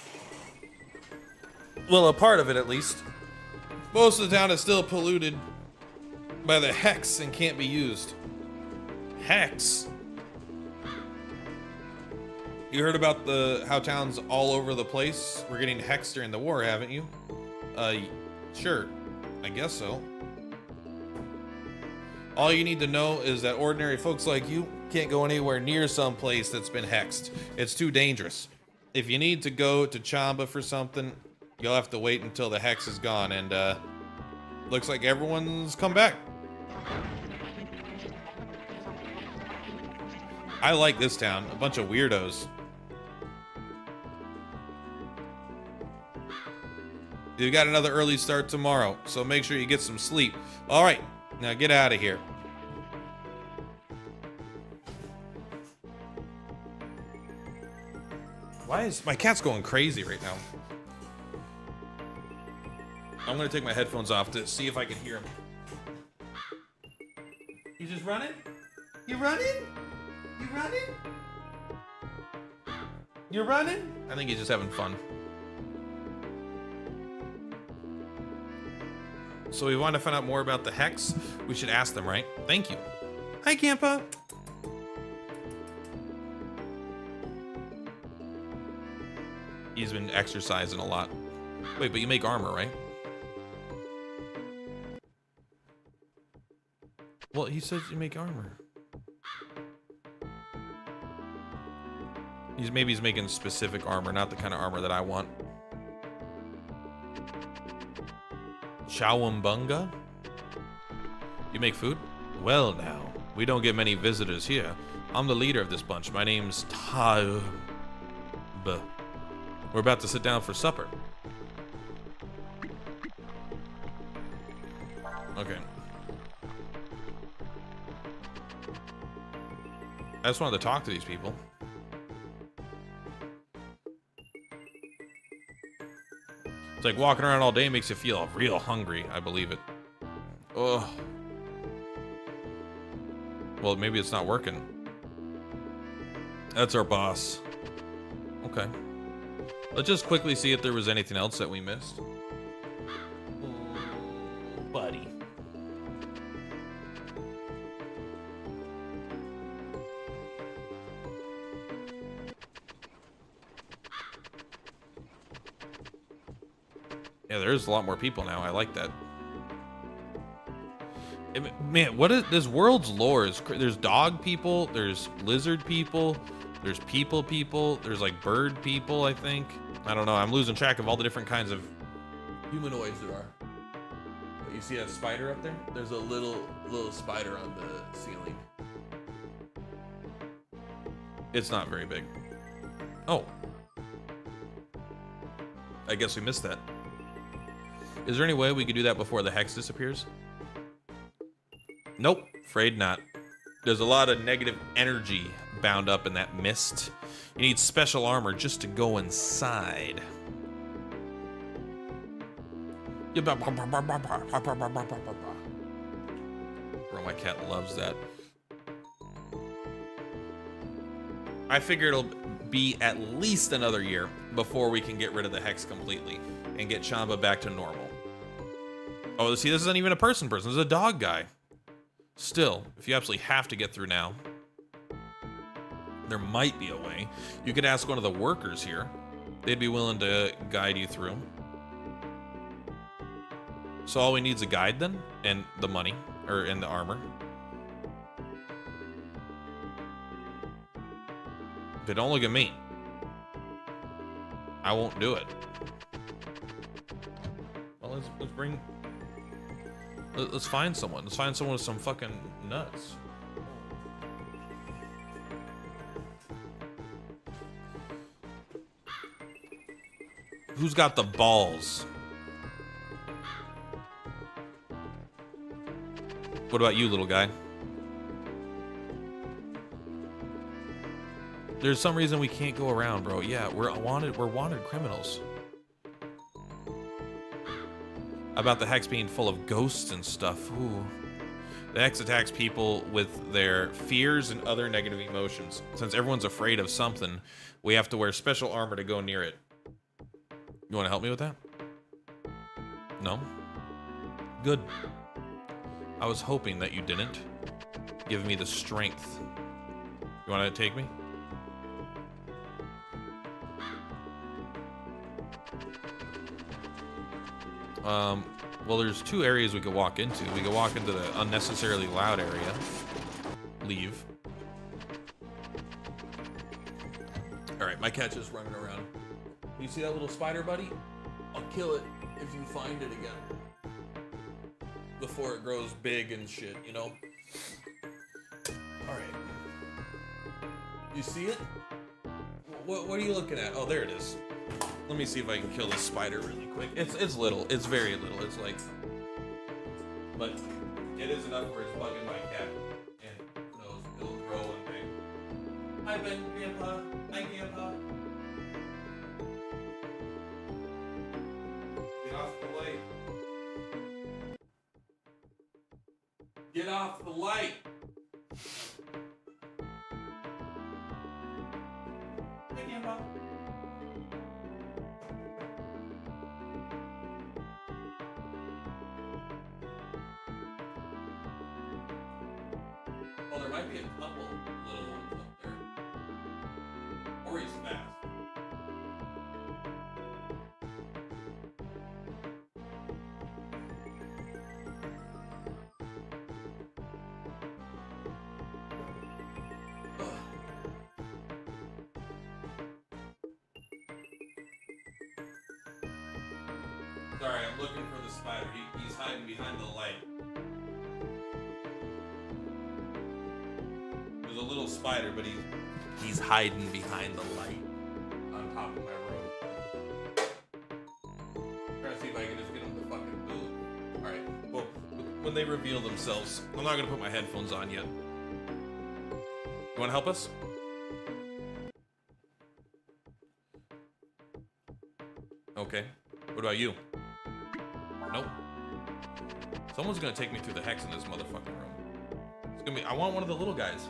Well, a part of it at least. Most of the town is still polluted by the hex and can't be used. Hex. You heard about how towns all over the place were getting hexed during the war, haven't you? Sure. I guess so. All you need to know is that ordinary folks like you can't go anywhere near some place that's been hexed. It's too dangerous. If you need to go to Chamba for something, you'll have to wait until the hex is gone, and looks like everyone's come back. I like this town. A bunch of weirdos. You got another early start tomorrow, so make sure you get some sleep. All right, now get out of here. Why is my cat's going crazy right now? I'm gonna take my headphones off to see if I can hear him. You just running? You running? You running? You're running? I think he's just having fun. So we want to find out more about the hex. We should ask them, right? Thank you. Hi, Campa. He's been exercising a lot. Wait, but you make armor, right? Well, he says you make armor. Maybe he's making specific armor, not the kind of armor that I want. Chowumbunga? You make food? Well now, we don't get many visitors here. I'm the leader of this bunch. My name's Taub. We're about to sit down for supper. Okay. I just wanted to talk to these people. It's like walking around all day makes you feel real hungry. I believe it. Ugh. Well, maybe it's not working. That's our boss. Okay. Let's just quickly see if there was anything else that we missed. Buddy. Yeah, there's a lot more people now. I like that. Man, what is this world's lore? There's dog people, there's lizard people, there's people, there's like bird people, I think. I don't know. I'm losing track of all the different kinds of humanoids there are. You see that spider up there? There's a little spider on the ceiling. It's not very big. Oh. I guess we missed that. Is there any way we could do that before the hex disappears? Nope, afraid not. There's a lot of negative energy bound up in that mist. You need special armor just to go inside. Bro, my cat loves that. I figure it'll be at least another year before we can get rid of the hex completely and get Chamba back to normal. Oh, see, this isn't even a person. This is a dog guy. Still, if you absolutely have to get through now, there might be a way. You could ask one of the workers here. They'd be willing to guide you through. So all we need is a guide then, and the money, or in the armor. But don't look at me. I won't do it. Well, let's find someone. Let's find someone with some fucking nuts. Who's got the balls? What about you, little guy? There's some reason we can't go around, bro. Yeah, we're wanted criminals. About the hex being full of ghosts and stuff. Ooh. The hex attacks people with their fears and other negative emotions. Since everyone's afraid of something, we have to wear special armor to go near it. You want to help me with that? No? Good. I was hoping that you didn't. Give me the strength. You want to take me? Well, there's two areas we could walk into. We could walk into the unnecessarily loud area. Leave. All right, my cat's just running around. You see that little spider, buddy? I'll kill it if you find it again. Before it grows big and shit, you know? All right. You see it? What are you looking at? Oh, there it is. Let me see if I can kill this spider really quick. It's little. It's very little. It's like, but it is enough where it's bugging my cat, and who knows, it'll grow one day. Hi, Ben, Grandpa. Hi, Grandpa. Get off the light. Get off the light. Hi, Grandpa. Well, there might be a couple little ones up there. Or he's fast. Sorry, I'm looking for the spider. He's hiding behind the light. There's a little spider, but he's hiding behind the light on top of my road. Trying to see if I can just get him to fucking move. All right. Well, when they reveal themselves, I'm not gonna put my headphones on yet. You want to help us? Okay. What about you? Nope. Someone's gonna take me through the hex in this motherfucking room. It's gonna be. I want one of the little guys.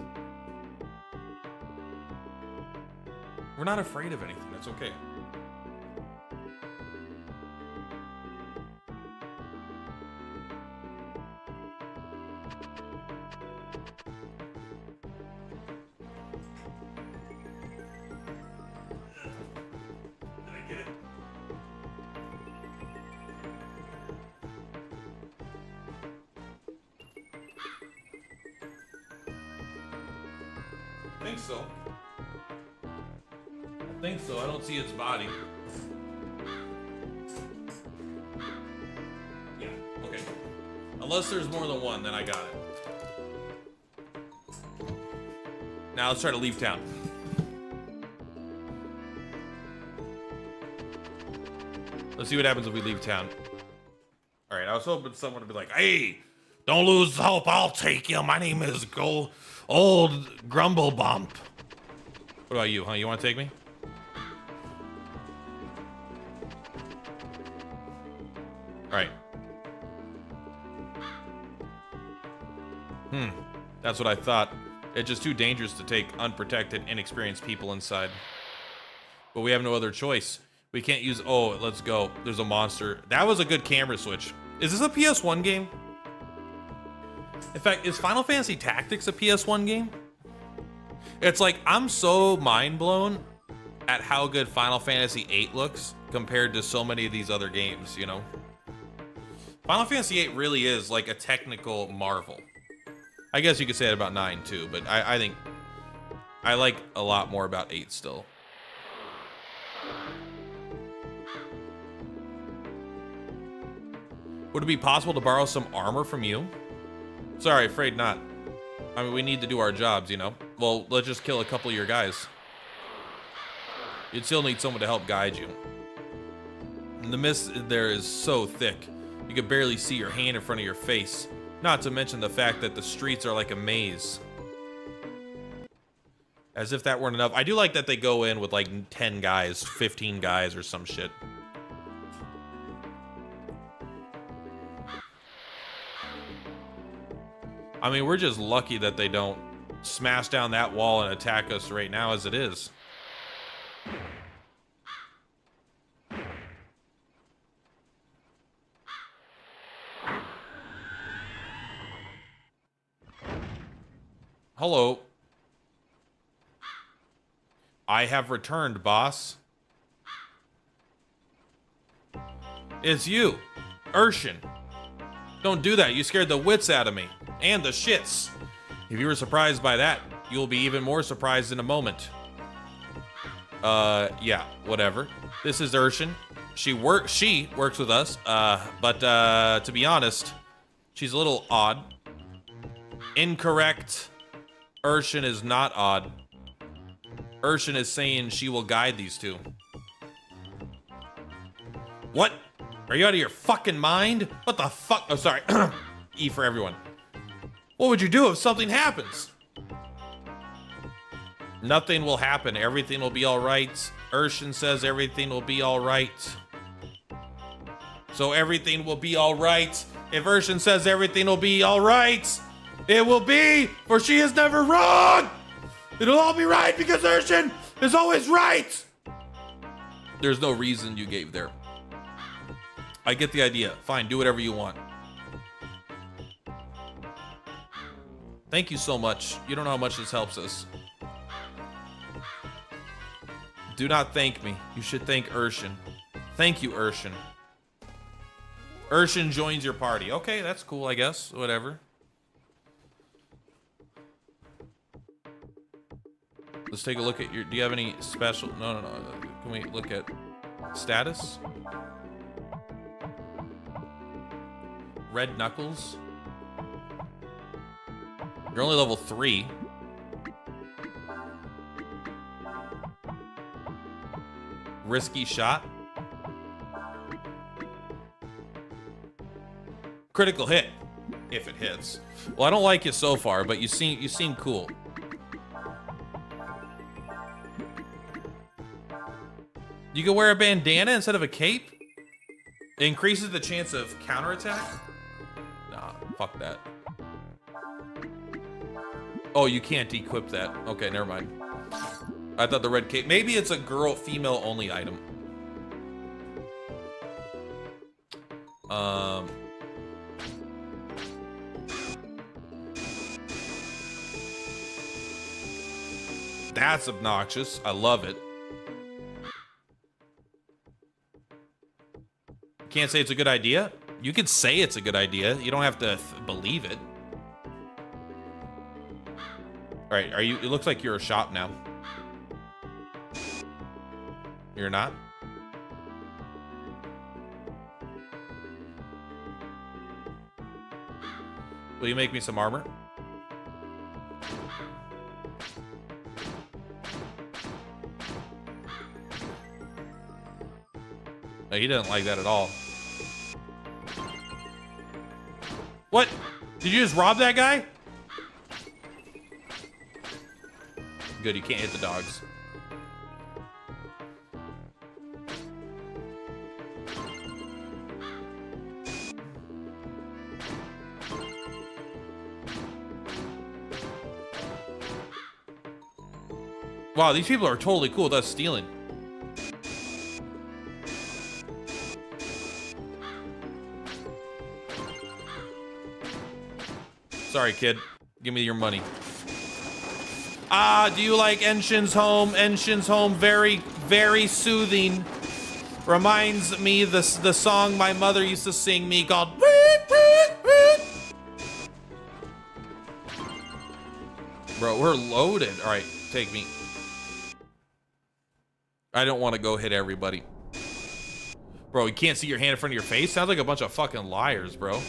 We're not afraid of anything. That's okay. Did I get it? I think so. I think so. I don't see its body. Yeah, okay. Unless there's more than one, then I got it. Now let's try to leave town. Let's see what happens if we leave town. All right, I was hoping someone would be like, hey, don't lose hope, I'll take you. My name is Old Grumblebump. What about you, huh? You want to take me? All right. That's what I thought. It's just too dangerous to take unprotected, inexperienced people inside. But we have no other choice. We can't use... Oh, let's go. There's a monster. That was a good camera switch. Is this a PS1 game? In fact, is Final Fantasy Tactics a PS1 game? It's like, I'm so mind blown at how good Final Fantasy VIII looks compared to so many of these other games, you know? Final Fantasy VIII really is like a technical marvel. I guess you could say that about 9 too, but I think I like a lot more about 8 still. Would it be possible to borrow some armor from you? Sorry, afraid not. I mean, we need to do our jobs, you know? Well, let's just kill a couple of your guys. You'd still need someone to help guide you. And the mist there is so thick, you could barely see your hand in front of your face. Not to mention the fact that the streets are like a maze. As if that weren't enough. I do like that they go in with like 10 guys, 15 guys or some shit. I mean, we're just lucky that they don't smash down that wall and attack us right now as it is. Hello. I have returned, boss. It's you, Urshan. Don't do that. You scared the wits out of me. And the shits. If you were surprised by that, you'll be even more surprised in a moment. Yeah, whatever. This is Urshan. She works with us, but to be honest, she's a little odd. Incorrect. Urshan is not odd. Urshan is saying she will guide these two. What? Are you out of your fucking mind? What the fuck? Oh, sorry. E for everyone. What would you do if something happens? Nothing will happen. Everything will be all right. Urshan says everything will be all right. So everything will be all right. If Urshan says everything will be all right, it will be, for she is never wrong. It'll all be right because Urshan is always right. There's no reason you gave there. I get the idea. Fine, do whatever you want. Thank you so much. You don't know how much this helps us. Do not thank me. You should thank Urshan. Thank you, Urshan. Urshan joins your party. Okay, that's cool, I guess. Whatever. Let's take a look at your... Do you have any special... No. Can we look at status? Red Knuckles. You're only level 3. Risky shot. Critical hit, if it hits. Well, I don't like you so far, but you seem cool. You can wear a bandana instead of a cape? It increases the chance of counterattack? Nah, fuck that. Oh, you can't equip that. Okay, never mind. I thought the red cape... Maybe it's a female only item. That's obnoxious. I love it. Can't say it's a good idea? You could say it's a good idea. You don't have to believe it. All right, are you... It looks like you're a shop now. You're not? Will you make me some armor? No, he doesn't like that at all. What? Did you just rob that guy? Good, you can't hit the dogs. Wow, these people are totally cool with us stealing. Sorry, kid. Give me your money. Ah, do you like Enshin's Home? Enshin's Home, very, very soothing. Reminds me the song my mother used to sing me called... Bro, we're loaded. All right, take me. I don't want to go hit everybody. Bro, you can't see your hand in front of your face? Sounds like a bunch of fucking liars, bro.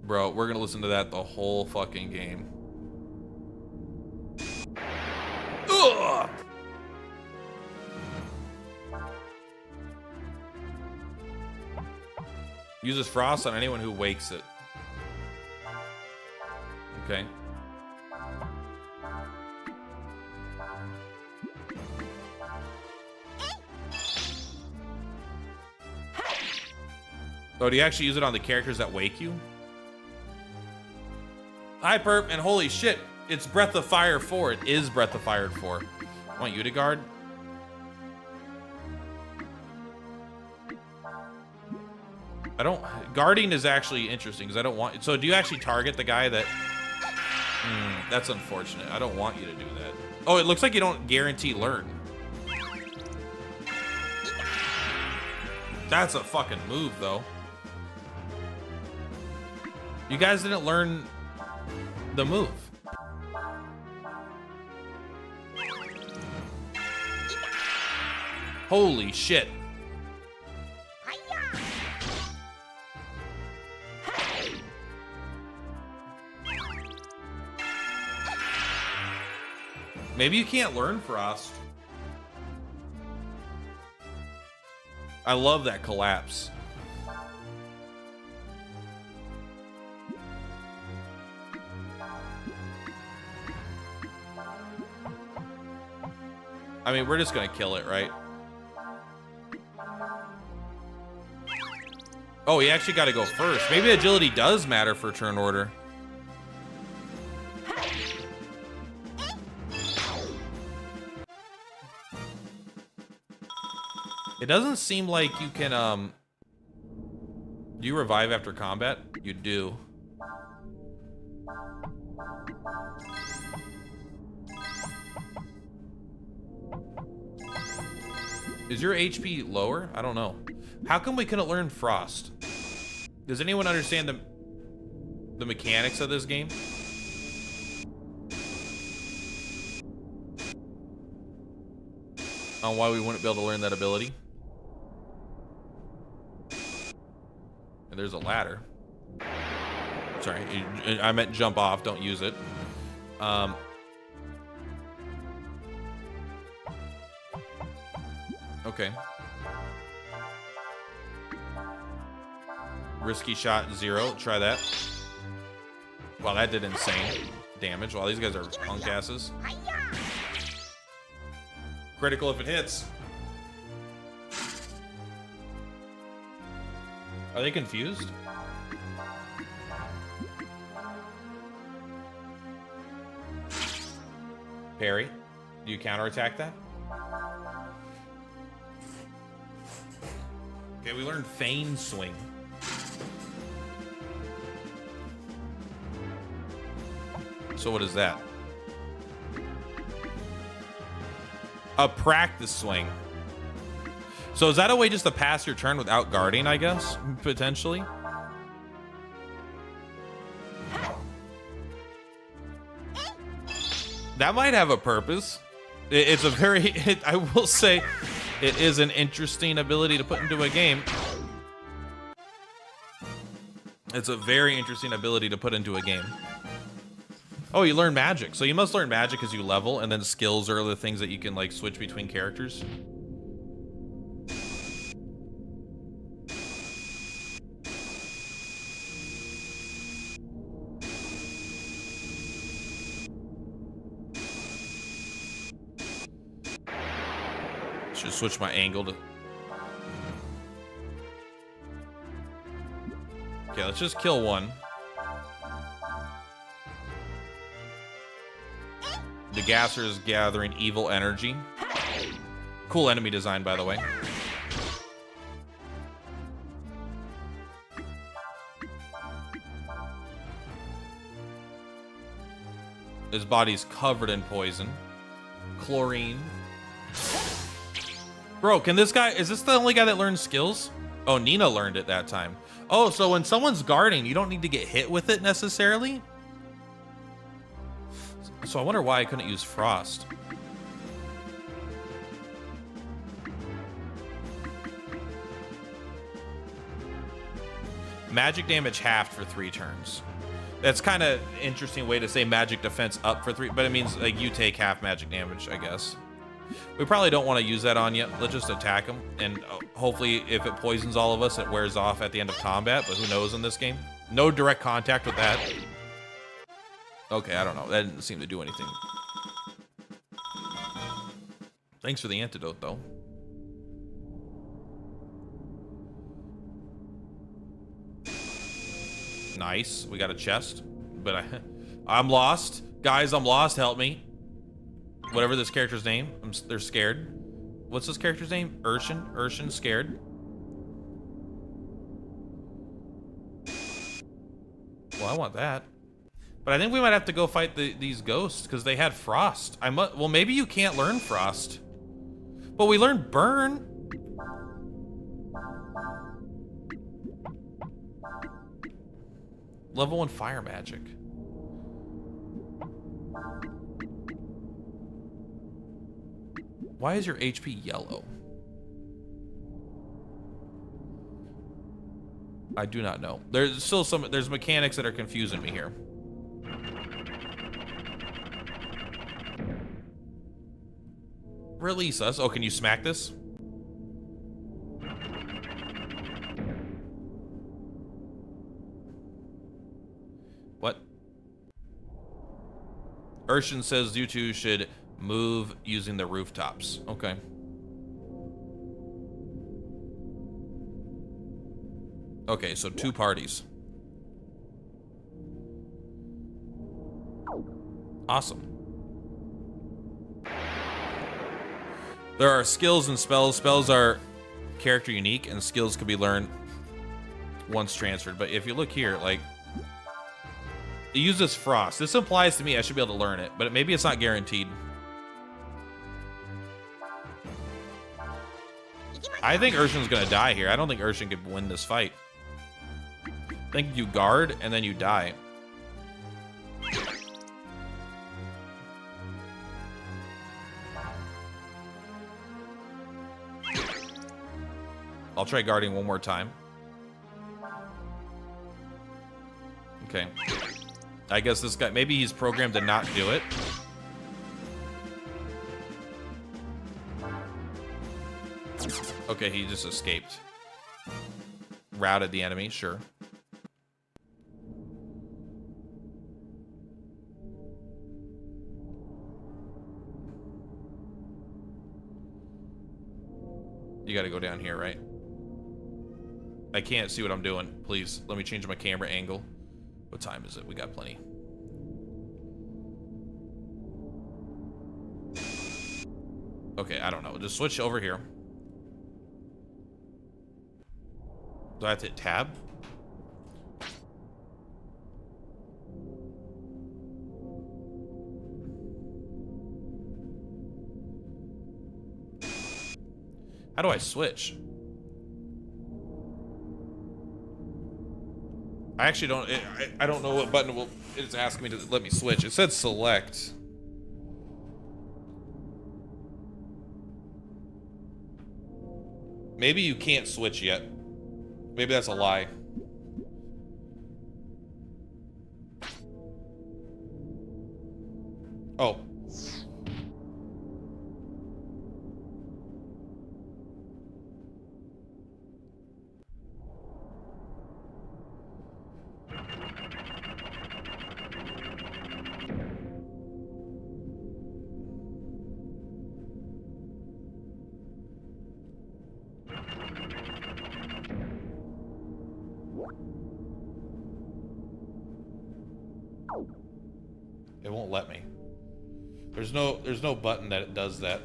Bro, we're gonna listen to that the whole fucking game. Ugh! Uses frost on anyone who wakes it. Okay. Oh, do you actually use it on the characters that wake you? Hi, Perp, and holy shit, it's Breath of Fire 4. It is Breath of Fire 4. I want you to guard. I don't... Guarding is actually interesting because I don't want... So do you actually target the guy that... that's unfortunate. I don't want you to do that. Oh, it looks like you don't guarantee learn. That's a fucking move, though. You guys didn't learn the move. Holy shit. Maybe you can't learn Frost. I love that collapse. I mean, we're just gonna kill it, right? Oh, he actually got to go first. Maybe agility does matter for turn order. It doesn't seem like you can, do you revive after combat? You do. Is your HP lower? I don't know. How come we couldn't learn Frost? Does anyone understand the mechanics of this game? On why we wouldn't be able to learn that ability? And there's a ladder. Sorry, I meant jump off, don't use it. Okay. Risky shot 0. Try that. Wow, that did insane damage. Wow, these guys are punk asses. Critical if it hits. Are they confused? Parry. Do you counterattack that? Okay, we learned feign swing. So what is that? A practice swing. So is that a way just to pass your turn without guarding, I guess? Potentially? That might have a purpose. It's a very, I will say, it is an interesting ability to put into a game. It's a very interesting ability to put into a game. Oh, you learn magic. So you must learn magic as you level, and then skills are the things that you can like switch between characters. Should switch my angle to... Okay, let's just kill one. The gasser is gathering evil energy. Cool enemy design, by the way. His body's covered in poison. Chlorine. Bro, can this guy... Is this the only guy that learns skills? Oh, Nina learned it that time. Oh, so when someone's guarding, you don't need to get hit with it necessarily? So I wonder why I couldn't use Frost. Magic damage halved for 3 turns. That's kind of interesting way to say magic defense up for 3, but it means like you take half magic damage, I guess. We probably don't want to use that on you. Let's just attack him, and hopefully if it poisons all of us, it wears off at the end of combat, but who knows in this game? No direct contact with that. Okay, I don't know. That didn't seem to do anything. Thanks for the antidote, though. Nice. We got a chest, but I'm lost. Guys, I'm lost. Help me. Whatever this character's name. They're scared. What's this character's name? Urshan? Urshan, scared. I want that. But I think we might have to go fight these ghosts because they had frost. Well, maybe you can't learn frost. But we learned burn. Level 1 fire magic. Why is your HP yellow? I do not know. There's still there's mechanics that are confusing me here. Release us. Oh, can you smack this? What? Urshan says you two should move using the rooftops. Okay. Okay, so 2 parties. Awesome. There are skills and spells. Spells are character unique, and skills can be learned once transferred. But if you look here, like, it uses frost. This implies to me I should be able to learn it, but maybe it's not guaranteed. I think Urshan's gonna die here. I don't think Urshan could win this fight. I think you guard and then you die. I'll try guarding one more time. Okay. I guess this guy, maybe he's programmed to not do it. Okay, he just escaped. Routed the enemy, sure. You gotta go down here, right? I can't see what I'm doing. Please, let me change my camera angle. What time is it? We got plenty. Okay, I don't know. Just switch over here. Do I have to hit tab? How do I switch? I actually don't. I don't know what button it's asking me to let me switch. It said select. Maybe you can't switch yet. Maybe that's a lie. Oh. It won't let me. There's no button that does that.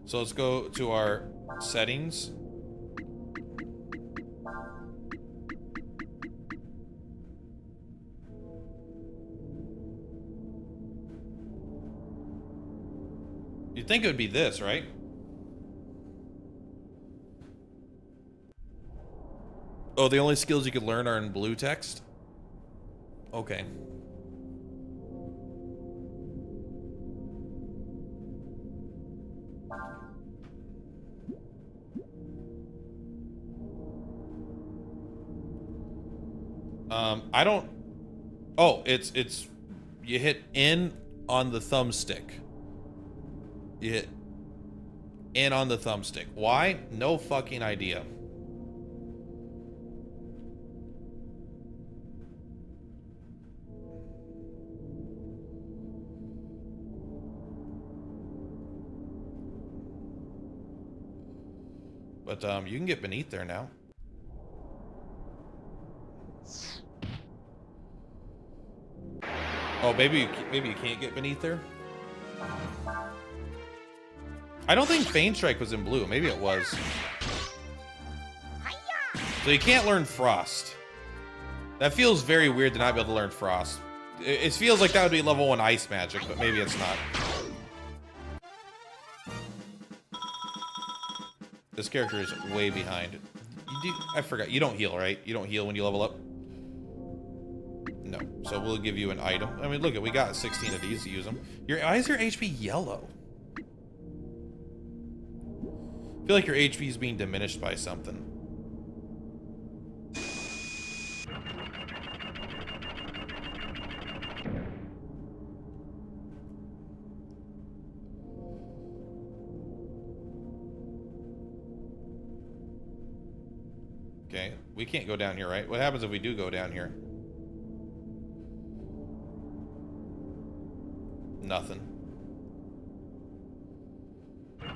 So let's go to our settings. You'd think it would be this, right? Oh, the only skills you could learn are in blue text? Okay. I don't. Oh, it's you hit N on the thumbstick. You hit N on the thumbstick. Why? No fucking idea. But you can get beneath there now. Oh, maybe you can't get beneath there. I don't think Feign Strike was in blue. Maybe it was. So you can't learn Frost. That feels very weird to not be able to learn Frost. It feels like that would be level 1 ice magic, but maybe it's not. This character is way behind. I forgot. You don't heal, right? You don't heal when you level up? No. So we'll give you an item. I mean, look, we got 16 of these to use them. Why is your HP yellow? I feel like your HP is being diminished by something. Okay, we can't go down here, right? What happens if we do go down here? Nothing.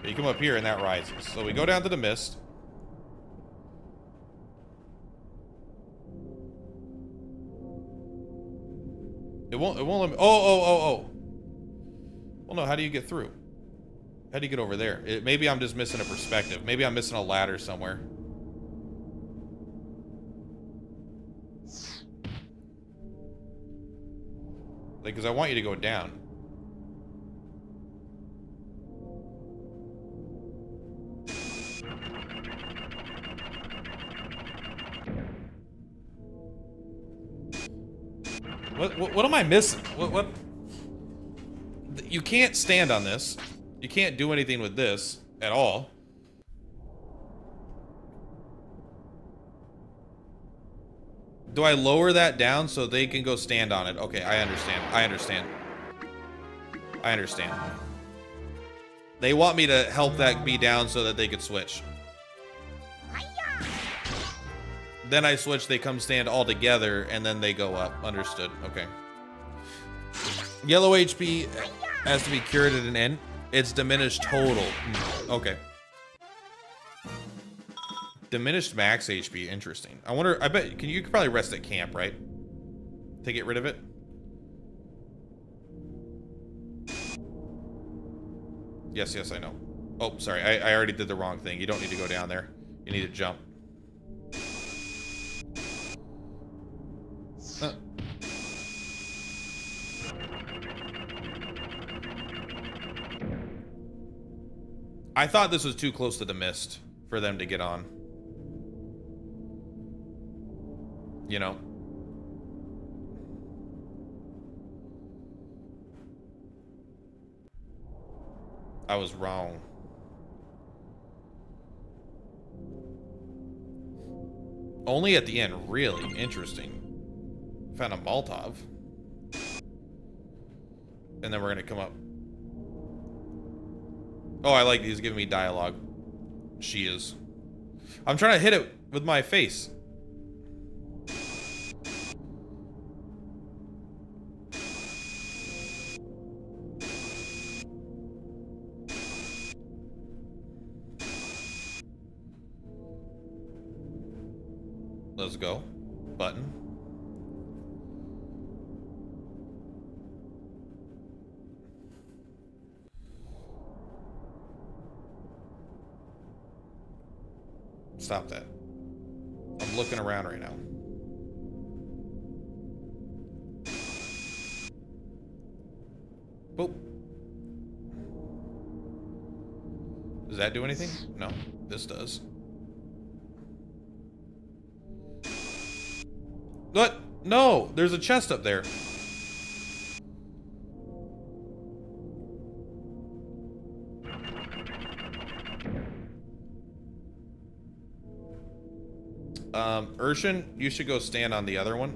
You come up here and that rises. So we go down to the mist. It won't let me. Oh. Well, no, how do you get through? How do you get over there? Maybe I'm just missing a perspective. Maybe I'm missing a ladder somewhere. Like, because I want you to go down. What am I missing? What? You can't stand on this. You can't do anything with this at all. Do I lower that down so they can go stand on it? Okay, I understand. I understand. I understand. They want me to help that be down so that they could switch. Then I switch, they come stand all together, and then they go up. Understood. Okay. Yellow HP has to be cured at an end. It's diminished total. Okay. Diminished max HP. Interesting. I wonder, I bet, you could probably rest at camp, right? To get rid of it? Yes, I know. Oh, sorry. I already did the wrong thing. You don't need to go down there. You need to jump. I thought this was too close to the mist for them to get on. You know? I was wrong. Only at the end, really interesting. Found a Molotov. And then we're gonna come up. Oh, I like these giving me dialogue. She is. I'm trying to hit it with my face. Let's go. Button. Stop that. I'm looking around right now. Boop. Does that do anything? No, this does. What? No, there's a chest up there. Urshan, you should go stand on the other one.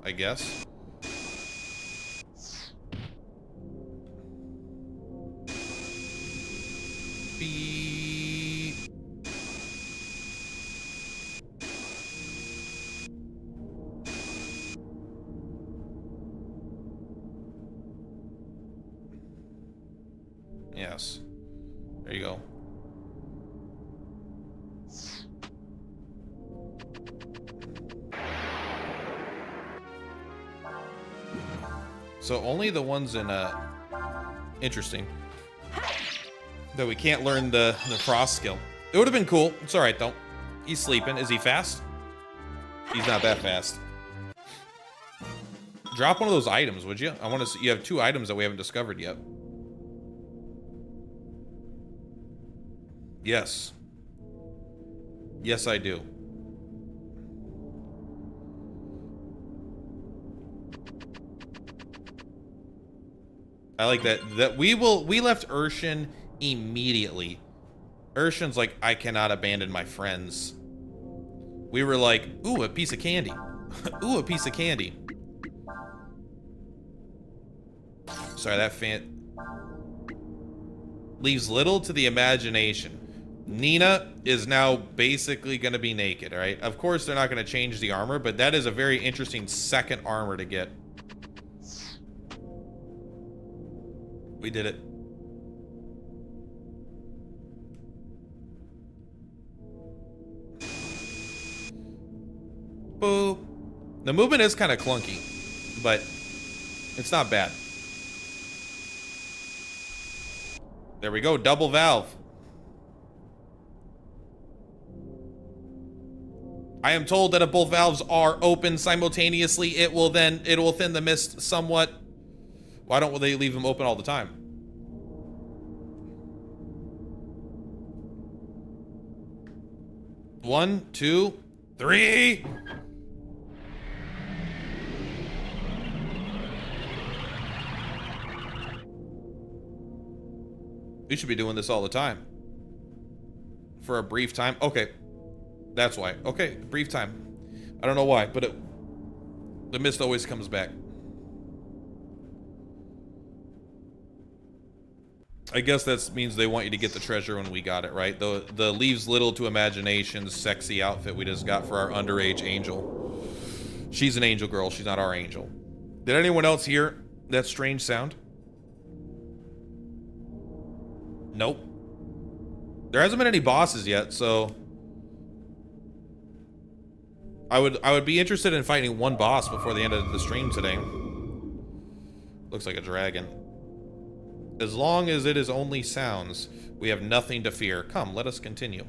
I guess. Beep. Yes. There you go. So only the ones in interesting. Though we can't learn the frost skill. It would have been cool. It's all right, though. He's sleeping. Is he fast? He's not that fast. Drop one of those items, would you? I want to see. You have 2 items that we haven't discovered yet. Yes. Yes, I do. I like that. We left Urshan immediately. Urshan's like, I cannot abandon my friends. We were like, ooh, a piece of candy. Ooh, a piece of candy. Sorry, that fan leaves little to the imagination. Nina is now basically going to be naked, all right? Of course, they're not going to change the armor, but that is a very interesting second armor to get. We did it. Boo. The movement is kind of clunky, but it's not bad. There we go, double valve. I am told that if both valves are open simultaneously, it will thin the mist somewhat. Why don't they leave them open all the time? One, two, three. We should be doing this all the time. For a brief time. Okay. That's why. Okay, brief time. I don't know why, but the mist always comes back. I guess that means they want you to get the treasure when we got it, right? The leaves little to imagination sexy outfit we just got for our underage angel. She's an angel girl. She's not our angel. Did anyone else hear that strange sound? Nope. There hasn't been any bosses yet, so I would be interested in fighting one boss before the end of the stream today. Looks like a dragon. As long as it is only sounds, we have nothing to fear. Come, let us continue.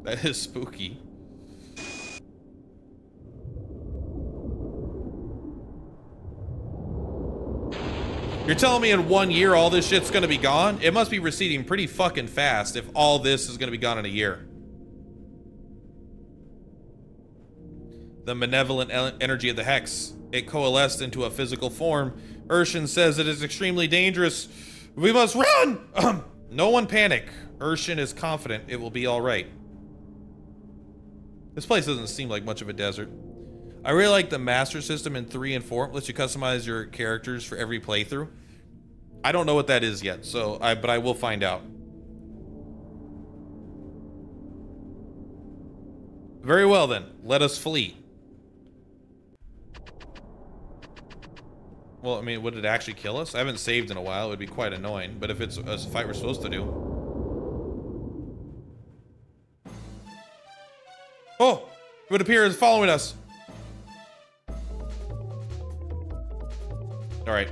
That is spooky. You're telling me in 1 year all this shit's gonna be gone? It must be receding pretty fucking fast if all this is gonna be gone in a year. The malevolent energy of the Hex. It coalesced into a physical form. Urshan says it is extremely dangerous. We must run! No one panic. Urshan is confident it will be alright. This place doesn't seem like much of a desert. I really like the master system in 3 and 4. It lets you customize your characters for every playthrough. I don't know what that is yet, but I will find out. Very well then, let us flee. Well, I mean, would it actually kill us? I haven't saved in a while. It would be quite annoying, but if it's a fight we're supposed to do. Oh, it would appear it's following us. All right,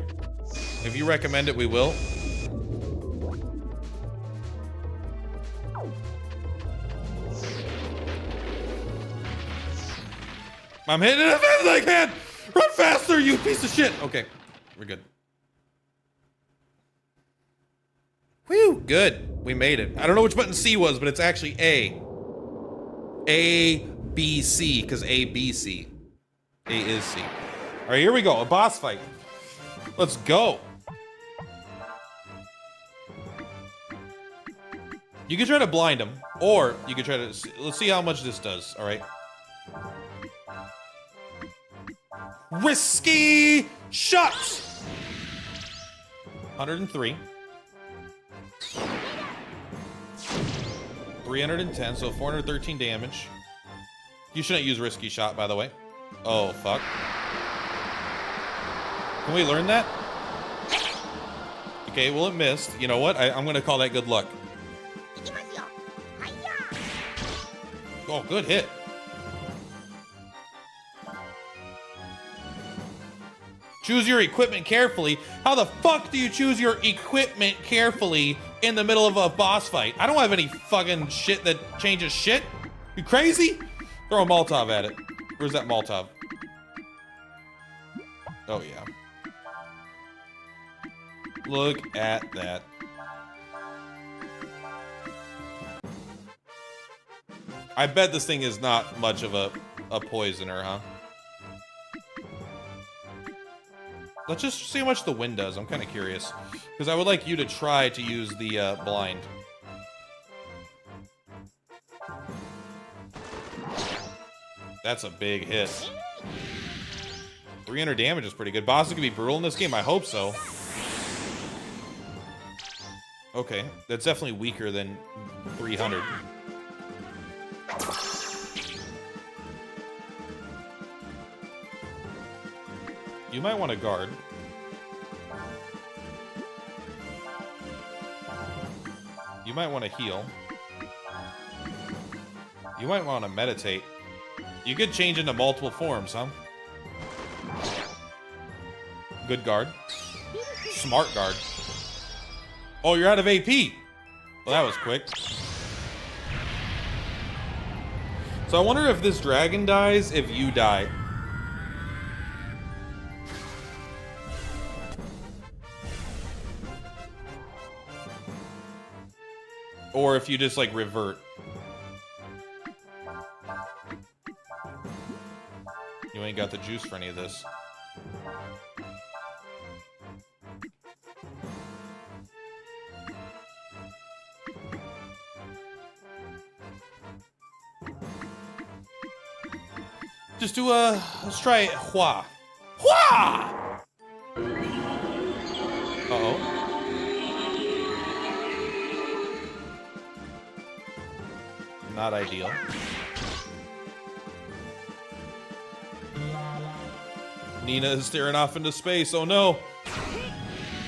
if you recommend it, we will. I'm hitting it as fast as I can. Run faster, you piece of shit. Okay, we're good. Whew, good. We made it. I don't know which button C was, but it's actually A. A, B, C, because A, B, C. A is C. All right, here we go. A boss fight. Let's go. You can try to blind him, or you can try to... Let's see how much this does, all right? Risky shots! 103. 310, so 413 damage. You shouldn't use risky shot, by the way. Oh, fuck. Can we learn that? Okay, well, it missed. You know what? I'm going to call that good luck. Oh, good hit. Choose your equipment carefully. How the fuck do you choose your equipment carefully in the middle of a boss fight? I don't have any fucking shit that changes shit. You crazy? Throw a Molotov at it. Where's that Molotov? Oh, yeah. Look at that. I bet this thing is not much of a poisoner, huh? Let's just see how much the wind does. I'm kind of curious. Because I would like you to try to use the blind. That's a big hit. 300 damage is pretty good. Bosses can be brutal in this game. I hope so. Okay, that's definitely weaker than 300. You might want to guard. You might want to heal. You might want to meditate. You could change into multiple forms, huh? Good guard. Smart guard. Oh, you're out of AP. Well, that was quick. So I wonder if this dragon dies if you die. Or if you just, like, revert. You ain't got the juice for any of this. Just do let's try Hua. Hua! Uh-oh. Not ideal. Nina is staring off into space. Oh no.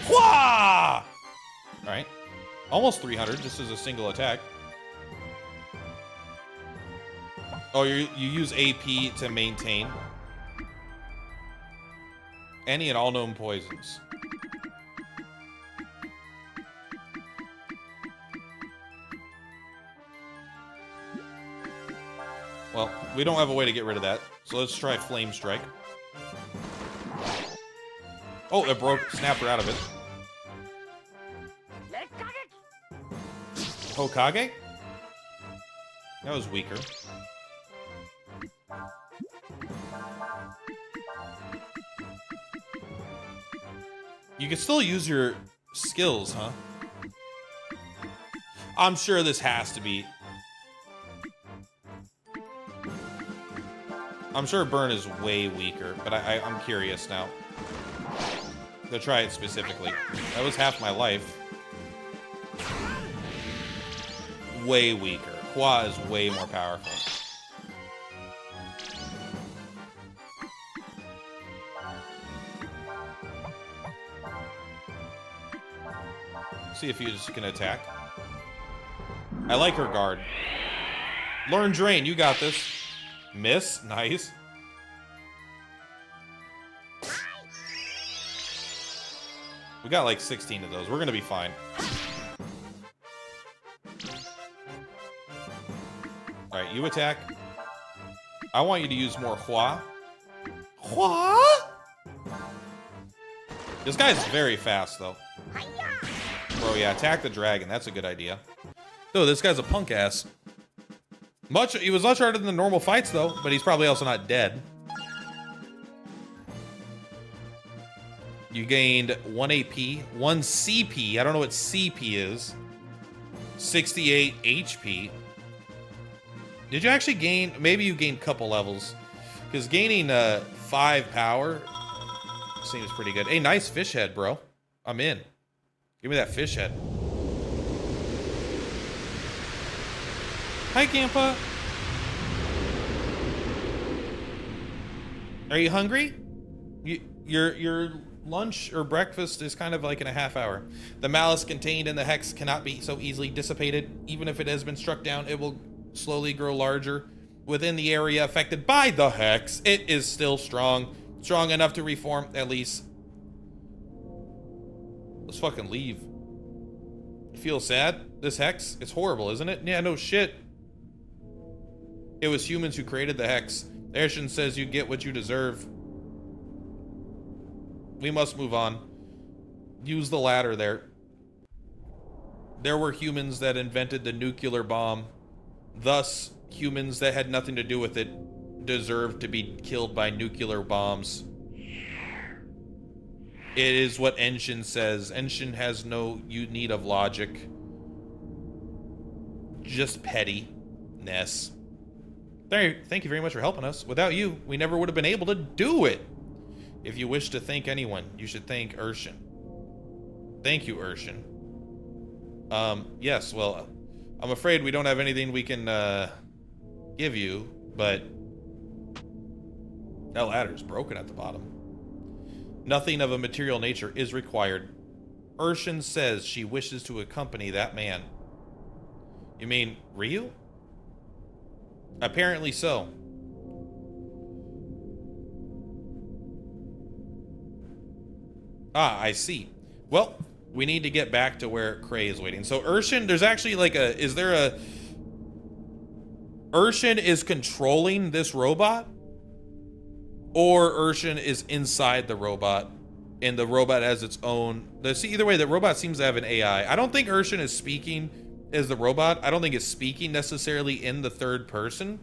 Hua! Alright. Almost 300 just as a single attack. Oh, you use AP to maintain. Any and all known poisons. Well, we don't have a way to get rid of that, so let's try Flame Strike. Oh, it broke, snapped her out of it. Hokage? That was weaker. You can still use your skills, huh? I'm sure this has to be. I'm sure Burn is way weaker, but I'm curious now. To try it specifically. That was half my life. Way weaker. Hua is way more powerful. See if you just can attack. I like her guard. Learn Drain, you got this. Miss, nice. We got like 16 of those. We're gonna be fine. Alright, you attack. I want you to use more Hua. Hua? This guy's very fast, though. Bro, yeah, attack the dragon. That's a good idea. Oh, this guy's a punk ass. He was much harder than the normal fights, though, but he's probably also not dead. You gained 1 AP, 1 CP. I don't know what CP is. 68 HP. Did you actually gain? Maybe you gained a couple levels. Because gaining 5 power seems pretty good. Hey, nice fish head, bro. I'm in. Give me that fish head. Hi, Campa. Are you hungry? Your lunch or breakfast is kind of like in a half hour. The malice contained in the hex cannot be so easily dissipated. Even if it has been struck down, it will slowly grow larger. Within the area affected by the hex, it is still strong. Strong enough to reform, at least. Let's fucking leave. You feel sad? This hex? It's horrible, isn't it? Yeah, no shit. It was humans who created the hex. Arshin says you get what you deserve. We must move on. Use the ladder there. There were humans that invented the nuclear bomb. Thus, humans that had nothing to do with it deserve to be killed by nuclear bombs. It is what Enshin says. Enshin has no need of logic. Just pettiness. Thank you very much for helping us. Without you, we never would have been able to do it. If you wish to thank anyone, you should thank Urshan. Thank you, Urshan. Yes, well, I'm afraid we don't have anything we can, give you, but that ladder's broken at the bottom. Nothing of a material nature is required. Urshan says she wishes to accompany that man. You mean Ryu? Apparently so. Ah, I see. Well, we need to get back to where Cray is waiting. So Urshan, there's actually like a, is there a... Urshan is controlling this robot? Or Urshan is inside the robot, and the robot has its own... See, either way, the robot seems to have an AI. I don't think Urshan is speaking as the robot. I don't think it's speaking necessarily in the third person,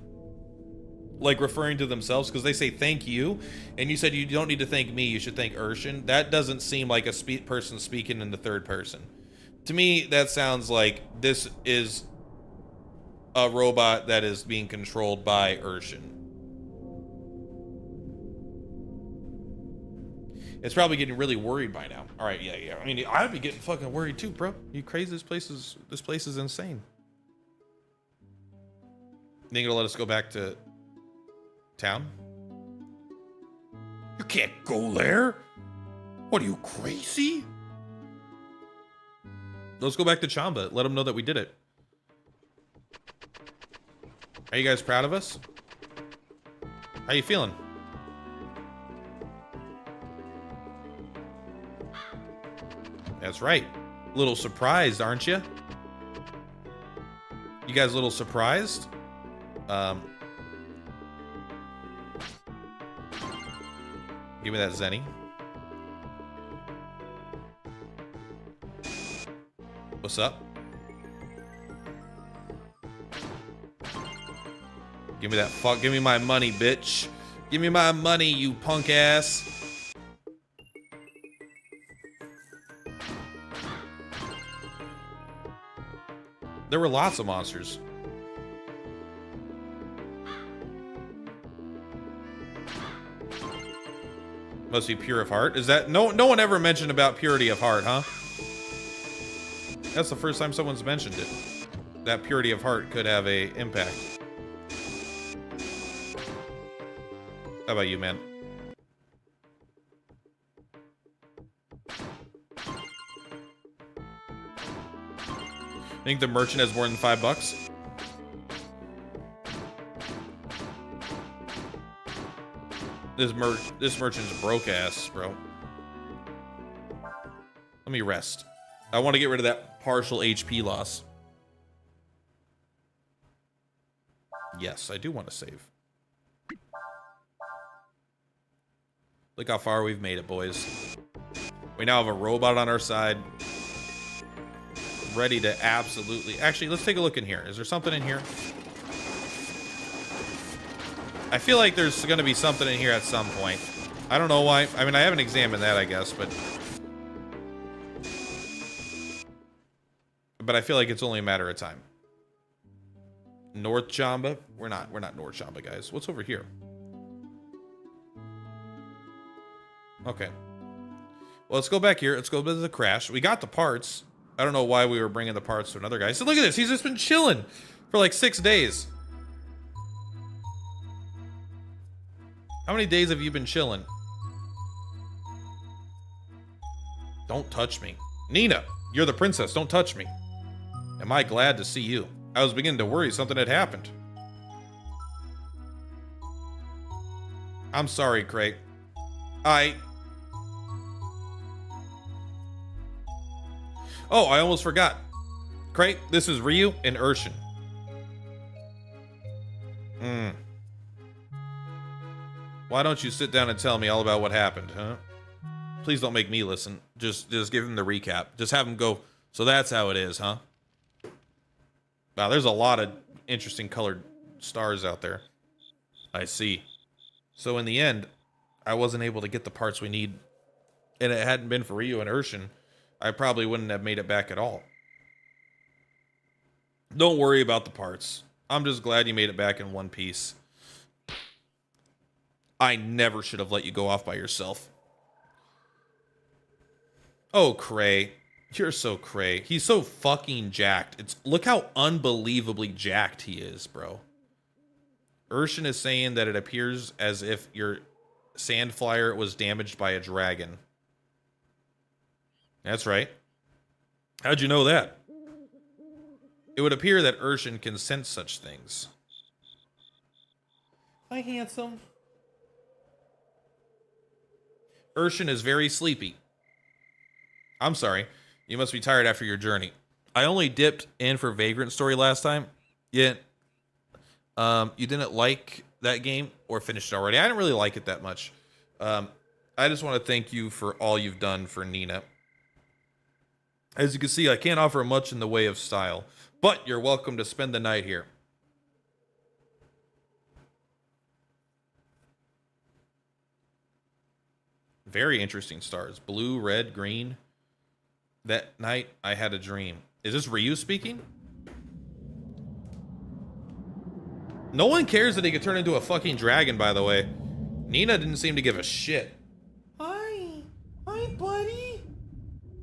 like referring to themselves, because they say thank you, and you said you don't need to thank me, you should thank Urshan. That doesn't seem like a person speaking in the third person. To me, that sounds like this is a robot that is being controlled by Urshan. It's probably getting really worried by now. All right, yeah. I mean, I'd be getting fucking worried too, bro. You crazy? This place is insane. Think it'll let us go back to town? You can't go there. What are you, crazy? Let's go back to Chamba. Let them know that we did it. Are you guys proud of us? How you feeling? That's right. A little surprised, aren't you? You guys a little surprised? Give me that Zenny. What's up? Give me that fuck. Give me my money, bitch. Give me my money, you punk ass. There were lots of monsters. Must be pure of heart. Is that no one ever mentioned about purity of heart, huh? That's the first time someone's mentioned it. That purity of heart could have a impact. How about you, man? Think the merchant has more than $5? This merchant's broke ass, bro. Let me rest. I want to get rid of that partial HP loss. Yes, I do want to save. Look how far we've made it, boys. We now have a robot on our side. Ready to absolutely... Actually, let's take a look in here. Is there something in here? I feel like there's going to be something in here at some point. I don't know why. I mean, I haven't examined that, I guess, but I feel like it's only a matter of time. North Chamba? We're not North Chamba, guys. What's over here? Okay. Well, let's go back here. Let's go to the crash. We got the parts. I don't know why we were bringing the parts to another guy. So look at this. He's just been chilling for like 6 days. How many days have you been chilling? Don't touch me. Nina, you're the princess. Don't touch me. Am I glad to see you? I was beginning to worry something had happened. I'm sorry, Craig. Oh, I almost forgot. Crate, this is Ryu and Urshan. Why don't you sit down and tell me all about what happened, huh? Please don't make me listen. Just give him the recap. Just have him go, so that's how it is, huh? Wow, there's a lot of interesting colored stars out there. I see. So in the end, I wasn't able to get the parts we need. And it hadn't been for Ryu and Urshan, I probably wouldn't have made it back at all. Don't worry about the parts. I'm just glad you made it back in one piece. I never should have let you go off by yourself. Oh, Cray. You're so Cray. He's so fucking jacked. Look how unbelievably jacked he is, bro. Urshan is saying that it appears as if your sand flyer was damaged by a dragon. That's right. How'd you know that? It would appear that Urshan can sense such things. Hi, handsome. Urshan is very sleepy. I'm sorry. You must be tired after your journey. I only dipped in for Vagrant story last time. Yeah. You didn't like that game or finished it already? I didn't really like it that much. I just want to thank you for all you've done for Nina. As you can see, I can't offer much in the way of style, but you're welcome to spend the night here. Very interesting stars. Blue, red, green. That night, I had a dream. Is this Ryu speaking? No one cares that he could turn into a fucking dragon, by the way. Nina didn't seem to give a shit. Hi. Hi, buddy.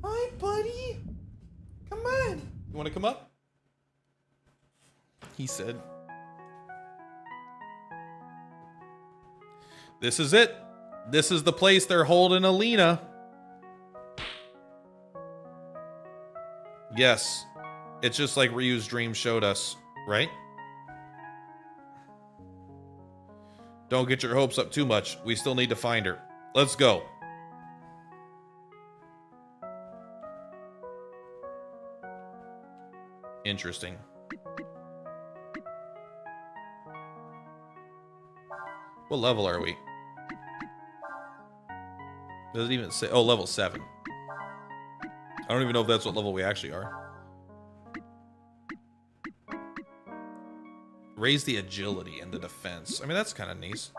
Hi, buddy. Come on. You want to come up? He said. This is it. This is the place they're holding Alina. Yes. It's just like Ryu's dream showed us, right? Don't get your hopes up too much. We still need to find her. Let's go. Interesting. What level are we? Does it even say? Oh, level 7. I don't even know if that's what level we actually are. Raise the agility and the defense. I mean, that's kind of nice.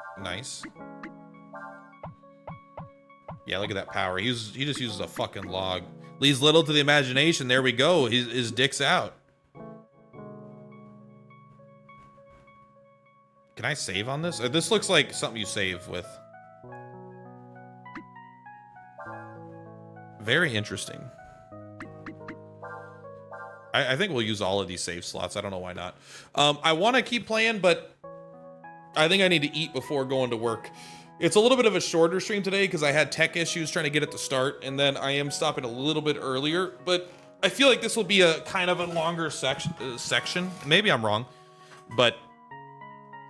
Yeah, look at that power. He just uses a fucking log. Leaves little to the imagination. There we go. His dick's out. Can I save on this? This looks like something you save with. Very interesting. I think we'll use all of these save slots. I don't know why not. I want to keep playing, but I think I need to eat before going to work. It's a little bit of a shorter stream today because I had tech issues trying to get it to start, and then I am stopping a little bit earlier. But I feel like this will be a kind of a longer section. Maybe I'm wrong, but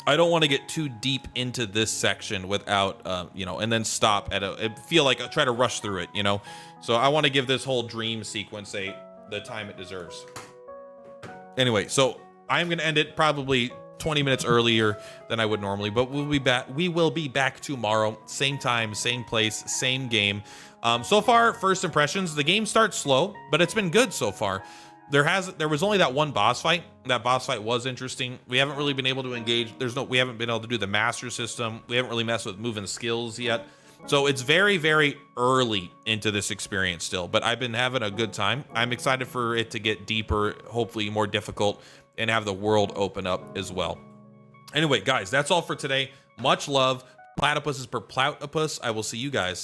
I don't want to get too deep into this section without, you know, and then stop at I feel like I try to rush through it, you know. So I want to give this whole dream sequence the time it deserves. Anyway, so I'm going to end it probably 20 minutes earlier than I would normally, but we'll be back. We will be back tomorrow, same time, same place, same game. So far, first impressions, the game starts slow, but it's been good so far. There was only that one boss fight. That boss fight was interesting. We haven't really been able to engage. We haven't been able to do the master system. We haven't really messed with moving skills yet. So it's very, very early into this experience still, but I've been having a good time. I'm excited for it to get deeper, hopefully more difficult, and have the world open up as well. Anyway, guys, that's all for today. Much love. Platypus is per Platypus. I will see you guys